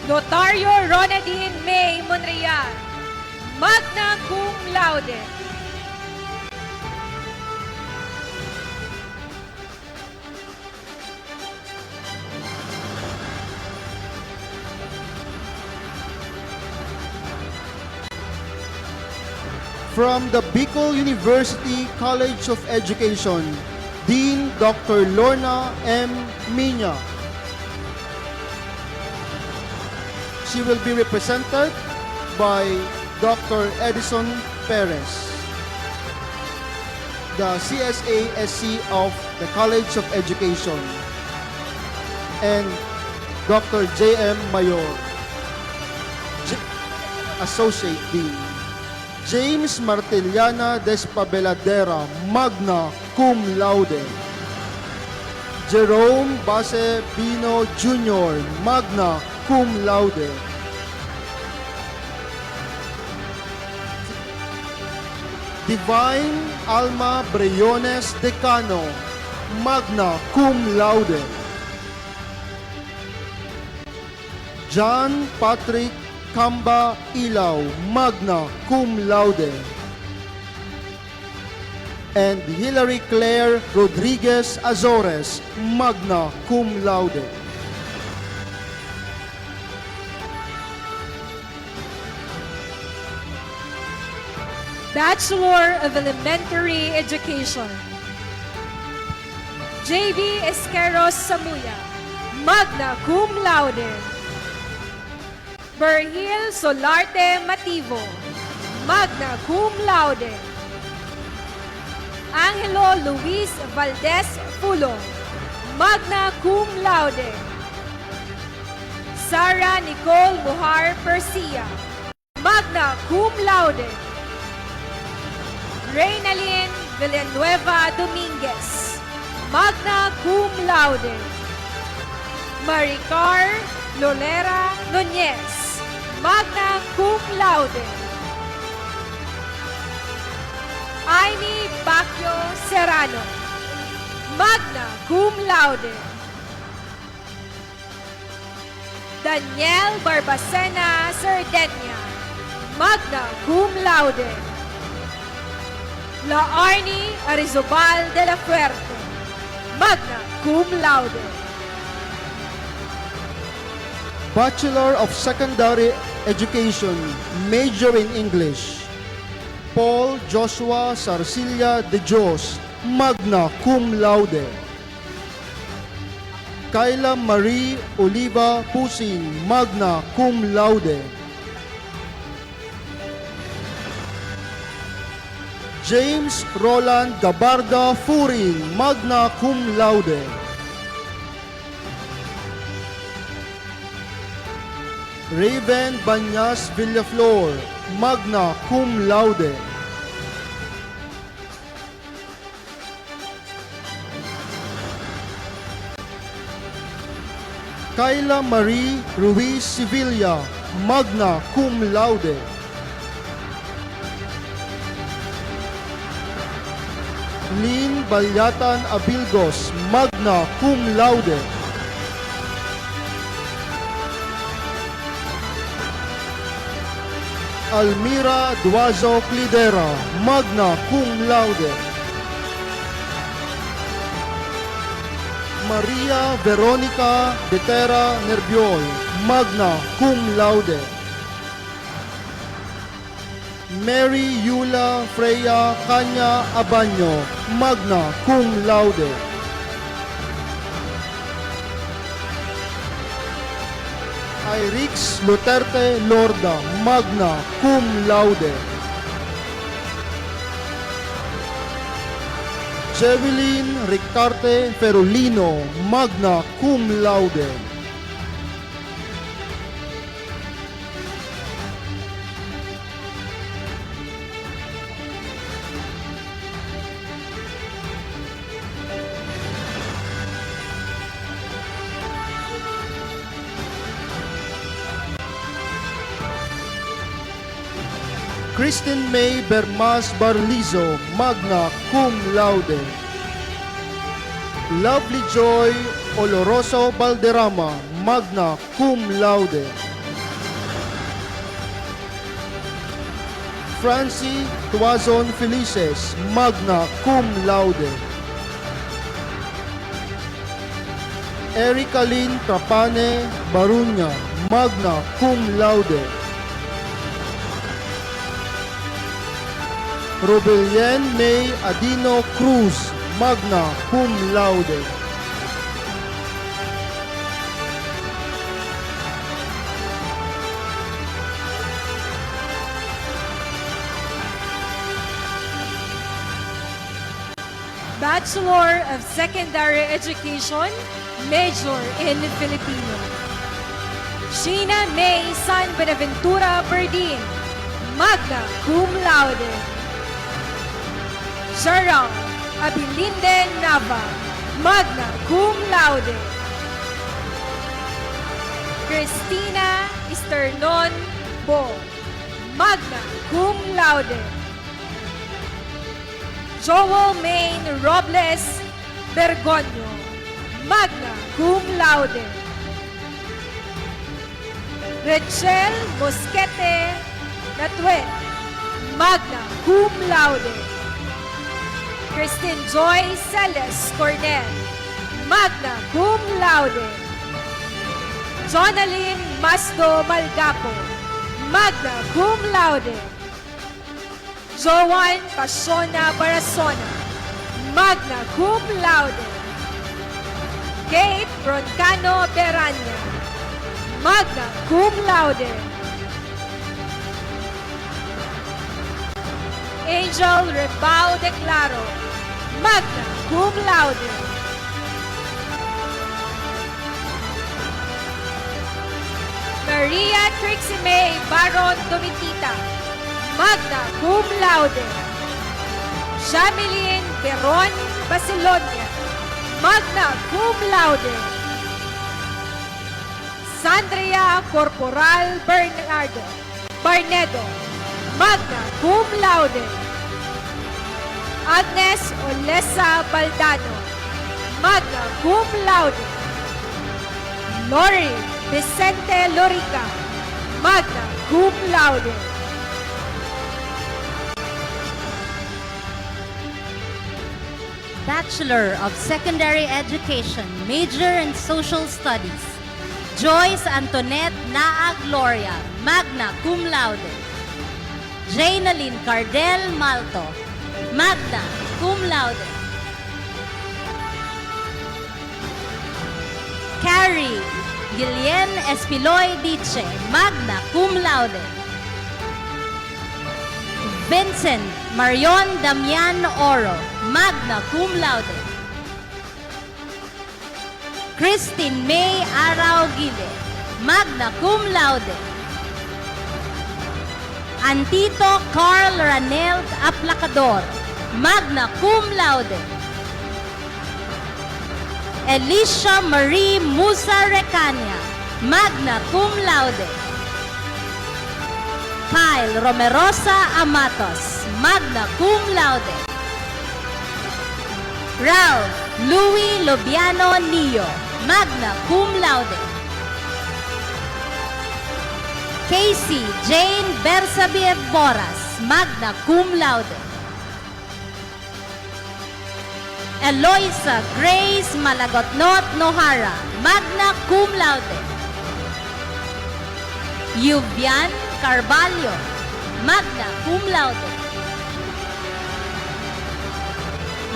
Notario Ronaldine May Monreal, magna cum laude. From the Bicol University College of Education, Dean Dr. Lorna M. Minya. She will be represented by Dr. Edison Perez, the CSA-SC of the College of Education, and Dr. J.M. Mayor, Associate Dean. James Martiliana Despabeladera, magna cum laude. Jerome Base Pino Jr., magna cum laude. Divine Alma Breyones Decano, magna cum laude. John Patrick Camba Ilaw, magna cum laude. And Hilary Claire Rodriguez Azores, magna cum laude. Bachelor of Elementary Education. J.B. Esqueros Samuya, magna cum laude. Berhil Solarte Mativo, magna cum laude. Angelo Luis Valdez Fulo, magna cum laude. Sara Nicole Muhar Persia, magna cum laude. Reynalyn Villanueva Dominguez, magna cum laude. Maricar Lolera Nunez, magna cum laude. Aini Bacchio Serrano, magna cum laude. Daniel Barbacena Sardenya, magna cum laude. La Arnie Arizobal de la Fuerte, magna cum laude. Bachelor of Secondary Education, major in English. Paul Joshua Sarcilla de Dios, magna cum laude. Kayla Marie Oliva Pusing, magna cum laude. James Roland Gabarda Furing, magna cum laude. Raven Banyas Villaflor, magna cum laude. Kayla Marie Ruiz Sevilla, magna cum laude. Lynn Balyatan Abilgos, magna cum laude. Almira Duazo Clidera, magna cum laude. Maria Veronica Betera Nerbiol, magna cum laude. Mary Yula Freya Kanya Abanyo, magna cum laude. Irix Luterte Lorda, magna cum laude. Jevelyn Ricarte Ferolino, magna cum laude. Kristen May Bermas Barlizo, magna cum laude. Lovely Joy Oloroso Balderrama, magna cum laude. Francie Tuazon Felices, magna cum laude. Erika Lynn Trapane Barunya, magna cum laude. Robelien May Adino Cruz, magna cum laude. Bachelor of Secondary Education, Major in Filipino. Sheena May San Benaventura Berdin, magna cum laude. Cheryl Abilinde Nava, magna cum laude. Cristina Esternon Bo, magna cum laude. Joel Main Robles Bergoño, magna cum laude. Rachel Mosquete Natuet, magna cum laude. Christine Joy Celes Cornel, magna cum laude. Jonalyn Masdo Malgapo, magna cum laude. Joan Pasona Barasona, magna cum laude. Kate Broncano Beranya, magna cum laude. Angel Rebao Declaro, magna cum laude. Maria Trixie May Baron Domitita, magna cum laude. Jameline Peron Basilonia, magna cum laude. Sandria Corporal Barnedo, magna cum laude. Agnes Olesa Baldano, magna cum laude. Lori Vicente Lorica, magna cum laude. Bachelor of Secondary Education, Major in Social Studies. Joyce Antoinette Naa Gloria, magna cum laude. Jaynalyn Cardel Malto, magna cum laude. Carrie Guillen Espiloy Diche, magna cum laude. Vincent Marion Damian Oro, magna cum laude. Christine May Arao Gile, magna cum laude. Antito Carl Ranel Aplacador, magna cum laude. Alicia Marie Musa Recania, magna cum laude. Kyle Romerosa Amatos, magna cum laude. Ralph Louis Lobiano Nio, magna cum laude. Casey Jane Bersabiev Boras, magna cum laude. Eloisa Grace Malagotnot Nohara, magna cum laude. Yubian Carvalho, magna cum laude.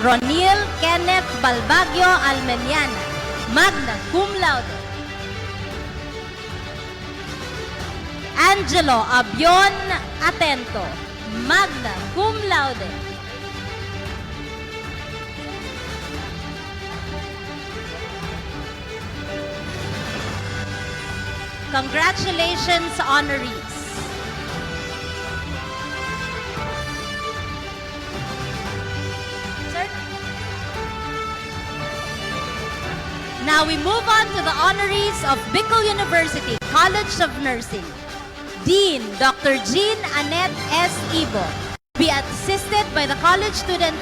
Ronil Kenneth Balbagio Almeniana, magna cum laude. Angelo Abion Atento, magna cum laude. Congratulations, honorees. Sir? Now we move on to the honorees of Bicol University College of Nursing. Dean Dr. Jean Annette S. Ibo, be assisted by the College Student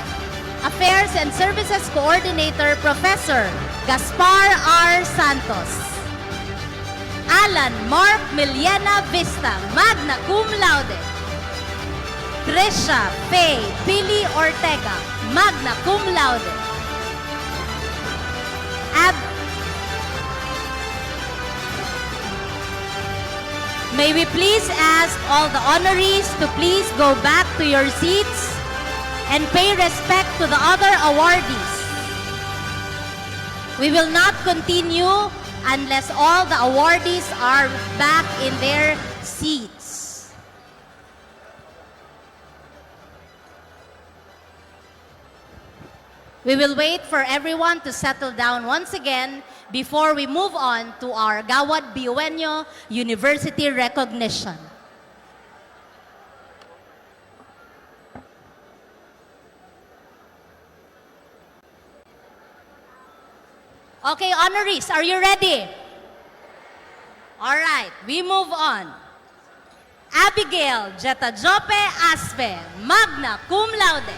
Affairs and Services Coordinator, Professor Gaspar R. Santos. Alan Mark Miliena Vista, magna cum laude. Trisha Faye Pili Ortega, magna cum laude. May we please ask all the honorees to please go back to your seats and pay respect to the other awardees. We will not continue unless all the awardees are back in their seats. We will wait for everyone to settle down once again before we move on to our Gawad Biuenyo University recognition. Okay, honorees, are you ready? All right, we move on. Abigail Jetta Jope Aspe, magna cum laude.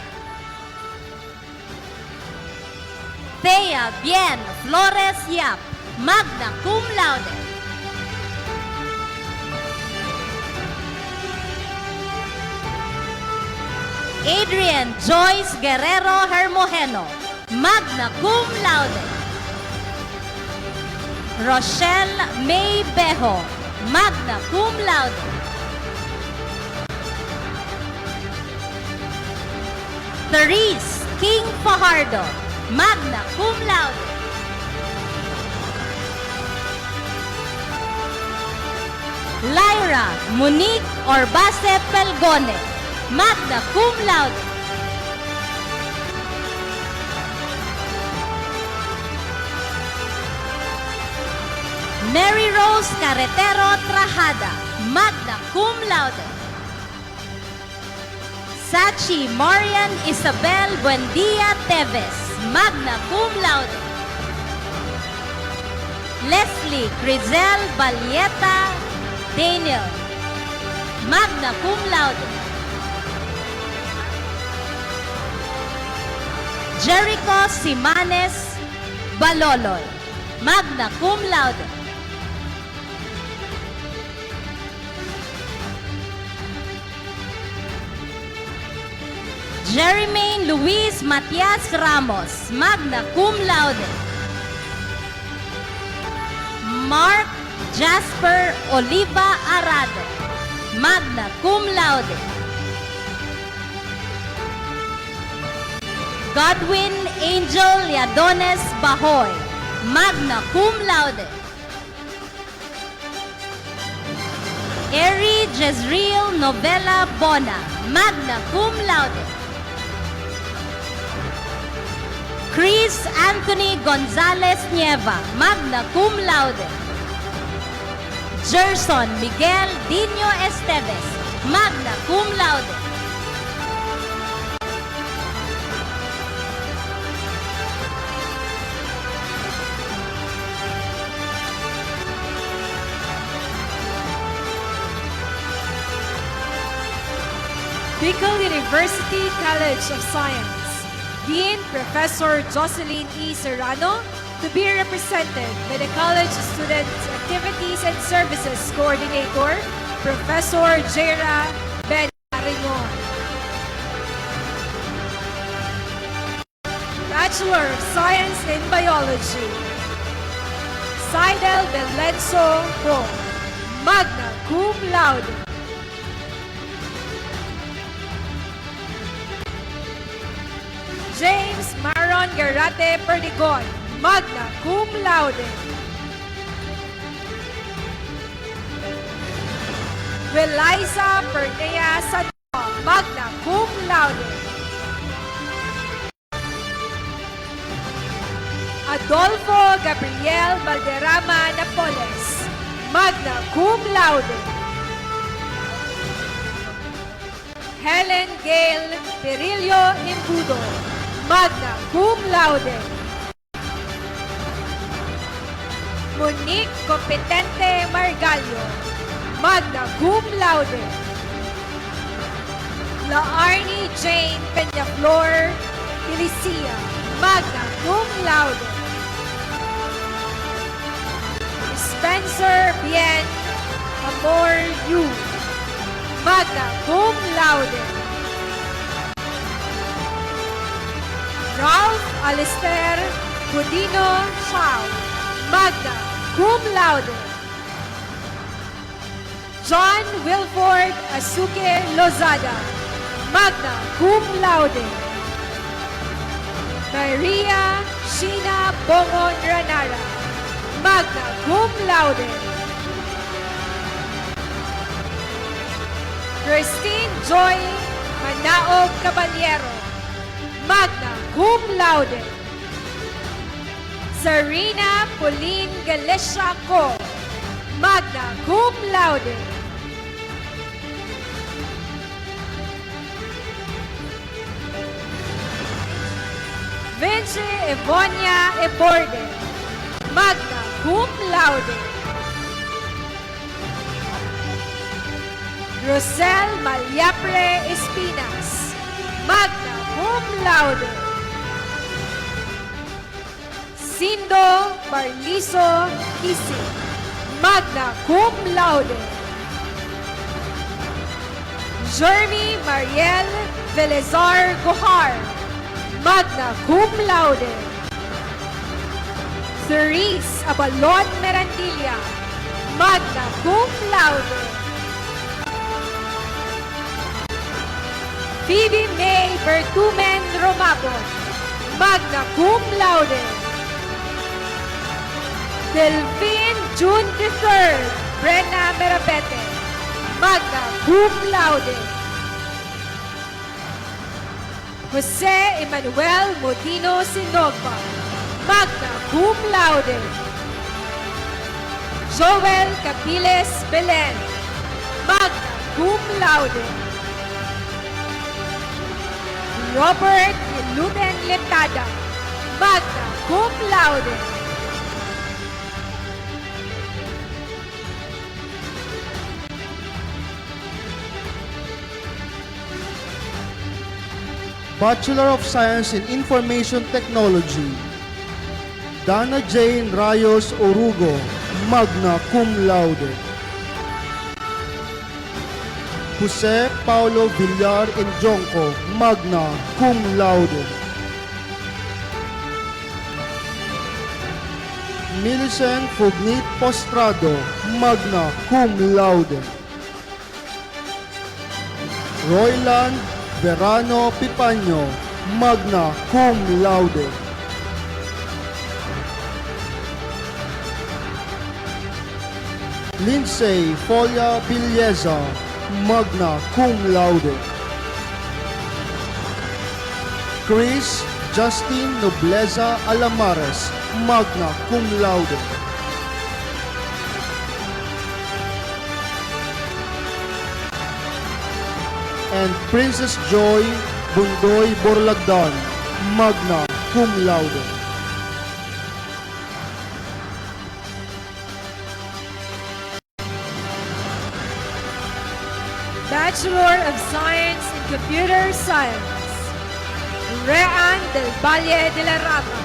Thea Bien Flores Yap, magna cum laude. Adrian Joyce Guerrero Hermojeno, magna cum laude. Rochelle May Bejo, magna cum laude. Therese King Fajardo, magna cum laude. Lyra Monique Orbase Pelgone, magna cum laude. Mary Rose Carretero Trajada, magna cum laude. Sachi Marian Isabel Buendia Teves, magna cum laude. Leslie Crizel Balieta Daniel, magna cum laude. Jericho Simanes Baloloy, magna cum laude. Jermaine Luis Matias Ramos, magna cum laude. Mark Jasper Oliva Arado, magna cum laude. Godwin Angel Liadones Bahoy, magna cum laude. Eri Jezreel Novella Bona, magna cum laude. Chris Anthony Gonzalez Nieva, magna cum laude. Gerson Miguel Dino Esteves, magna cum laude. Bicol University College of Science. Dean Professor Jocelyn E. Serrano, to be represented by the College Student Activities and Services Coordinator, Professor Jera Ben Aringon. Bachelor of Science in Biology, Seidel Belenso Pro, magna cum laude. James Maron Garate Perdigon, magna cum laude. Weliza Pernea Santo, magna cum laude. Adolfo Gabriel Valderrama Napoles, magna cum laude. Helen Gail Perillo Imbudo, magna cum laude. Monique Competente Margallo, magna cum laude. Laarni Jane Peñaflor Felicia, magna cum laude. Spencer Bien Amor Yu, magna cum laude. Ralph Alistair Godino Chao, magna cum laude. John Wilford Asuke Lozada, magna cum laude. Maria Sheena Bongon Ranara, magna cum laude. Christine Joy Manaog Caballero, magna cum laude. Sarina Pauline Galicia Co, magna cum laude. Vinci Evonia Eborde, magna cum laude. Rosel Maliapre Espinas, magna cum laude. Sindo Barliso Kisi, magna cum laude. Jeremy Mariel Velezar Gohar, magna cum laude. Therese Abalon Merandilla, magna cum laude. Phoebe May Bertumen Romabon, magna cum laude. Delphine June III Brenna Merabete, magna cum laude. Jose Emmanuel Modino Sinogba, magna cum laude. Joel Capiles Belen, magna cum laude. Robert Iluden Letada, magna cum laude. Bachelor of Science in Information Technology, Dana Jane Rayos Orugo, magna cum laude. Jose Paulo Villar Injonco, magna cum laude. Millicent Fugnit Postrado, magna cum laude. Royland Verano Pipaño, magna cum laude. Lindsay Folia Villeza, magna cum laude. Chris Justin Nobleza Alamares, magna cum laude. And Princess Joy Bundoy Borlagdan, magna cum laude. Bachelor of Science in Computer Science, Rean del Valle de la Rata,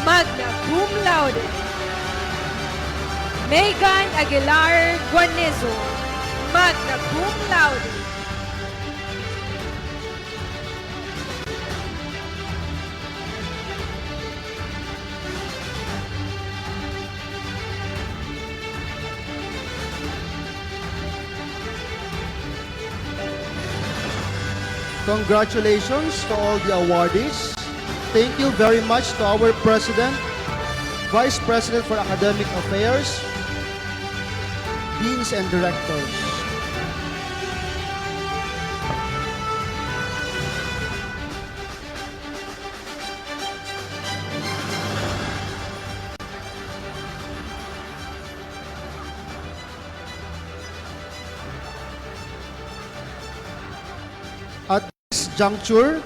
magna cum laude. Megan Aguilar Guanezo, magna cum laude. Congratulations to all the awardees. Thank you very much to our President, Vice President for Academic Affairs, Deans and Directors. At this juncture,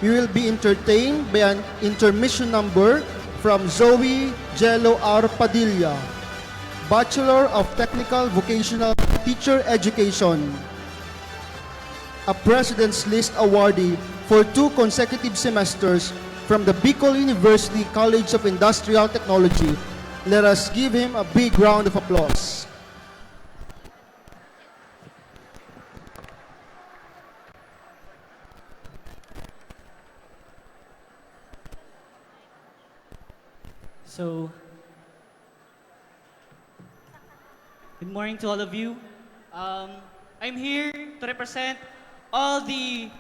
we will be entertained by an intermission number from Zoe Jello R. Padilla, Bachelor of Technical Vocational Teacher Education, a President's List awardee for 2 consecutive semesters from the Bicol University College of Industrial Technology. Let us give him a big round of applause. So, good morning to all of you. I'm here to represent all the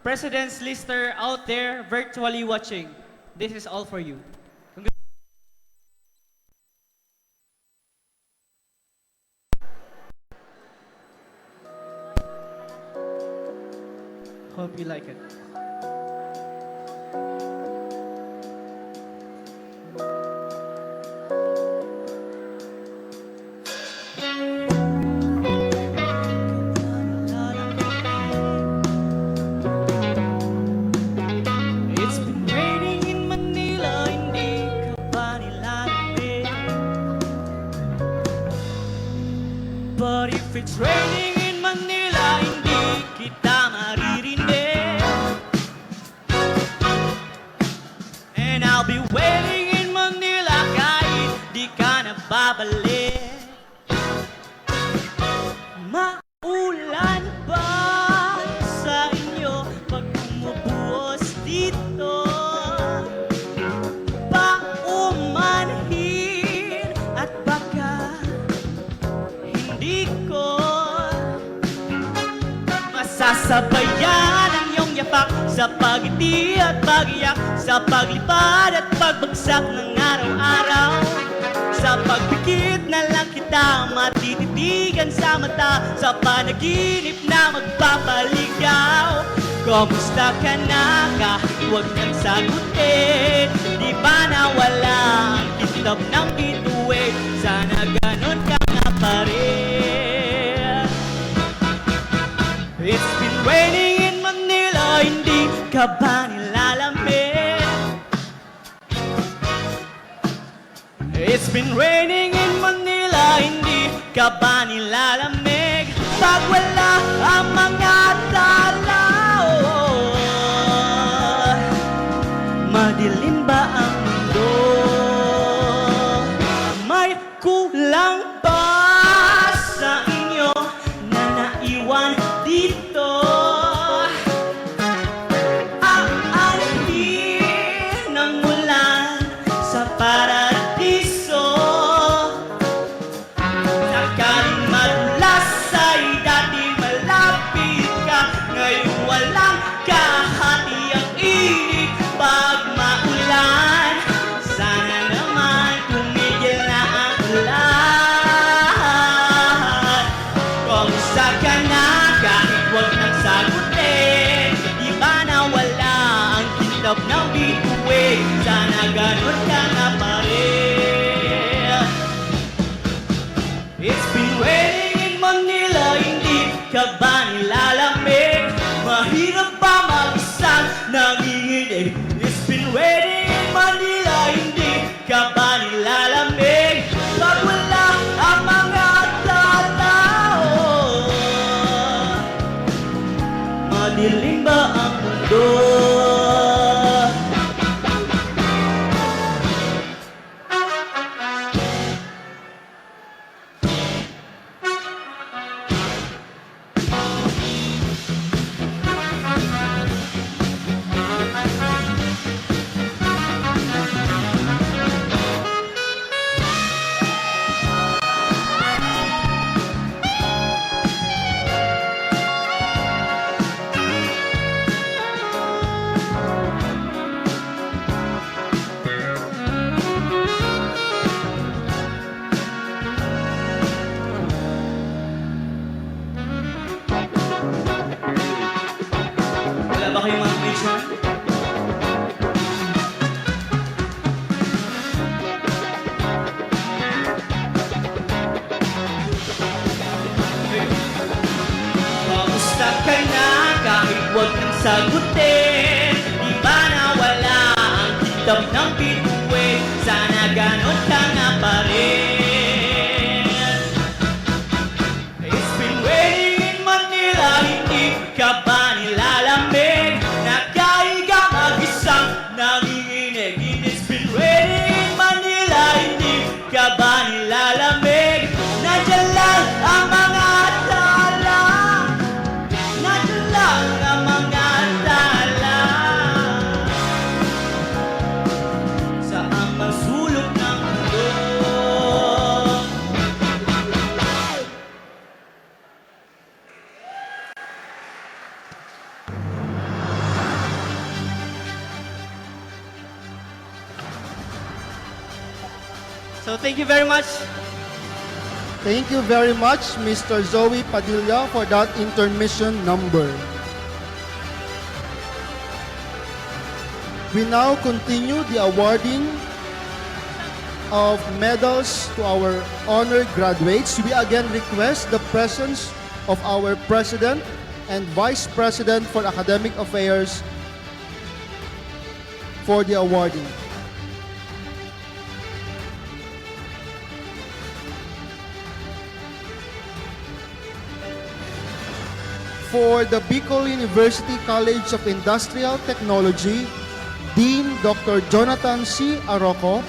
President's Lister out there virtually watching. This is all for you. Hope you like it. It's been raining in Manila, hindi ka ba nilalamig? But if it's raining in Manila, hindi kita maririnig. And I'll be waiting in Manila kahit di ka na babalik. Maulan ba sa inyo pag bumubuhos dito? Paumanhin at baka hindi ko masasabayan ang iyong yapak sa pagiti at pagiyak, sa paglipad at pagbagsak ng araw-araw. Sa pagpikit na lang kita matititigan sa mata, sa panaginip na magpapaligaw. Kamusta ka na kahit huwag nang sagutin? Di ba nawala ang kitab ng bituin? Sana ganon ka nga pa rin. It's been raining in Manila, hindi ka ba nilalamig? It's been raining in Manila, hindi ka ba nilalamig? Pag wala ang mga tao, madilim ba ang mundo? May kulang ba sa inyo na naiwan dito? Aanhin ng ulan sa paradiso. Sakaling madulas ay dating huwag nang sagutin. Di ba nawala ang kitab ng bituin? Sana ganon ka nga pa rin. It's been raining in Manila, hindi ka ba nilalamig? Nakahiga mag-isang nanginginig. It's been raining in Manila, hindi ka ba nilalamig? Nandiyan lang ang mga tala, nandiyan lang ang mga tala, sa ang sulok ng mundo. So thank you very much. Thank you very much, Mr. Zoe Padilla, for that intermission number. We now continue the awarding of medals to our honored graduates. We again request the presence of our President and Vice President for Academic Affairs for the awarding. For the Bicol University College of Industrial Technology, Dean Dr. Jonathan C. Arroco,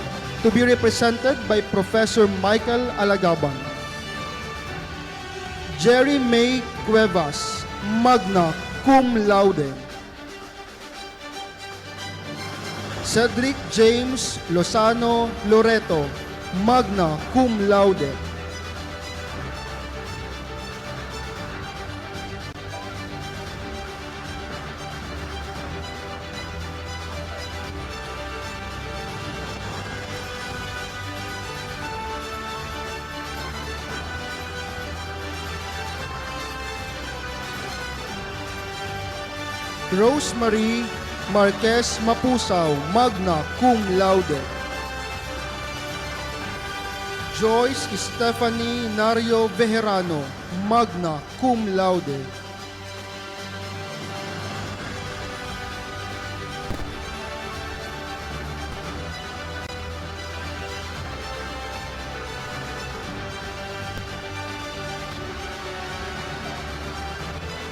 to be represented by Professor Michael Alagaban. Jerry May Cuevas, magna cum laude. Cedric James Lozano Loreto, magna cum laude. Rosemary Marquez Mapusaw, magna cum laude. Joyce Stephanie Nario Bejerano, magna cum laude.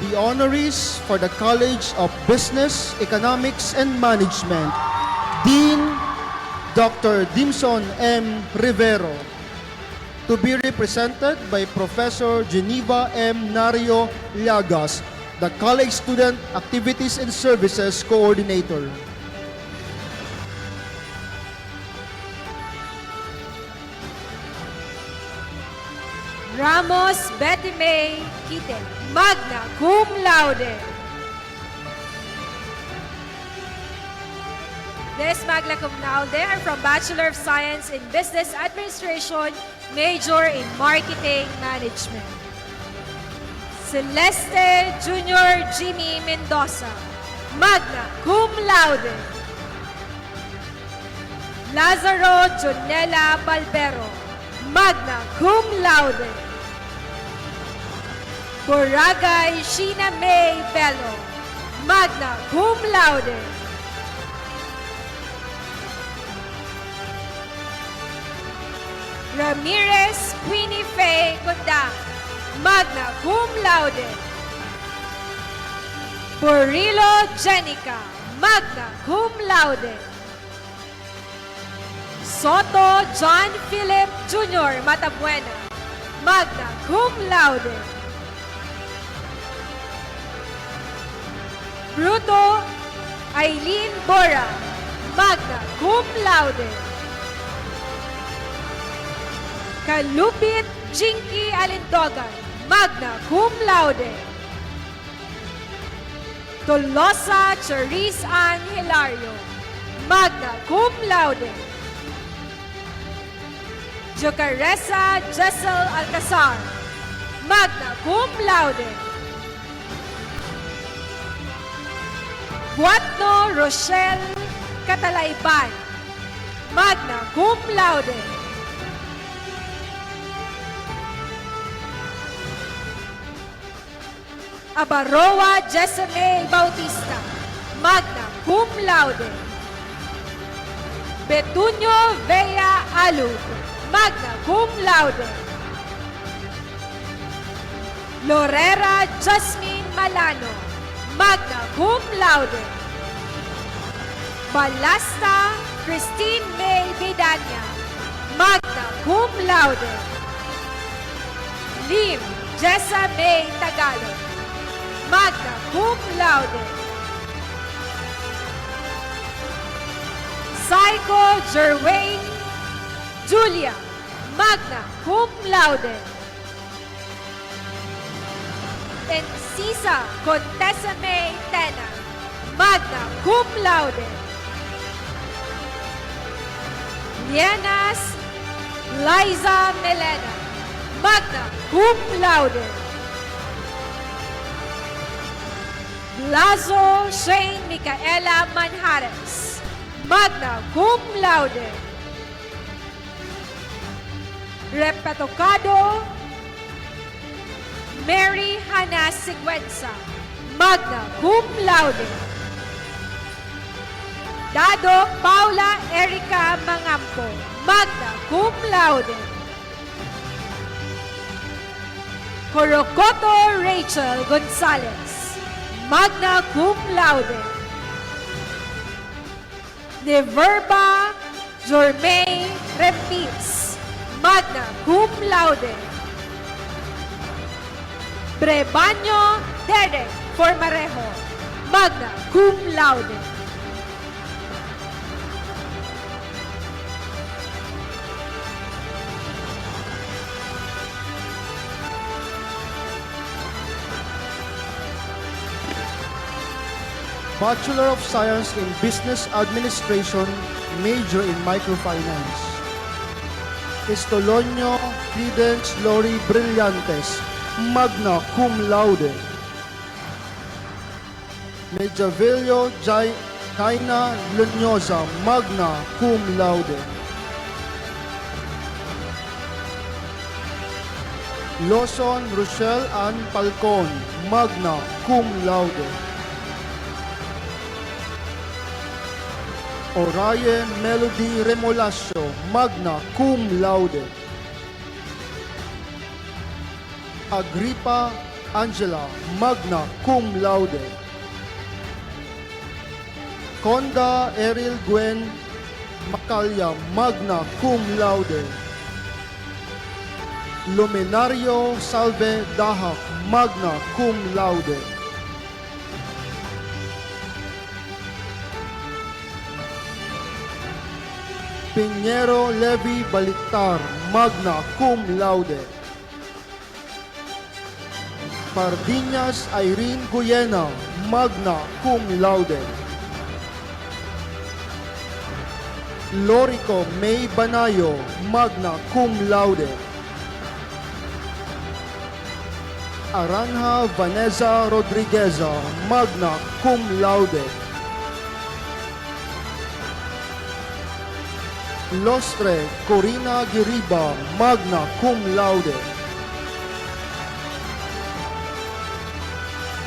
The honorees for the College of Business, Economics, and Management, Dean Dr. Dimson M. Rivero, to be represented by Professor Geneva M. Nario Llagas, the College Student Activities and Services Coordinator. Ramos Betty May Kite, magna cum laude. This magna cum laude are from Bachelor of Science in Business Administration, major in Marketing Management. Celeste Junior Jimmy Mendoza, magna cum laude. Lazaro Jonella Balbero, magna cum laude. Boragay Sheena May Bello, magna cum laude. Ramirez Queenie Faye Gondang, magna cum laude. Borilo Jenica, magna cum laude. Soto John Philip Jr. Matabuena, magna cum laude. Bruto Aileen Bora, magna cum laude. Kalupit Jinky Alindogan, magna cum laude. Tolosa Charisse Ann Hilario, magna cum laude. Jocaresa Jessel Alcazar, magna cum laude. Buatno Rochelle Catalayban, magna cum laude. Abaroa Jessamay Bautista, magna cum laude. Betunyo Vea Alug, magna cum laude. Lorera Jasmine Malano, magna cum laude. Balasta Christine May Vidania, magna cum laude. Lim Jessa May Tagalog, magna cum laude. Psycho Jerwayne Julia, magna cum laude. Encisa Contessa May Tena, magna cum laude. Lienas Liza Melena, magna cum laude. Lazo Shane Micaela Manjares, magna cum laude. Repetocado Mary Hannah Sigüenza, magna cum laude. Dado Paula Erica Mangampo, magna cum laude. Corocoto Rachel Gonzalez, magna cum laude. Neverba Jormay Repiz, magna cum laude. Brebaño Derek Formarejo, magna cum laude. Bachelor of Science in Business Administration, major in Microfinance. Estolonio Prudence Lori Brillantes, magna cum laude. Mediavillo Jaina Lunyosa, magna cum laude. Lawson Rochelle Ann Falcon, magna cum laude. Orion Melody Remolacio, magna cum laude. Agrippa Angela, magna cum laude. Conda Eril Gwen Macalya, magna cum laude. Luminario Salve Dahak, magna cum laude. Piñero Levi Baliktar, magna cum laude. Pardiñas Irene Guyena, magna cum laude. Lorico May Banayo, magna cum laude. Aranja Vanessa Rodrigueza, magna cum laude. Lostre Corina Giriba, magna cum laude.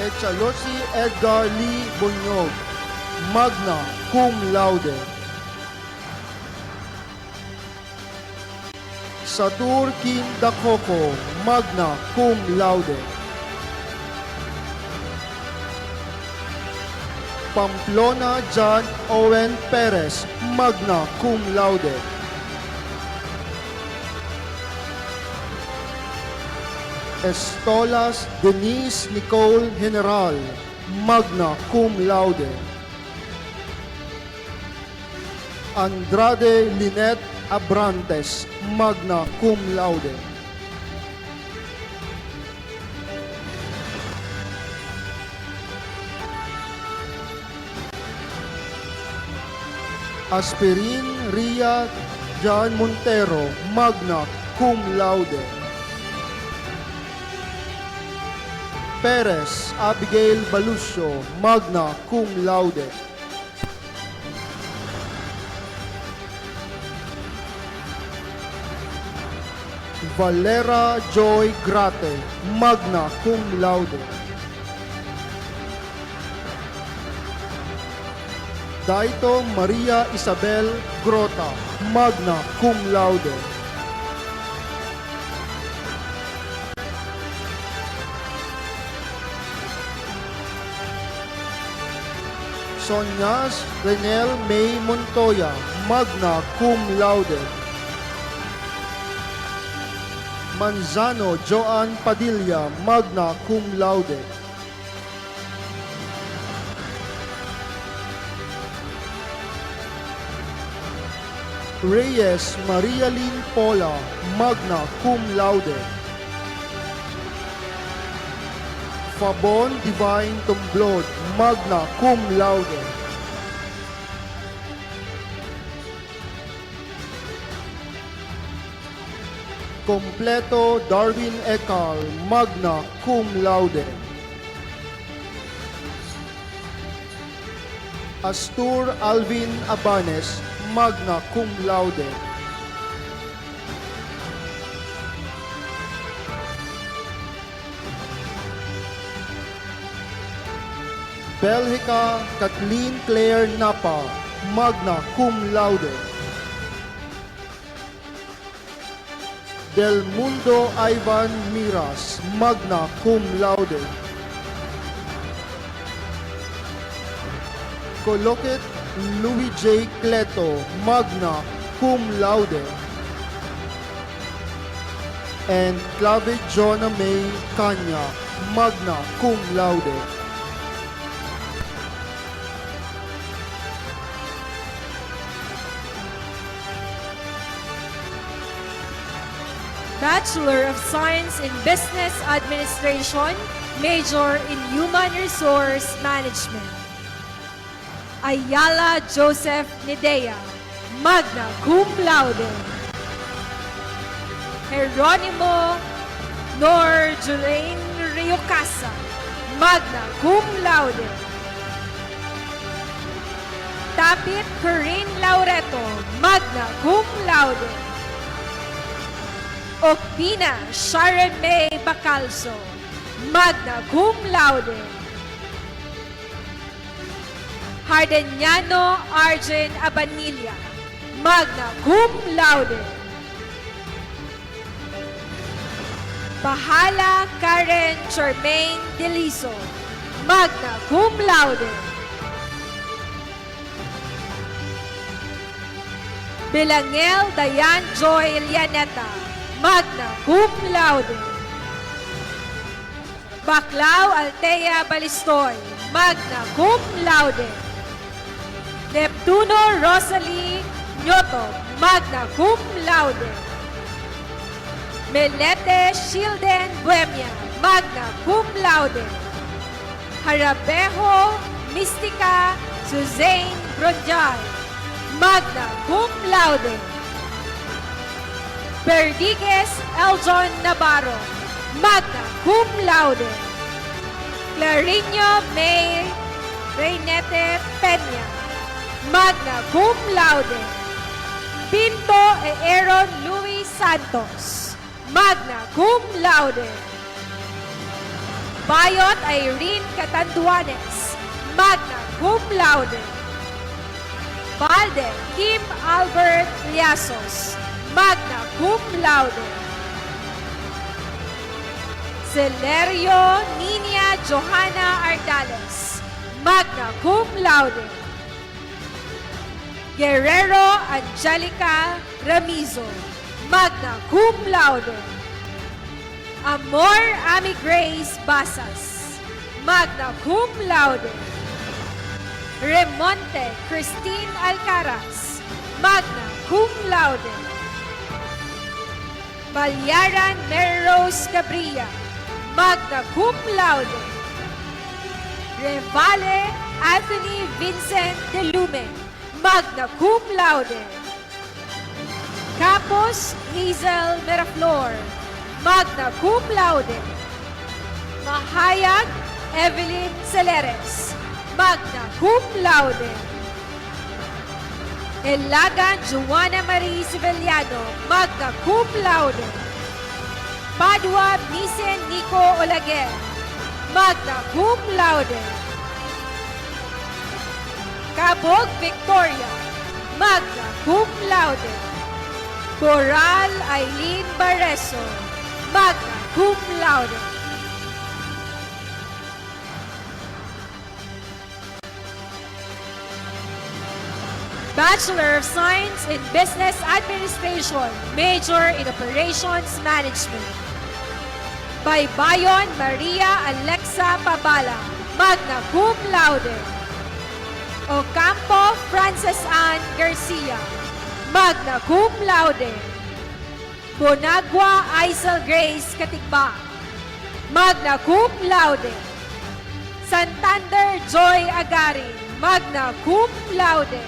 Echalosi Edgar Lee Bunyog, magna cum laude. Satur Kim Dakoko, magna cum laude. Pamplona John Owen Perez, magna cum laude. Estolas Denise Nicole General, magna cum laude. Andrade Lynette Abrantes, magna cum laude. Aspirin Ria Jan Montero, magna cum laude. Perez Abigail Balucio, magna cum laude. Valera Joy Grate, magna cum laude. Daito Maria Isabel Grota, magna cum laude. Sonyas Renel May Montoya, magna cum laude. Manzano Joan Padilla, magna cum laude. Reyes Maria Lynn Pola, magna cum laude. Fabon Divine Tumblod, magna cum laude. Completo Darwin Ekal, magna cum laude. Astur Alvin Abanes, magna cum laude. Belgica Kathleen Claire Napa, magna cum laude. Del Mundo Ivan Miras, magna cum laude. Coloquet Louis J. Cleto, magna cum laude. And Clave Jonah May Kanya, magna cum laude. Bachelor of Science in Business Administration, major in Human Resource Management. Ayala Joseph Nidea, magna cum laude. Jeronimo Nor Julaine Riocasa, magna cum laude. Tapit Corinne Laureto, magna cum laude. Okpina Sharon May Bacalso, magna cum laude. Hardeniano Arjen Abanilla, magna cum laude. Bahala Karen Charmaine Deliso, magna cum laude. Belangel Dayan Joy Lianeta, magna cum laude. Baclao Altea Balistoy, magna cum laude. Neptuno Rosalie Nyoto, magna cum laude. Melete Shilden Buemia, magna cum laude. Harabejo Mystica Suzanne Bronjal, magna cum laude. Perdigues Eljon Navarro, magna cum laude. Clarinho May Reynete Peña, magna cum laude. Pinto e Aaron Luis Santos, magna cum laude. Bayot Irene Catanduanes, magna cum laude. Balde Kim Albert Liasos, magna cum laude. Celerio Ninia Johanna Ardales, magna cum laude. Guerrero Angelica Ramizo, magna cum laude. Amor Ami Grace Basas, magna cum laude. Remonte Christine Alcaraz, magna cum laude. Balyaran Merrose Cabrilla, magna cum laude. Revale Anthony Vincent De Lume, magna cum laude. Capos Hazel Meraflor, magna cum laude. Mahayag Evelyn Celeres, magna cum laude. Elagan Joanna Marie Sibeliano, magna cum laude. Padua Misen Nico Olaguer, magna cum laude. Abog Victoria, magna cum laude. Coral Aileen Bareso, magna cum laude. Bachelor of Science in Business Administration, major in Operations Management. By Bayon Maria Alexa Pabala, magna cum laude. Ocampo Frances Ann Garcia, magna cum laude. Bonagua Aisel Grace Katigba, magna cum laude. Santander Joy Agarin, magna cum laude.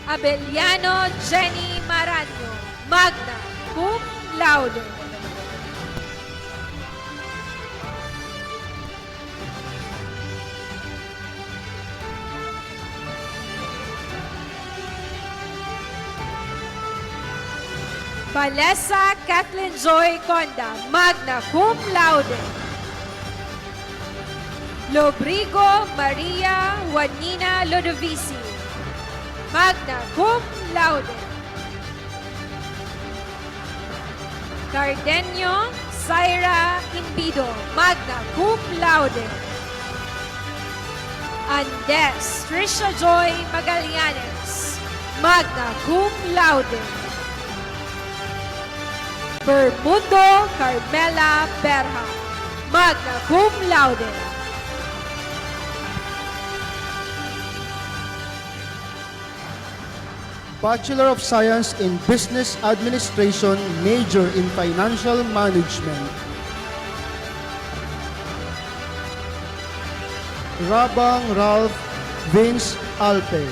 Abeliano Jenny Marano, magna cum laude. Valesa Kathleen Joy Conda, magna cum laude. Lobrigo Maria Juanina Lodovici, magna cum laude. Cardenio Zaira Inbido, magna cum laude. Andes Trisha Joy Magallanes, magna cum laude. Bermundo Carmela Berha, magna cum laude. Bachelor of Science in Business Administration, major in Financial Management. Rabang Ralph Vince Alpe,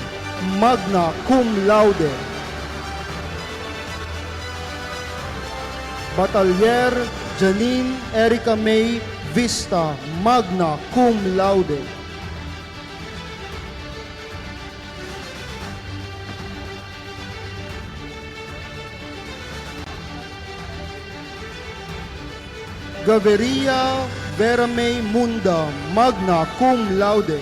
magna cum laude. Batalier Janine Erica May Vista, magna cum laude. Gaviria Vera May Munda, magna cum laude.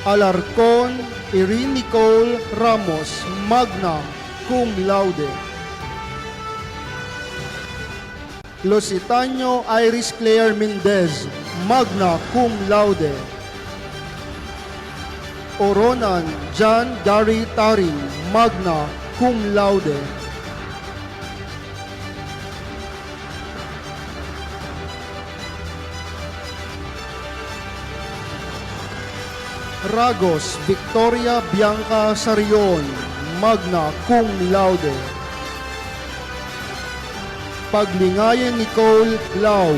Alarcon Irene Nicole Ramos, magna cum laude. Lositaño Iris Claire Mendez, magna cum laude. Oronan John Gary Tarin, magna cum laude. Ragos Victoria Bianca Sarion, magna cum laude. Paglingayan Nicole Lau,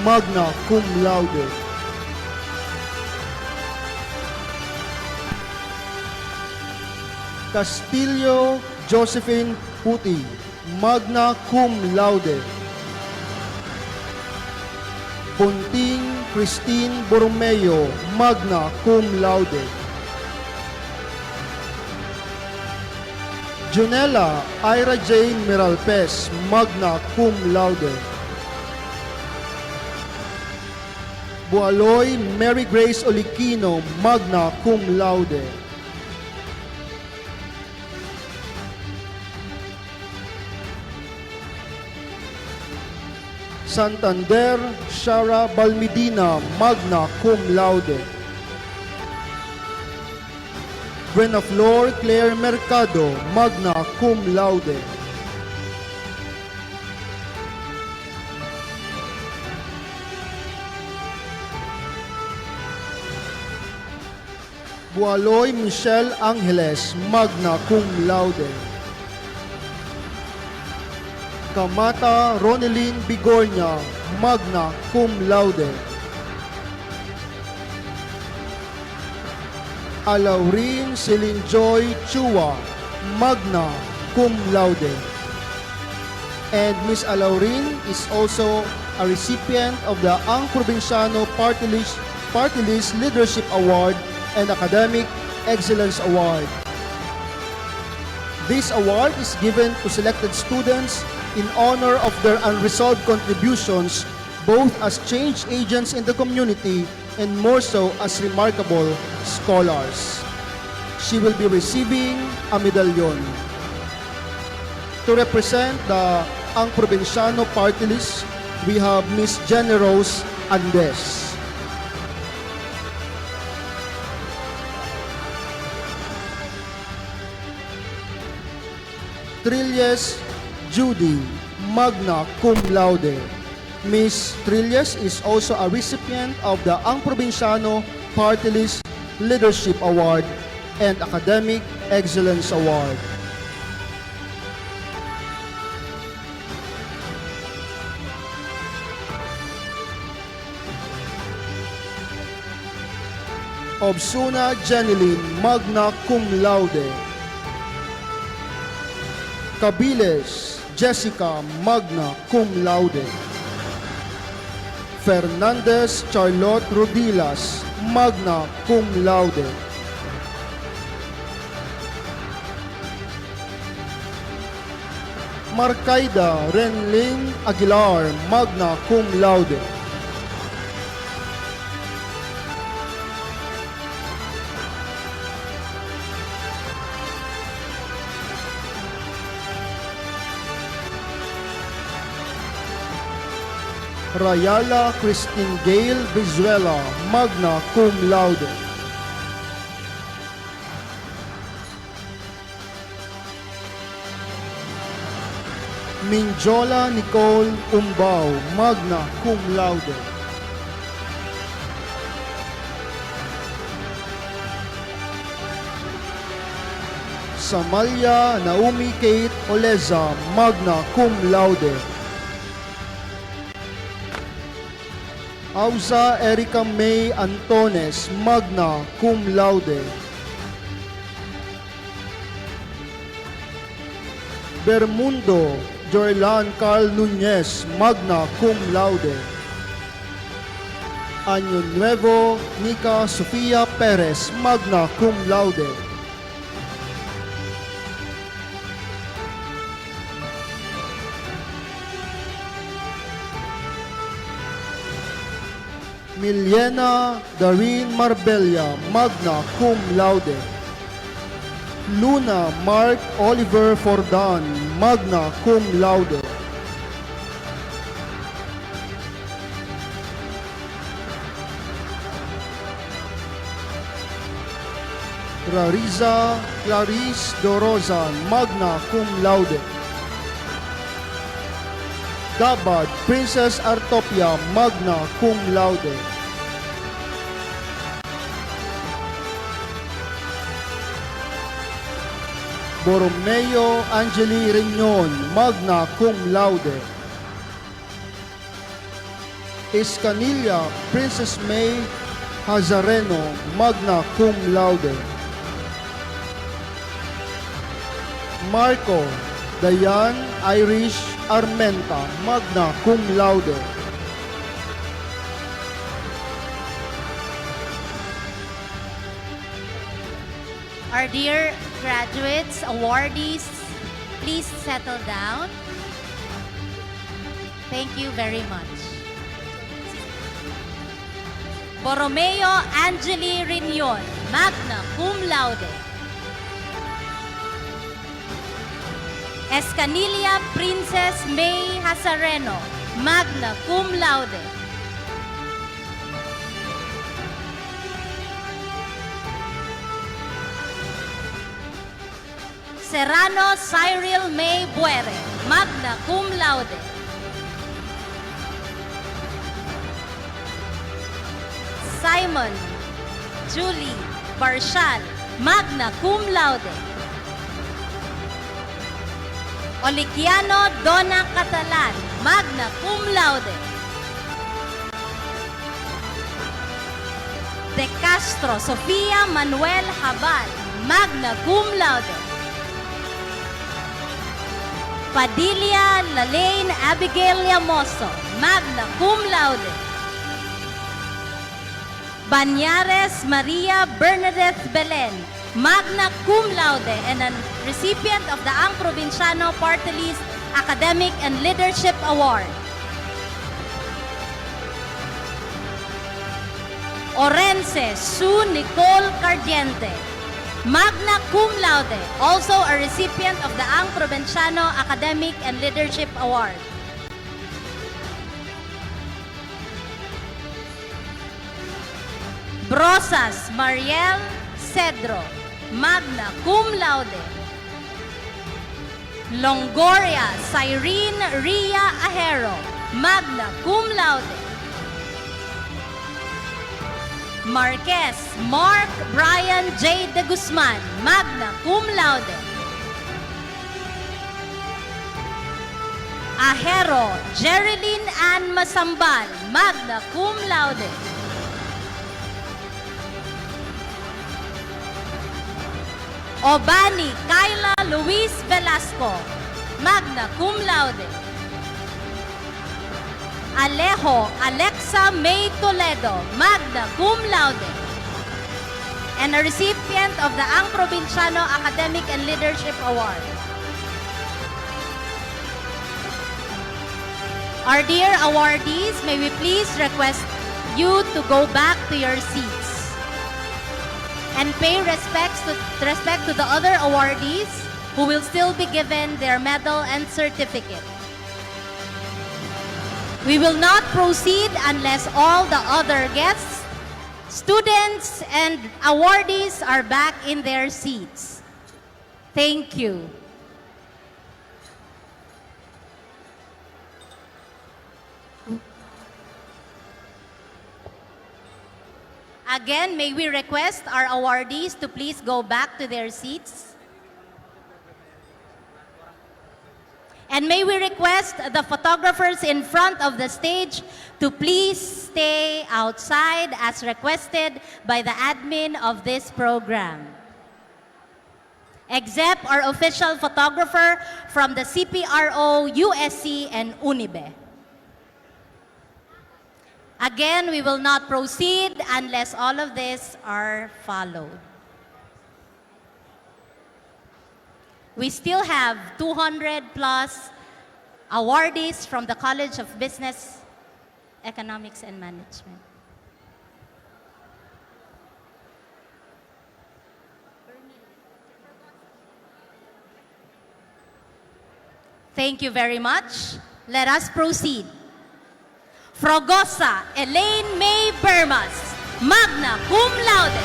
magna cum laude. Castillo Josephine Puti, magna cum laude. Punting Christine Borromeo, magna cum laude. Junella Ira Jane Meralpes, magna cum laude. Bualoy Mary Grace Olikino, magna cum laude. Santander Shara Balmidina, magna cum laude. Buenaflor Claire Mercado, magna cum laude. Bualoy Michelle Angeles, magna cum laude. Kamata Ronelyn Bigornia, magna cum laude. Alaurin Celine Joy Chua, magna cum laude. And Miss Alaurin is also a recipient of the Ang Provinciano Party List Leadership Award and Academic Excellence Award. This award is given to selected students in honor of their unresolved contributions both as change agents in the community and more so as remarkable scholars. She will be receiving a medallion. To represent the Ang Provinciano Party List, we have Miss Jenny Rose Andes. Trilles Judy, magna cum laude. Miss Trilles is also a recipient of the Ang Provinciano Party List Leadership Award and Academic Excellence Award. Obsuna Jeneline, magna cum laude. Cabiles Jessica, magna cum laude. Fernandez Charlotte Rodilas, magna cum laude. Marcaida Renling Aguilar, magna cum laude. Rayala Christine Gail Vizuela, magna cum laude. Minjola Nicole Umbao, magna cum laude. Samalia Naomi Kate Oleza, magna cum laude. Auza Erica May Antones, magna cum laude. Bermundo Jorlan Carl Nunez, magna cum laude. Año Nuevo Nica Sofia Perez, magna cum laude. Miliena Darine Marbella, magna cum laude. Luna Mark Oliver Fordan, magna cum laude. Rariza Clarice Dorozan, magna cum laude. Dabad Princess Artopia, magna cum laude. Borromeo Angeli Reñon, magna cum laude. Escanilla Princess May Hazareno, magna cum laude. Marco Dayan Irish Armenta, magna cum laude. Our dear graduates, awardees, please settle down. Thank you very much. Borromeo Angeli Reñon, magna cum laude. Escanilla Princess May Hazareno, magna cum laude. Serrano Cyril May Buere, magna cum laude. Simon Julie Barshal, magna cum laude. Oliciano Donna Catalan, magna cum laude. De Castro Sofia Manuel Habal, magna cum laude. Padilla Lalaine Abigail Llamoso, magna cum laude. Banyares Maria Bernadette Belen, magna cum laude, and a recipient of the Ang Provinciano Party List Academic and Leadership Award. Orense Sue Nicole Cardiente, magna cum laude, also a recipient of the Ang Provinciano Academic and Leadership Award. Brosas Mariel Cedro, magna cum laude. Longoria Cyrene Ria Ajero, magna cum laude. Marquez Mark Brian J. De Guzman, magna cum laude. Ajero Jerilyn Ann Masambal, magna cum laude. Obani Kyla Luis Velasco, magna cum laude. Alejo Alexa May Toledo, magna cum laude. And a recipient of the Ang Provinciano Academic and Leadership Award. Our dear awardees, may we please request you to go back to your seats and pay respect to the other awardees who will still be given their medal and certificate. We will not proceed unless all the other guests, students, and awardees are back in their seats. Thank you. Again, may we request our awardees to please go back to their seats. And may we request the photographers in front of the stage to please stay outside as requested by the admin of this program. Except our official photographer from the CPRO, USC, and UNIBE. Again, we will not proceed unless all of this are followed. We still have 200 plus awardees from the College of Business, Economics, and Management. Thank you very much. Let us proceed. Frogosa Elaine May Bermas, magna cum laude.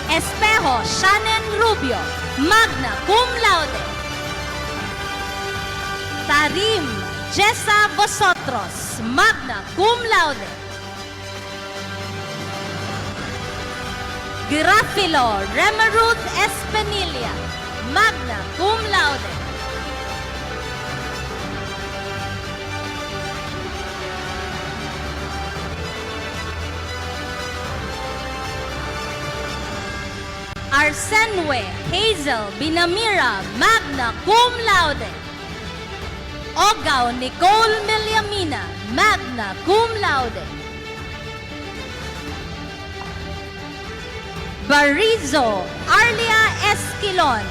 Espejo Shannon Rubio, magna cum laude. Tarim Jessa Vosotros, magna cum laude. Girafilo Remaruth Espinilla, magna cum laude. Arsenwe Hazel Binamira, magna cum laude. Ogaw Nicole Miliamina, magna cum laude. Barizo Arlia Esquilon,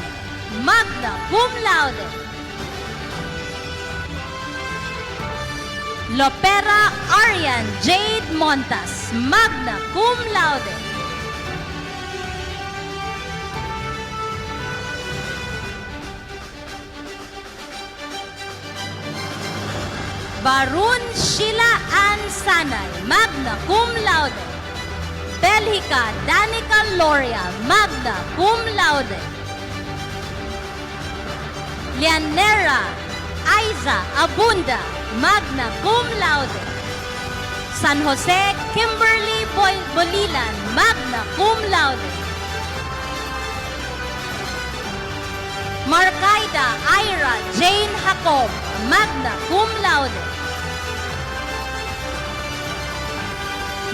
magna cum laude. Lopera Arian Jade Montas, magna cum laude. Barun Sheila Ann Sanay, magna cum laude. Belgica Danica Loria, magna cum laude. Lianera Aiza Abunda, magna cum laude. San Jose Kimberly Bolilan, magna cum laude. Marcaida Ira Jane Jacob, magna cum laude.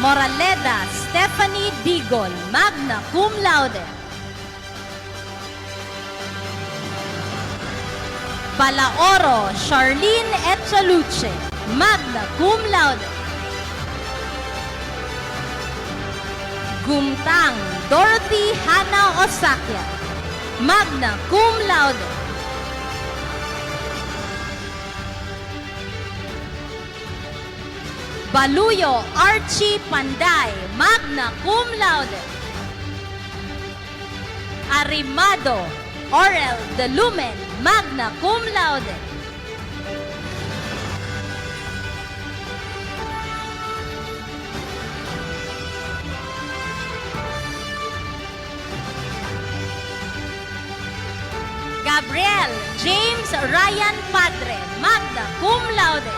Moraleda Stephanie Digol, magna cum laude. Balaoro Charlene Echaluche, magna cum laude. Gumtang Dorothy Hannah Osakia, magna cum laude. Baluyo Archie Panday, magna cum laude. Arimado Orel de Lumen, magna cum laude. Gabriel James Ryan Padre, magna cum laude.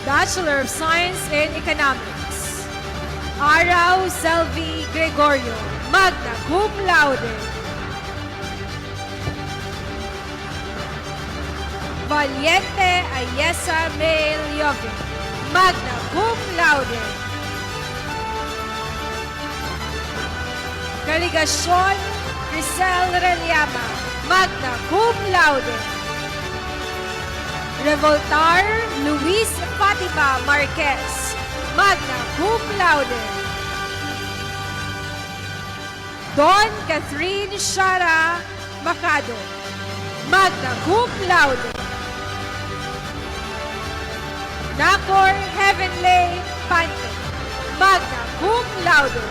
Bachelor of Science in Economics, Araw Selvi Gregorio, magna cum laude. Valiente Ayesa Mel Jovic, magna cum laude. Caligacion Crisel Reliama, magna cum laude. Revoltar Luis Fatima Marquez, magna cum laude. Don Catherine Shara Macado, magna cum laude. Nacor Heavenly Pante, magna cum laude.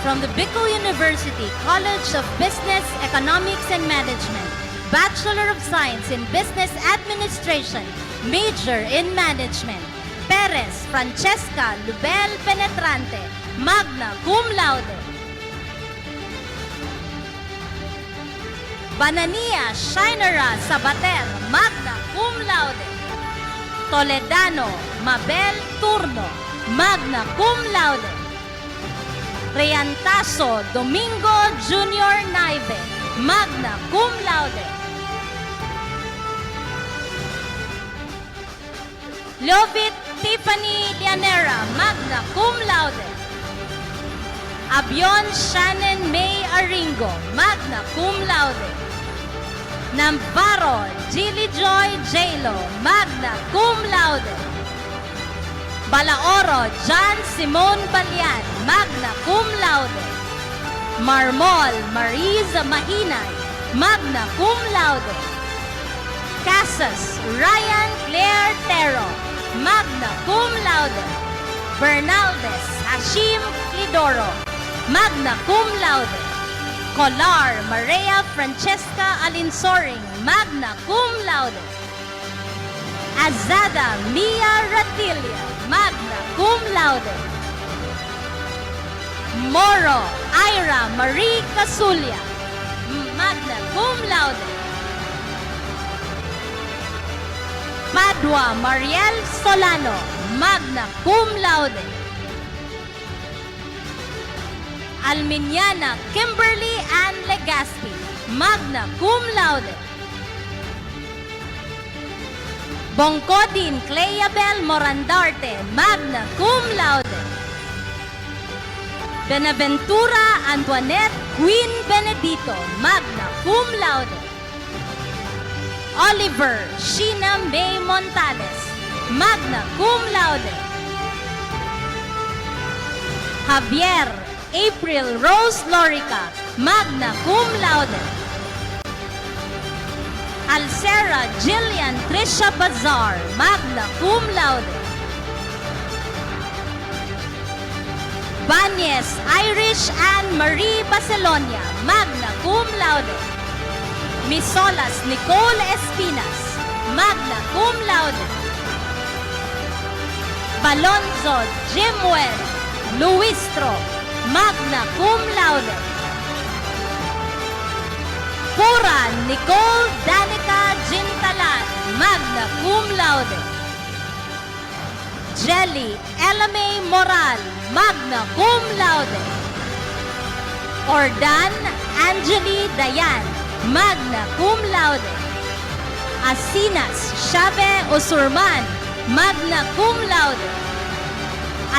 From the Bicol University College of Business, Economics and Management, Bachelor of Science in Business Administration, Major in Management, Perez Francesca Lubel Penetrante, magna cum laude. Banania Shinera Sabater, magna cum laude. Toledano Mabel Turno, magna cum laude. Reantaso Domingo Junior Naive, magna cum laude. Lovit Tiffany Lianera, magna cum laude. Abion Shannon May Aringo, magna cum laude. Namparo Gilly Joy Jalo, magna cum laude. Balaoro John Simon Balian, magna cum laude. Marmol Marisa Mahinay, magna cum laude. Casas Ryan Claire Tero, magna cum laude. Bernaldez Hashim Lidoro, magna cum laude. Colar Maria Francesca Alinsoring, magna cum laude. Azada Mia Ratilia, magna cum laude. Moro Ira Marie Casulia, magna cum laude. Padua Mariel Solano, magna cum laude. Alminiana Kimberly Ann Legaspi, magna cum laude. Bongkodin Cleabel Morandarte, magna cum laude. Benaventura Antoinette Queen Benedito, magna cum laude. Oliver Sheena May Montales, magna cum laude. Javier April Rose Lorica, magna cum laude. Alcera Jillian Trisha Bazar, magna cum laude. Banyes Irish Anne Marie Bacelonia, magna cum laude. Misolas Nicole Espinas, magna cum laude. Balonzo Jimuel Luistro, magna cum laude. Pura Nicole Danica Gintalan, magna cum laude. Jelly Elame Moral, magna cum laude. Ordan Angeli Dayan, magna cum laude. Asinas Shabe Osurman, magna cum laude.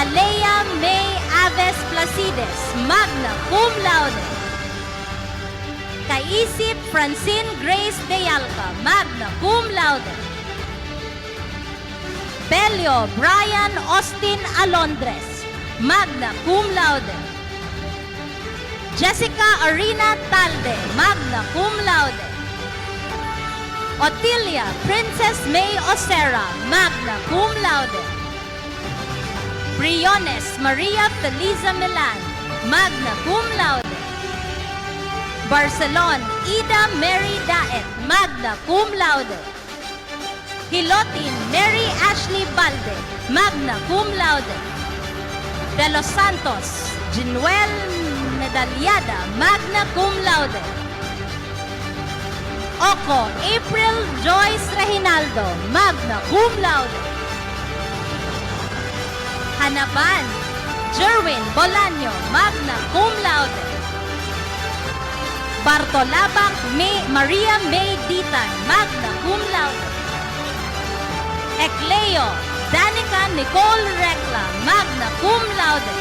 Alea May Aves Placides, magna cum laude. Kaisip Francine Grace Deyalca, magna cum laude. Belio Brian Austin Alondres, magna cum laude. Jessica Arena Talde, magna cum laude. Otilia Princess May Osera, magna cum laude. Briones Maria Felisa Milan, magna cum laude. Barcelon Ida Mary Daet, magna cum laude. Hilotin Mary Ashley Balde, magna cum laude. De Los Santos Jinuel Medaliada, magna cum laude. Oco April Joyce Reginaldo, magna cum laude. Hanaban Jerwin Bolaño, magna cum laude. Bartolabak Maria May Ditan, magna cum laude. Ecleo Danica Nicole Recla, magna cum laude.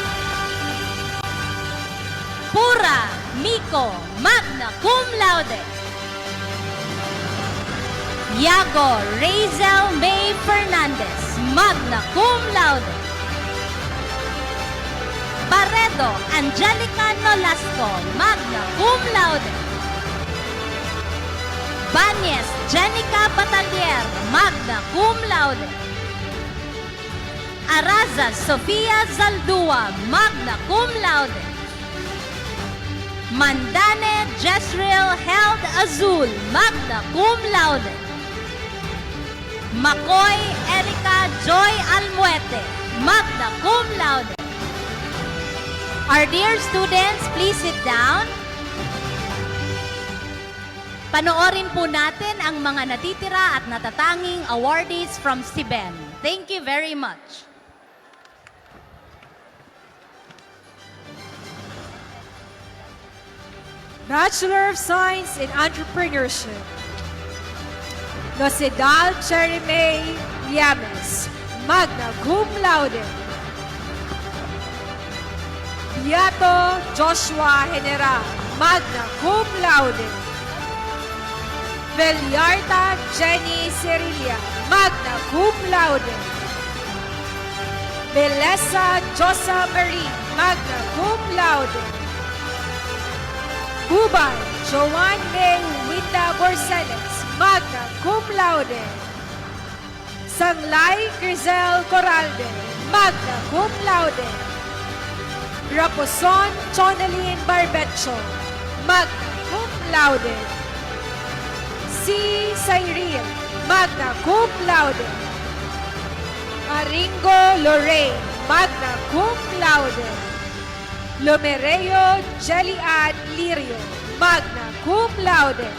Pura Miko, magna cum laude. Yago Razel May Fernandez, magna cum laude. Barredo Angelica Nolasco, magna cum laude. Banyes Jenica Batalier, magna cum laude. Araza Sofia Zaldua, magna cum laude. Mandane Jezreel Held Azul, magna cum laude. Makoy Erika Joy Almuete, magna cum laude. Our dear students, please sit down. Panoorin po natin ang mga natitira at natatanging awardees from SIBEN. Thank you very much. Bachelor of Science in Entrepreneurship. Nosedal Cherime Llames, magna cum laude. Beato Joshua Genera, magna cum laude. Veliarta Jenny Cerilia, magna cum laude. Belesa Josa Marie, magna cum laude. Buban Joan May Wita Borseles, magna cum laude. Sanglay Crizel Coralde, magna cum laude. Raposon Chonelin Barbecho, magna cum laude. C. Cyril, magna cum laude. Aringo Lorraine, magna cum laude. Lomereo Jeliad Lirio, magna cum laude.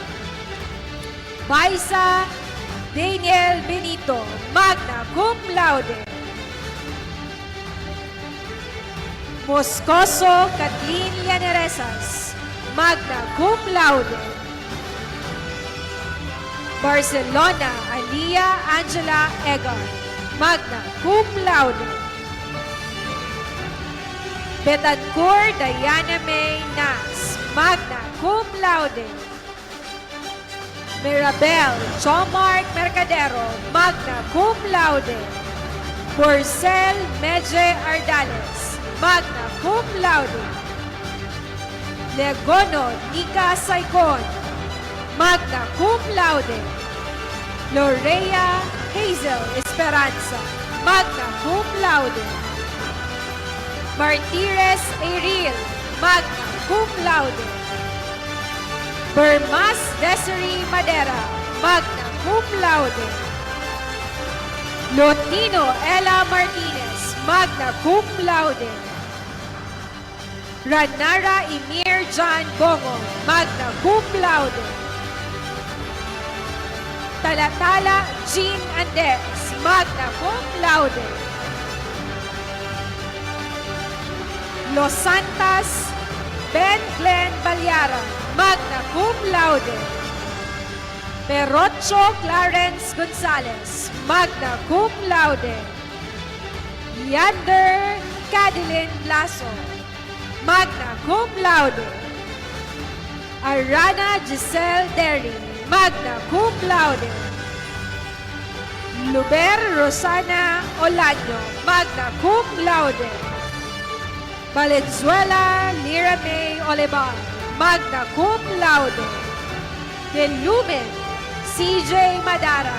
Baisa Daniel Benito, magna cum laude. Moscoso Kathleen Llaneresas, magna cum laude. Barcelona Alia Angela Egar, magna cum laude. Betancourt Diana May Nas, magna cum laude. Mirabel Chomark Mercadero, magna cum laude. Porcel Medje Ardales, magna cum laude. Legono Nika Saicon, magna cum laude. Lorea Hazel Esperanza, magna cum laude. Martires Ariel, magna cum laude. Bermas Desiree Madera, magna cum laude. Lotino Ella Martinez, magna cum laude. Ranara Emir John Bongo, magna cum laude. Talatala Jean Andes, magna cum laude. Los Santas Ben Glenn Balyaran, magna cum laude. Perrocho Clarence Gonzalez, magna cum laude. Yander Cadilyn Lasso, magna cum laude. Arana Giselle Derry, magna cum laude. Luber Rosana Olaño, magna cum laude. Valenzuela Lira May Olivar, magna cum laude. De Lumen CJ Madara,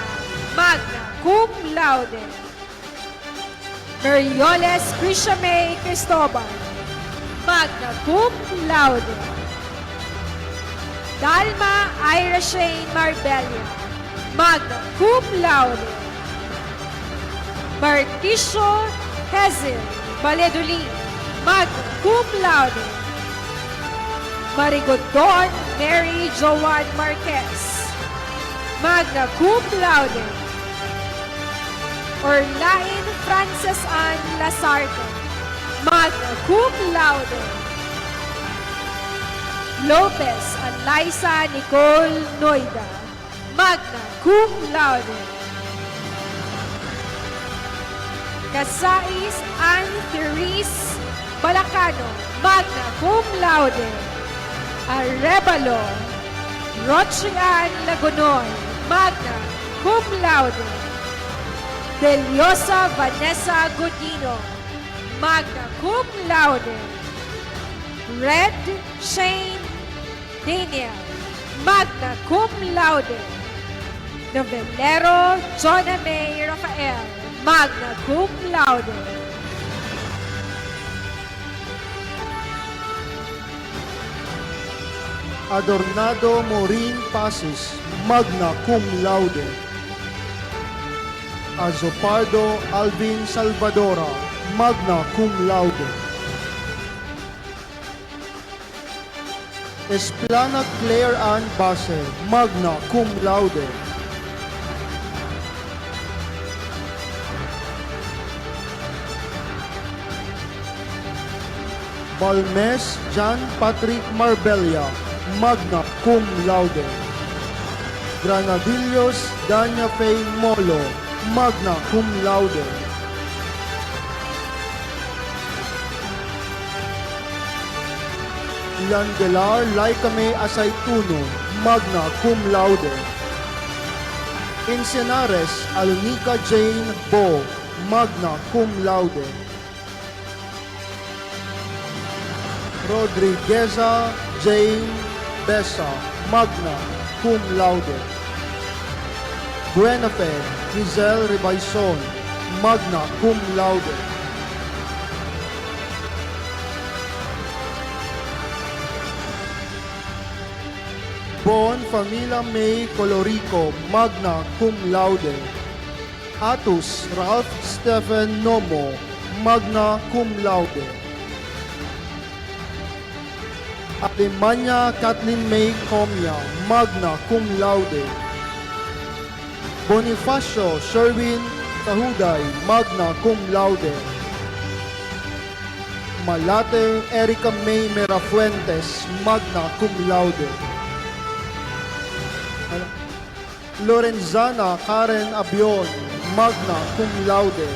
magna cum laude. Merioles Krisha May Cristobal, magna cum laude. Dalma Ira Shane Marbella, magna cum laude. Marticio Hezil Valedolin, magna cum laude. Marigondon Mary Joan Marquez, magna cum laude. Orlain Frances Ann Lasarte, magna cum laude. Lopez Alaisa Nicole Noida, magna cum laude. Casais Ann Therese Balacano, magna cum laude. Arevalo Rochian Lagunoy, magna cum laude. Deliosa Vanessa Godino, magna cum laude. Red Shane Daniel, magna cum laude. Novellero Jonah May Rafael, magna cum laude. Adornado Morin Pasis, magna cum laude. Azopardo Alvin Salvadora, magna cum laude. Esplana Claire Ann Base, magna cum laude. Balmes John Patrick Marbella, magna cum laude. Granadillos Dania Fay Molo, magna cum laude. Landelar Laicame Asaituno, magna cum laude. Incenares Alnica Jane Bo, magna cum laude. Rodrigueza Jane Besa, magna cum laude. Buenafe Giselle Ribaison, magna cum laude. Bon Familia May Colorico, magna cum laude. Atus Ralph Stephen Nomo, magna cum laude. Alemania Kathleen May Comia, magna cum laude. Bonifacio Sherwin Kahuday, magna cum laude. Malate Erica May Merafuentes, magna cum laude. Lorenzana Karen Abion, magna cum laude.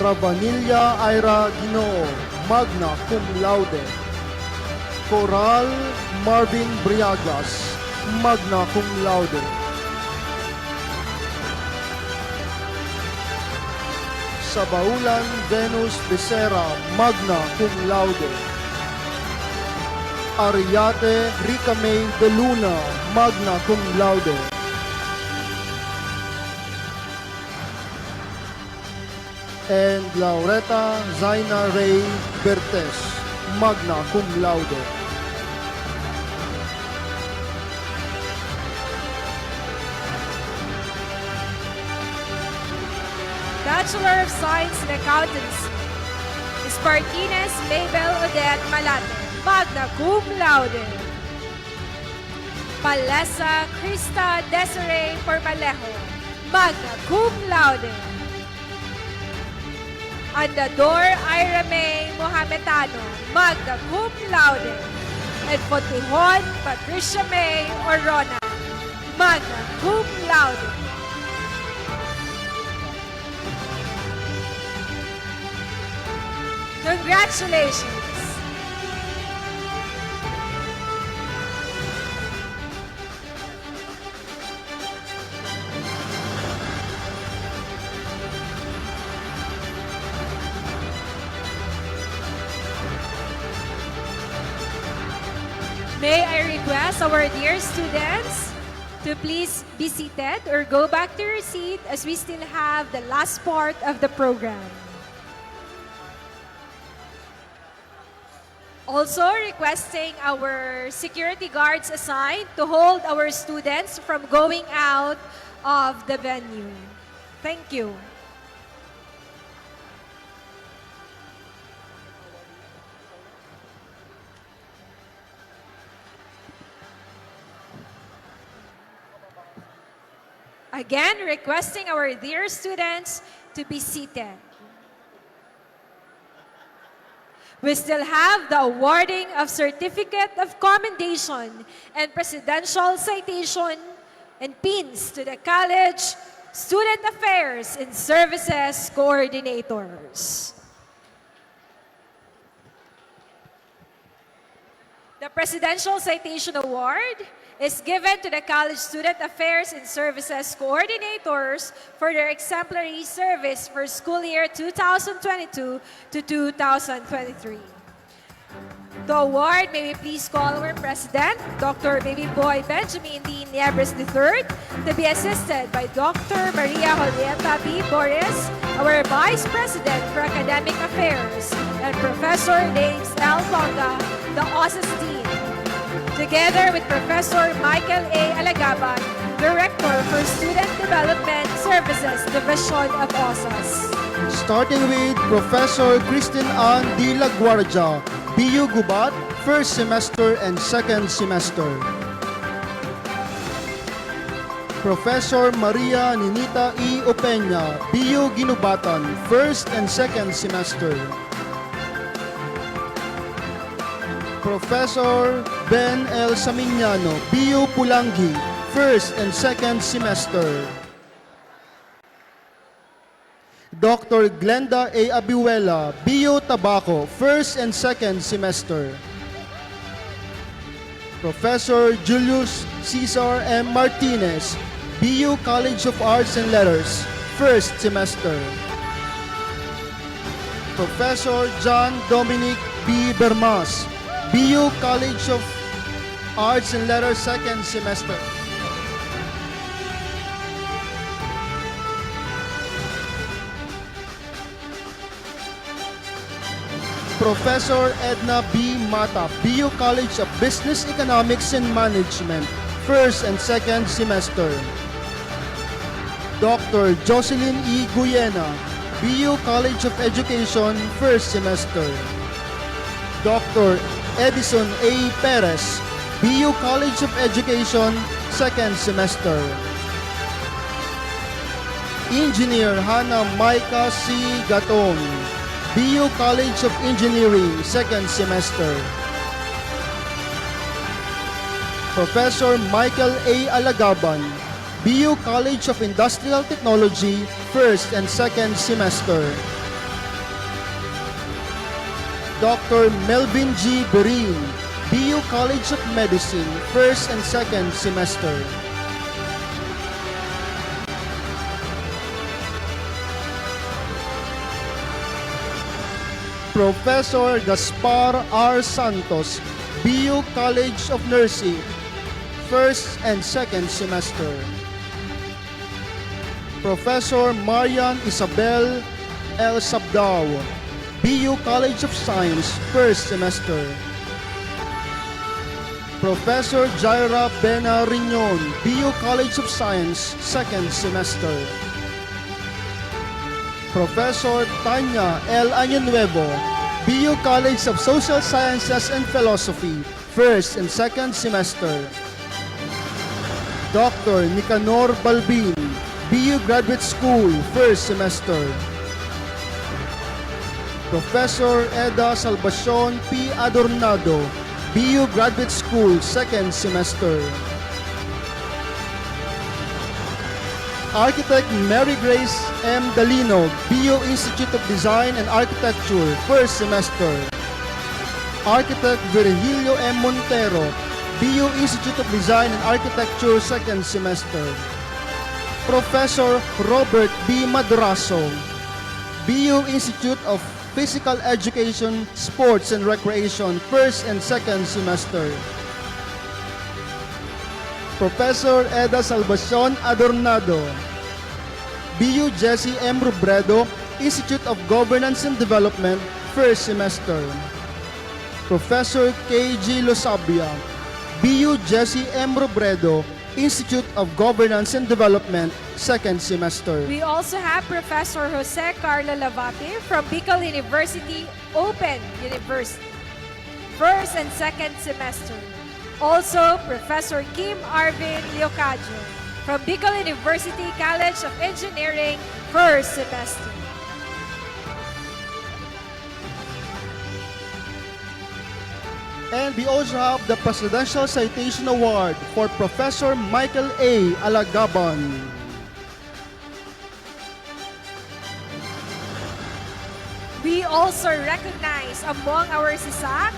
Rabanilla Ira Ginoo, magna cum laude. Coral Marvin Briagas, magna cum laude. Sabaulan Venus Becerra, magna cum laude. Ariate Rica May de Luna, magna cum laude. And Laureta Zaina Ray Bertes, magna cum laude. Bachelor of Science in Accountancy, Spartines Mabel Odette Malate, magna cum laude. Palesa Krista Desiree Pormalejo, magna cum laude. Andador Ira May Mohametano, magna cum laude. And Fontihon Patricia May Orona, magna cum laude. Congratulations! I request our dear students to please be seated or go back to your seat as we still have the last part of the program. Also requesting our security guards assigned to hold our students from going out of the venue. Thank you. Again, requesting our dear students to be seated. We still have the awarding of Certificate of Commendation and Presidential Citation and pins to the College Student Affairs and Services Coordinators. The Presidential Citation Award is given to the College Student Affairs and Services Coordinators for their exemplary service for school year 2022 to 2023. The award, may we please call our President, Dr. Baby Boy Benjamin D. Niebres III, to be assisted by Dr. Maria Julieta B. Boris, our Vice President for Academic Affairs, and Professor James L. Longa, the OSAS Dean, together with Professor Michael A. Alagaban, Director for Student Development Services Division of OSAS. Starting with Professor Christine Ann D. Laguardia, BU Gubat, first semester and second semester. Professor Maria Ninita E. Opeña, BU Ginubatan, first and second semester. Professor Ben L. Samignano, BU Pulangi, first and second semester. Dr. Glenda A. Abiwela, BU Tabaco, first and second semester. Professor Julius Cesar M. Martinez, BU College of Arts and Letters, first semester. Professor John Dominic B. Bermas, BU College of Arts and Letters, second semester. Professor Edna B. Mata, BU College of Business Economics and Management, first and second semester. Dr. Jocelyn E. Guyena, BU College of Education, first semester. Dr. Edison A. Perez, BU College of Education, second semester. Engineer Hannah Maika C. Gaton, BU College of Engineering, second semester. Professor Michael A. Alagaban, BU College of Industrial Technology, first and second semester. Dr. Melvin G. Berin, BU College of Medicine, first and second semester. Professor Gaspar R. Santos, BU College of Nursing, first and second semester. Professor Marian Isabel L. Sabdao, BU College of Science, first semester. Professor Jaira Bena Riñon, BU College of Science, second semester. Professor Tanya L. Añonuevo, BU College of Social Sciences and Philosophy, first and second semester. Dr. Nicanor Balbin, BU Graduate School, first semester. Professor Eda Salvacion P. Adornado, BU Graduate School, second semester. Architect Mary Grace M. Dalino, BU Institute of Design and Architecture, first semester. Architect Virgilio M. Montero, BU Institute of Design and Architecture, second semester. Professor Robert B. Madrazo, BU Institute of Physical Education, Sports and Recreation, first and second semester. Professor Eda Salvacion Adornado. BU Jesse M. Robredo, Institute of Governance and Development, first semester. Professor K.G. Losabia, BU Jesse M. Robredo, Institute of Governance and Development, second semester. We also have Professor Jose Carlo Lavate from Bicol University Open University, first and second semester. Also, Professor Kim Arvin Leocadio from Bicol University College of Engineering, first semester. And we also have the Presidential Citation Award for Professor Michael A. Alagaban. We also recognize among our SISAC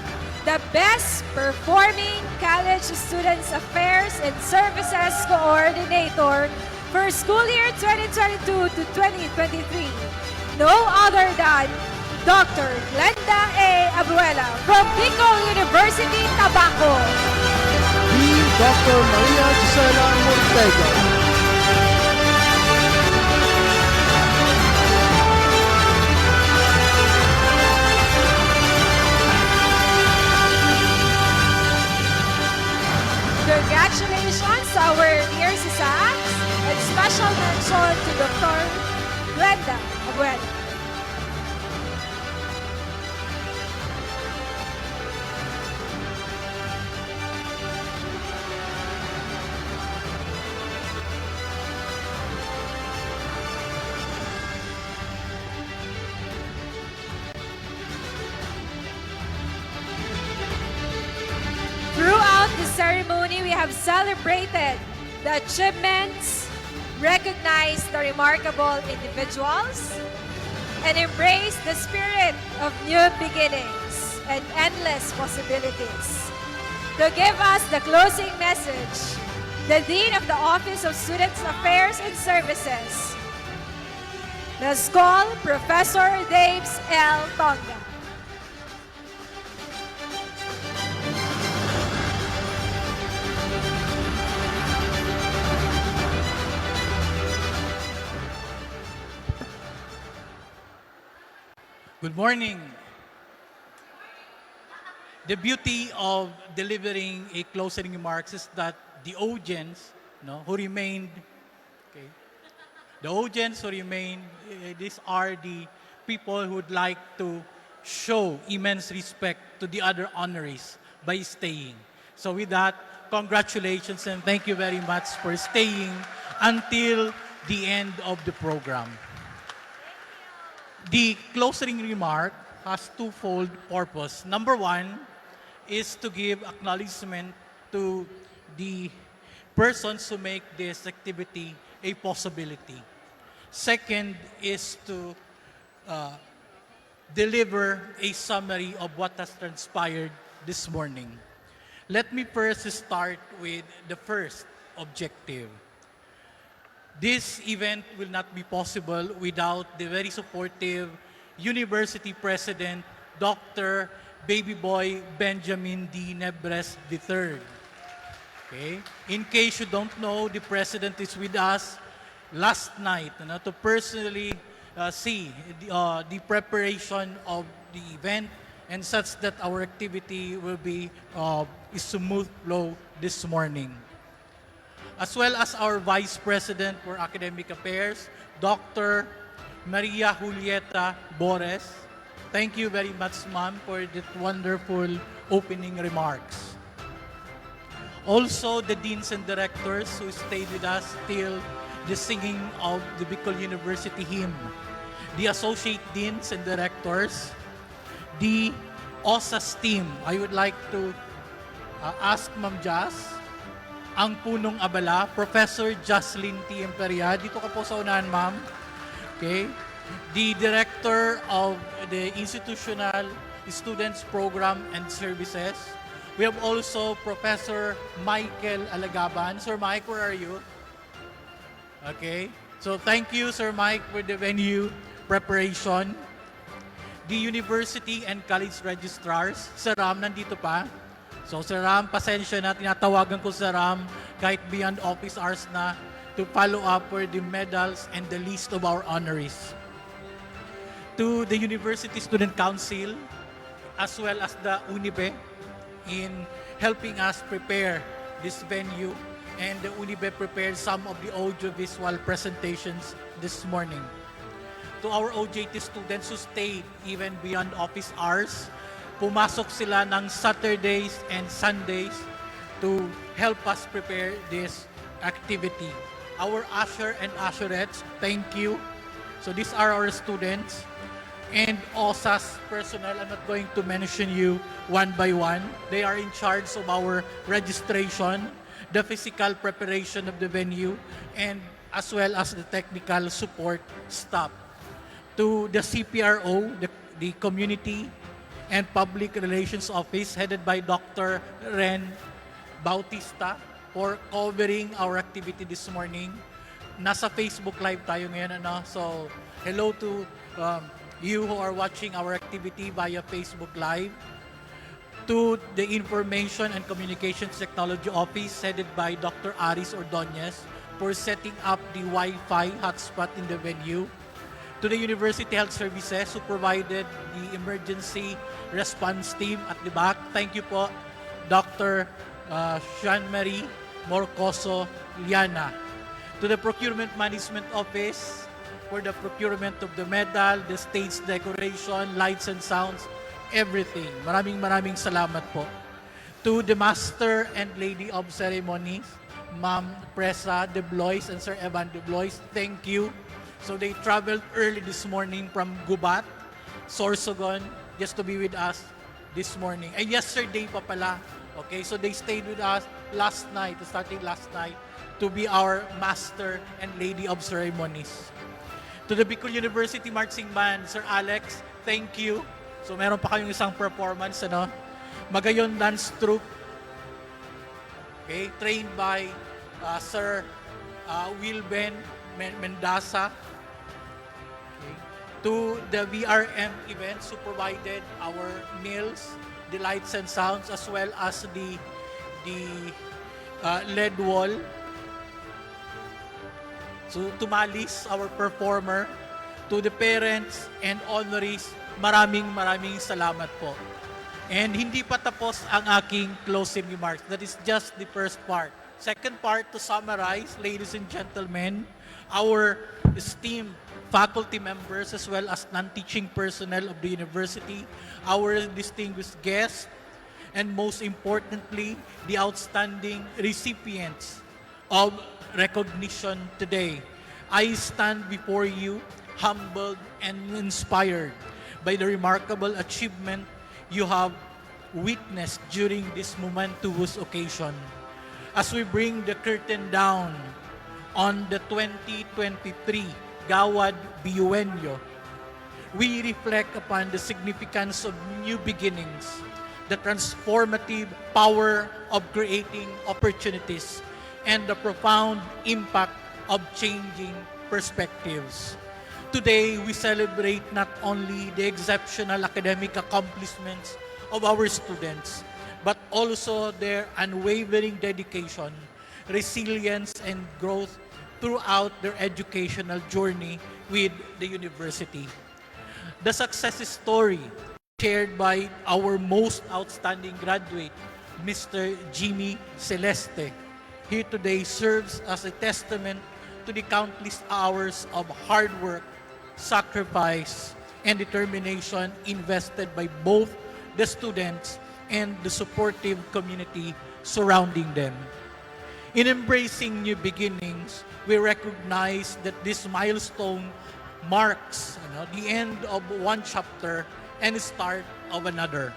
the Best Performing College Students Affairs and Services Coordinator for school year 2022 to 2023. No other than Dr. Glenda A. Abuela from Bicol University, Tabaco. Dean Dr. Maria Gisela Ortega. Congratulations to our dear SISACs and special mention to Dr. Glenda Abuela. Throughout the ceremony, we have celebrated the achievements, recognized the remarkable individuals, and embraced the spirit of new beginnings and endless possibilities. To give us the closing message, the Dean of the Office of Students Affairs and Services, the SCOL, Professor Daves L. Tonga. Good morning. The beauty of delivering a closing remarks is that the audience, who remained, the audience who remained, these are the people who would like to show immense respect to the other honorees by staying. So with that, congratulations and thank you very much for staying until the end of the program. The closing remark has twofold purpose. Number one is to give acknowledgement to the persons who make this activity a possibility. Second is to deliver a summary of what has transpired this morning. Let me first start with the first objective. This event will not be possible without the very supportive University President, Dr. Baby Boy Benjamin D. Nebres III. Okay? In case you don't know, the President is with us last night to personally see the preparation of the event and such that our activity will be smooth flow this morning. As well as our Vice President for Academic Affairs, Dr. Maria Julieta Bores. Thank you very much, ma'am, for that wonderful opening remarks. Also, the deans and directors who stayed with us till the singing of the Bicol University hymn. The associate deans and directors, the OSAS team. I would like to ask Ma'am Jazz, ang punong abala, Professor Jocelyn T. Emperia. Dito ka po sa unahan, ma'am. Okay. The Director of the Institutional Students Program and Services. We have also Professor Michael Alagaban. Sir Mike, where are you? Okay. So thank you, Sir Mike, for the venue preparation. The University and College Registrars. Sir Ram, nandito pa? So Sir Ram, pasensya na, tinatawagan ko Sir Ram kahit beyond office hours na, to follow up for the medals and the list of our honorees. To the University Student Council, as well as the UNIBE, in helping us prepare this venue, and the UNIBE prepared some of the audiovisual presentations this morning. To our OJT students who stayed even beyond office hours, pumasok sila ng Saturdays and Sundays to help us prepare this activity. Our usher and usherettes, thank you. So these are our students. And OSAS personnel, I'm not going to mention you one by one. They are in charge of our registration, the physical preparation of the venue, and as well as the technical support staff. To the CPRO, the Community and Public Relations Office, headed by Dr. Ren Bautista, for covering our activity this morning. Nasa Facebook Live tayo ngayon, ano? So, hello to you who are watching our activity via Facebook Live. To the Information and Communications Technology Office, headed by Dr. Aris Ordonez, for setting up the Wi-Fi hotspot in the venue. To the University Health Services, who provided the emergency response team at the back. Thank you po, Dr. Jean-Marie Morcoso Liana. To the Procurement Management Office for the procurement of the medal, the stage decoration, lights and sounds, everything. Maraming salamat po. To the Master and Lady of Ceremonies, Ma'am Presa De Blois and Sir Evan De Blois, thank you. So they traveled early this morning from Gubat, Sorsogon, just to be with us this morning. And yesterday pa pala, okay, so they stayed with us starting last night, to be our Master and Lady of Ceremonies. To the Bicol University Marching Band, Sir Alex, thank you. So meron pa kayong isang performance, ano? Magayon Dance Troupe, okay, trained by Sir Wilben Mendaza. Okay. To the VRM events who provided our meals, the lights and sounds, as well as the LED wall. So to Malis, our performer. To the parents and honorees, maraming salamat po. And hindi pa tapos ang aking closing remarks. That is just the first part. Second part, to summarize, ladies and gentlemen, our esteemed faculty members as well as non-teaching personnel of the university, our distinguished guests, and most importantly, the outstanding recipients of recognition today. I stand before you humbled and inspired by the remarkable achievement you have witnessed during this momentous occasion. As we bring the curtain down on the 2023 Gawad Biuenyo, we reflect upon the significance of new beginnings, the transformative power of creating opportunities, and the profound impact of changing perspectives. Today, we celebrate not only the exceptional academic accomplishments of our students, but also their unwavering dedication, resilience, and growth throughout their educational journey with the university. The success story shared by our most outstanding graduate, Mr. Jimmy Celeste, here today serves as a testament to the countless hours of hard work, sacrifice, and determination invested by both the students and the supportive community surrounding them. In embracing new beginnings, we recognize that this milestone marks the end of one chapter and the start of another.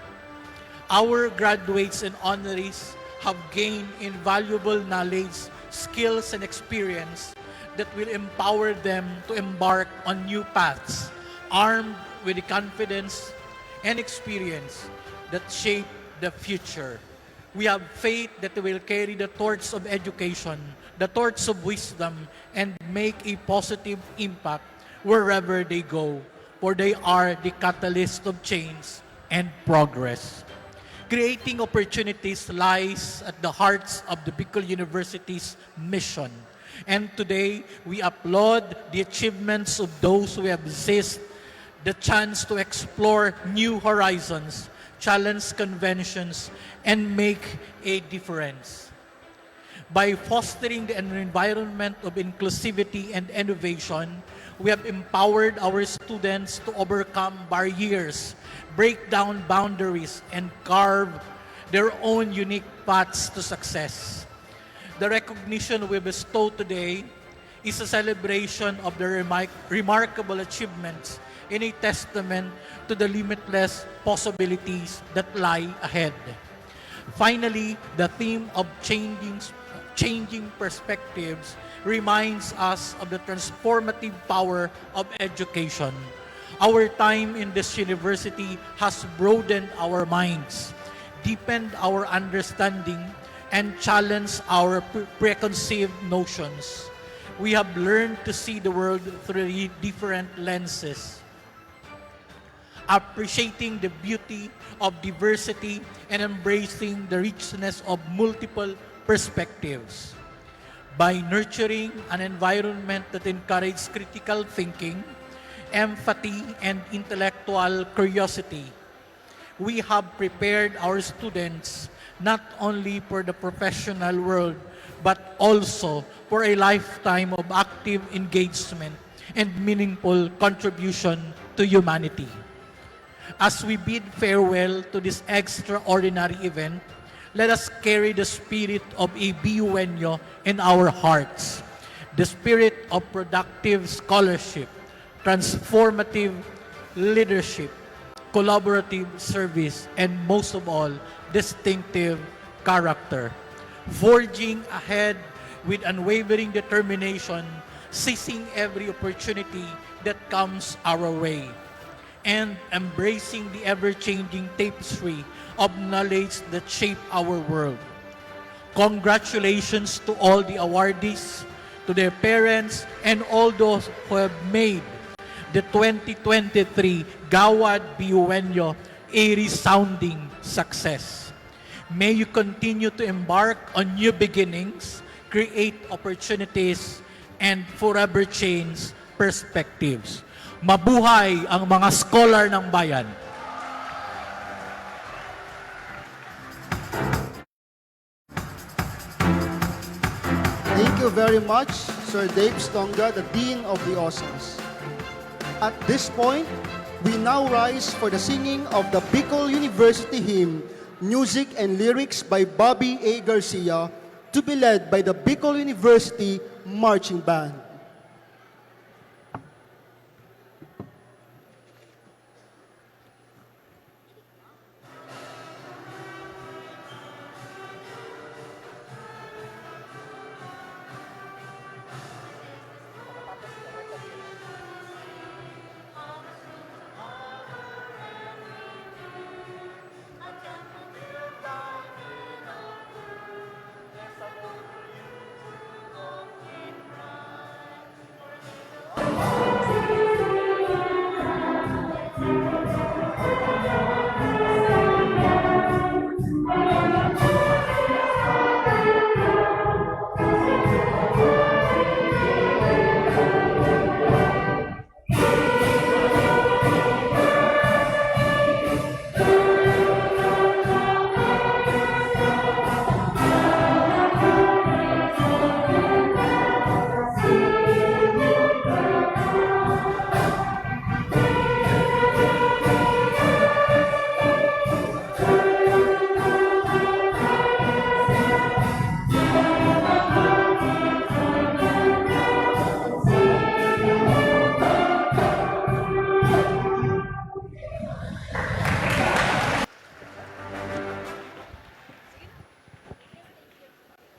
Our graduates and honorees have gained invaluable knowledge, skills, and experience that will empower them to embark on new paths, armed with the confidence and experience that shape the future. We have faith that they will carry the torch of education, the torch of wisdom, and make a positive impact wherever they go, for they are the catalyst of change and progress. Creating opportunities lies at the hearts of the Bicol University's mission. And today, we applaud the achievements of those who have seized the chance to explore new horizons, challenge conventions, and make a difference. By fostering an environment of inclusivity and innovation, we have empowered our students to overcome barriers, break down boundaries, and carve their own unique paths to success. The recognition we bestow today is a celebration of their remarkable achievements and a testament to the limitless possibilities that lie ahead. Finally, the theme of changing perspectives reminds us of the transformative power of education. Our time in this university has broadened our minds, deepened our understanding, and challenged our preconceived notions. We have learned to see the world through different lenses, appreciating the beauty of diversity and embracing the richness of multiple perspectives. By nurturing an environment that encourages critical thinking, empathy, and intellectual curiosity, we have prepared our students not only for the professional world, but also for a lifetime of active engagement and meaningful contribution to humanity. As we bid farewell to this extraordinary event, let us carry the spirit of a BUenyo in our hearts, the spirit of productive scholarship, transformative leadership, collaborative service, and most of all, distinctive character. Forging ahead with unwavering determination, seizing every opportunity that comes our way, and embracing the ever-changing tapestry of knowledge that shape our world. Congratulations to all the awardees, to their parents, and all those who have made the 2023 Gawad BUenyo a resounding success. May you continue to embark on new beginnings, create opportunities, and forever change perspectives. Mabuhay ang mga scholar ng bayan! Thank you very much, Sir Dave Stonga, the Dean of the OSAS. At this point, we now rise for the singing of the Bicol University hymn, music and lyrics by Bobby A. Garcia, to be led by the Bicol University Marching Band.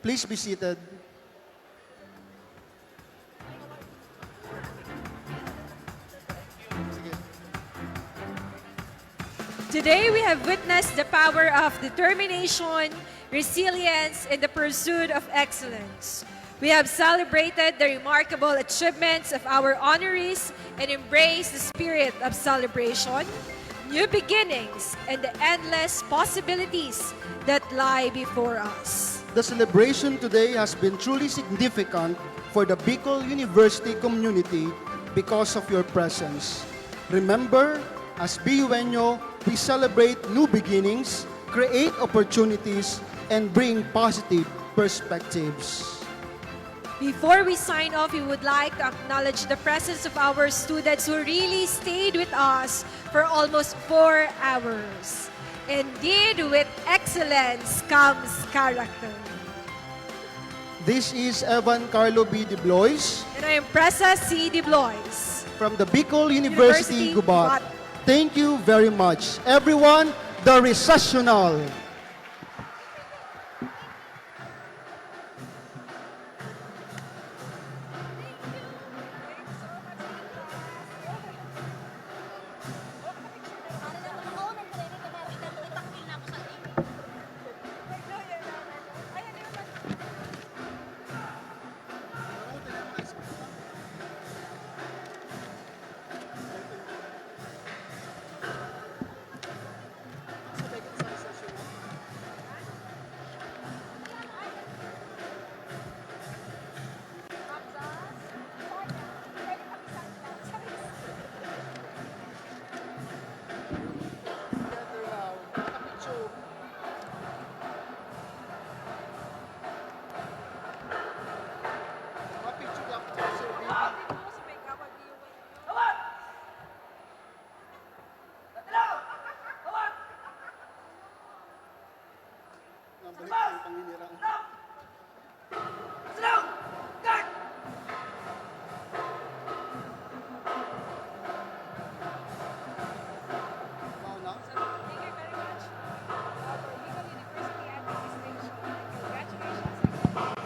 Please be seated. Today, we have witnessed the power of determination, resilience, and the pursuit of excellence. We have celebrated the remarkable achievements of our honorees and embraced the spirit of celebration, new beginnings, and the endless possibilities that lie before us. The celebration today has been truly significant for the Bicol University community because of your presence. Remember, as BUNO, we celebrate new beginnings, create opportunities, and bring positive perspectives. Before we sign off, we would like to acknowledge the presence of our students who really stayed with us for almost 4 hours. Indeed, with excellence comes character. This is Evan Carlo B. De Blois And I am Presa C. De Blois. from the Bicol University, University, Gubat. Gubat. Thank you very much. Everyone, the recessional.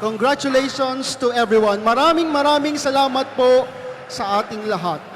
Congratulations to everyone. Maraming salamat po sa ating lahat.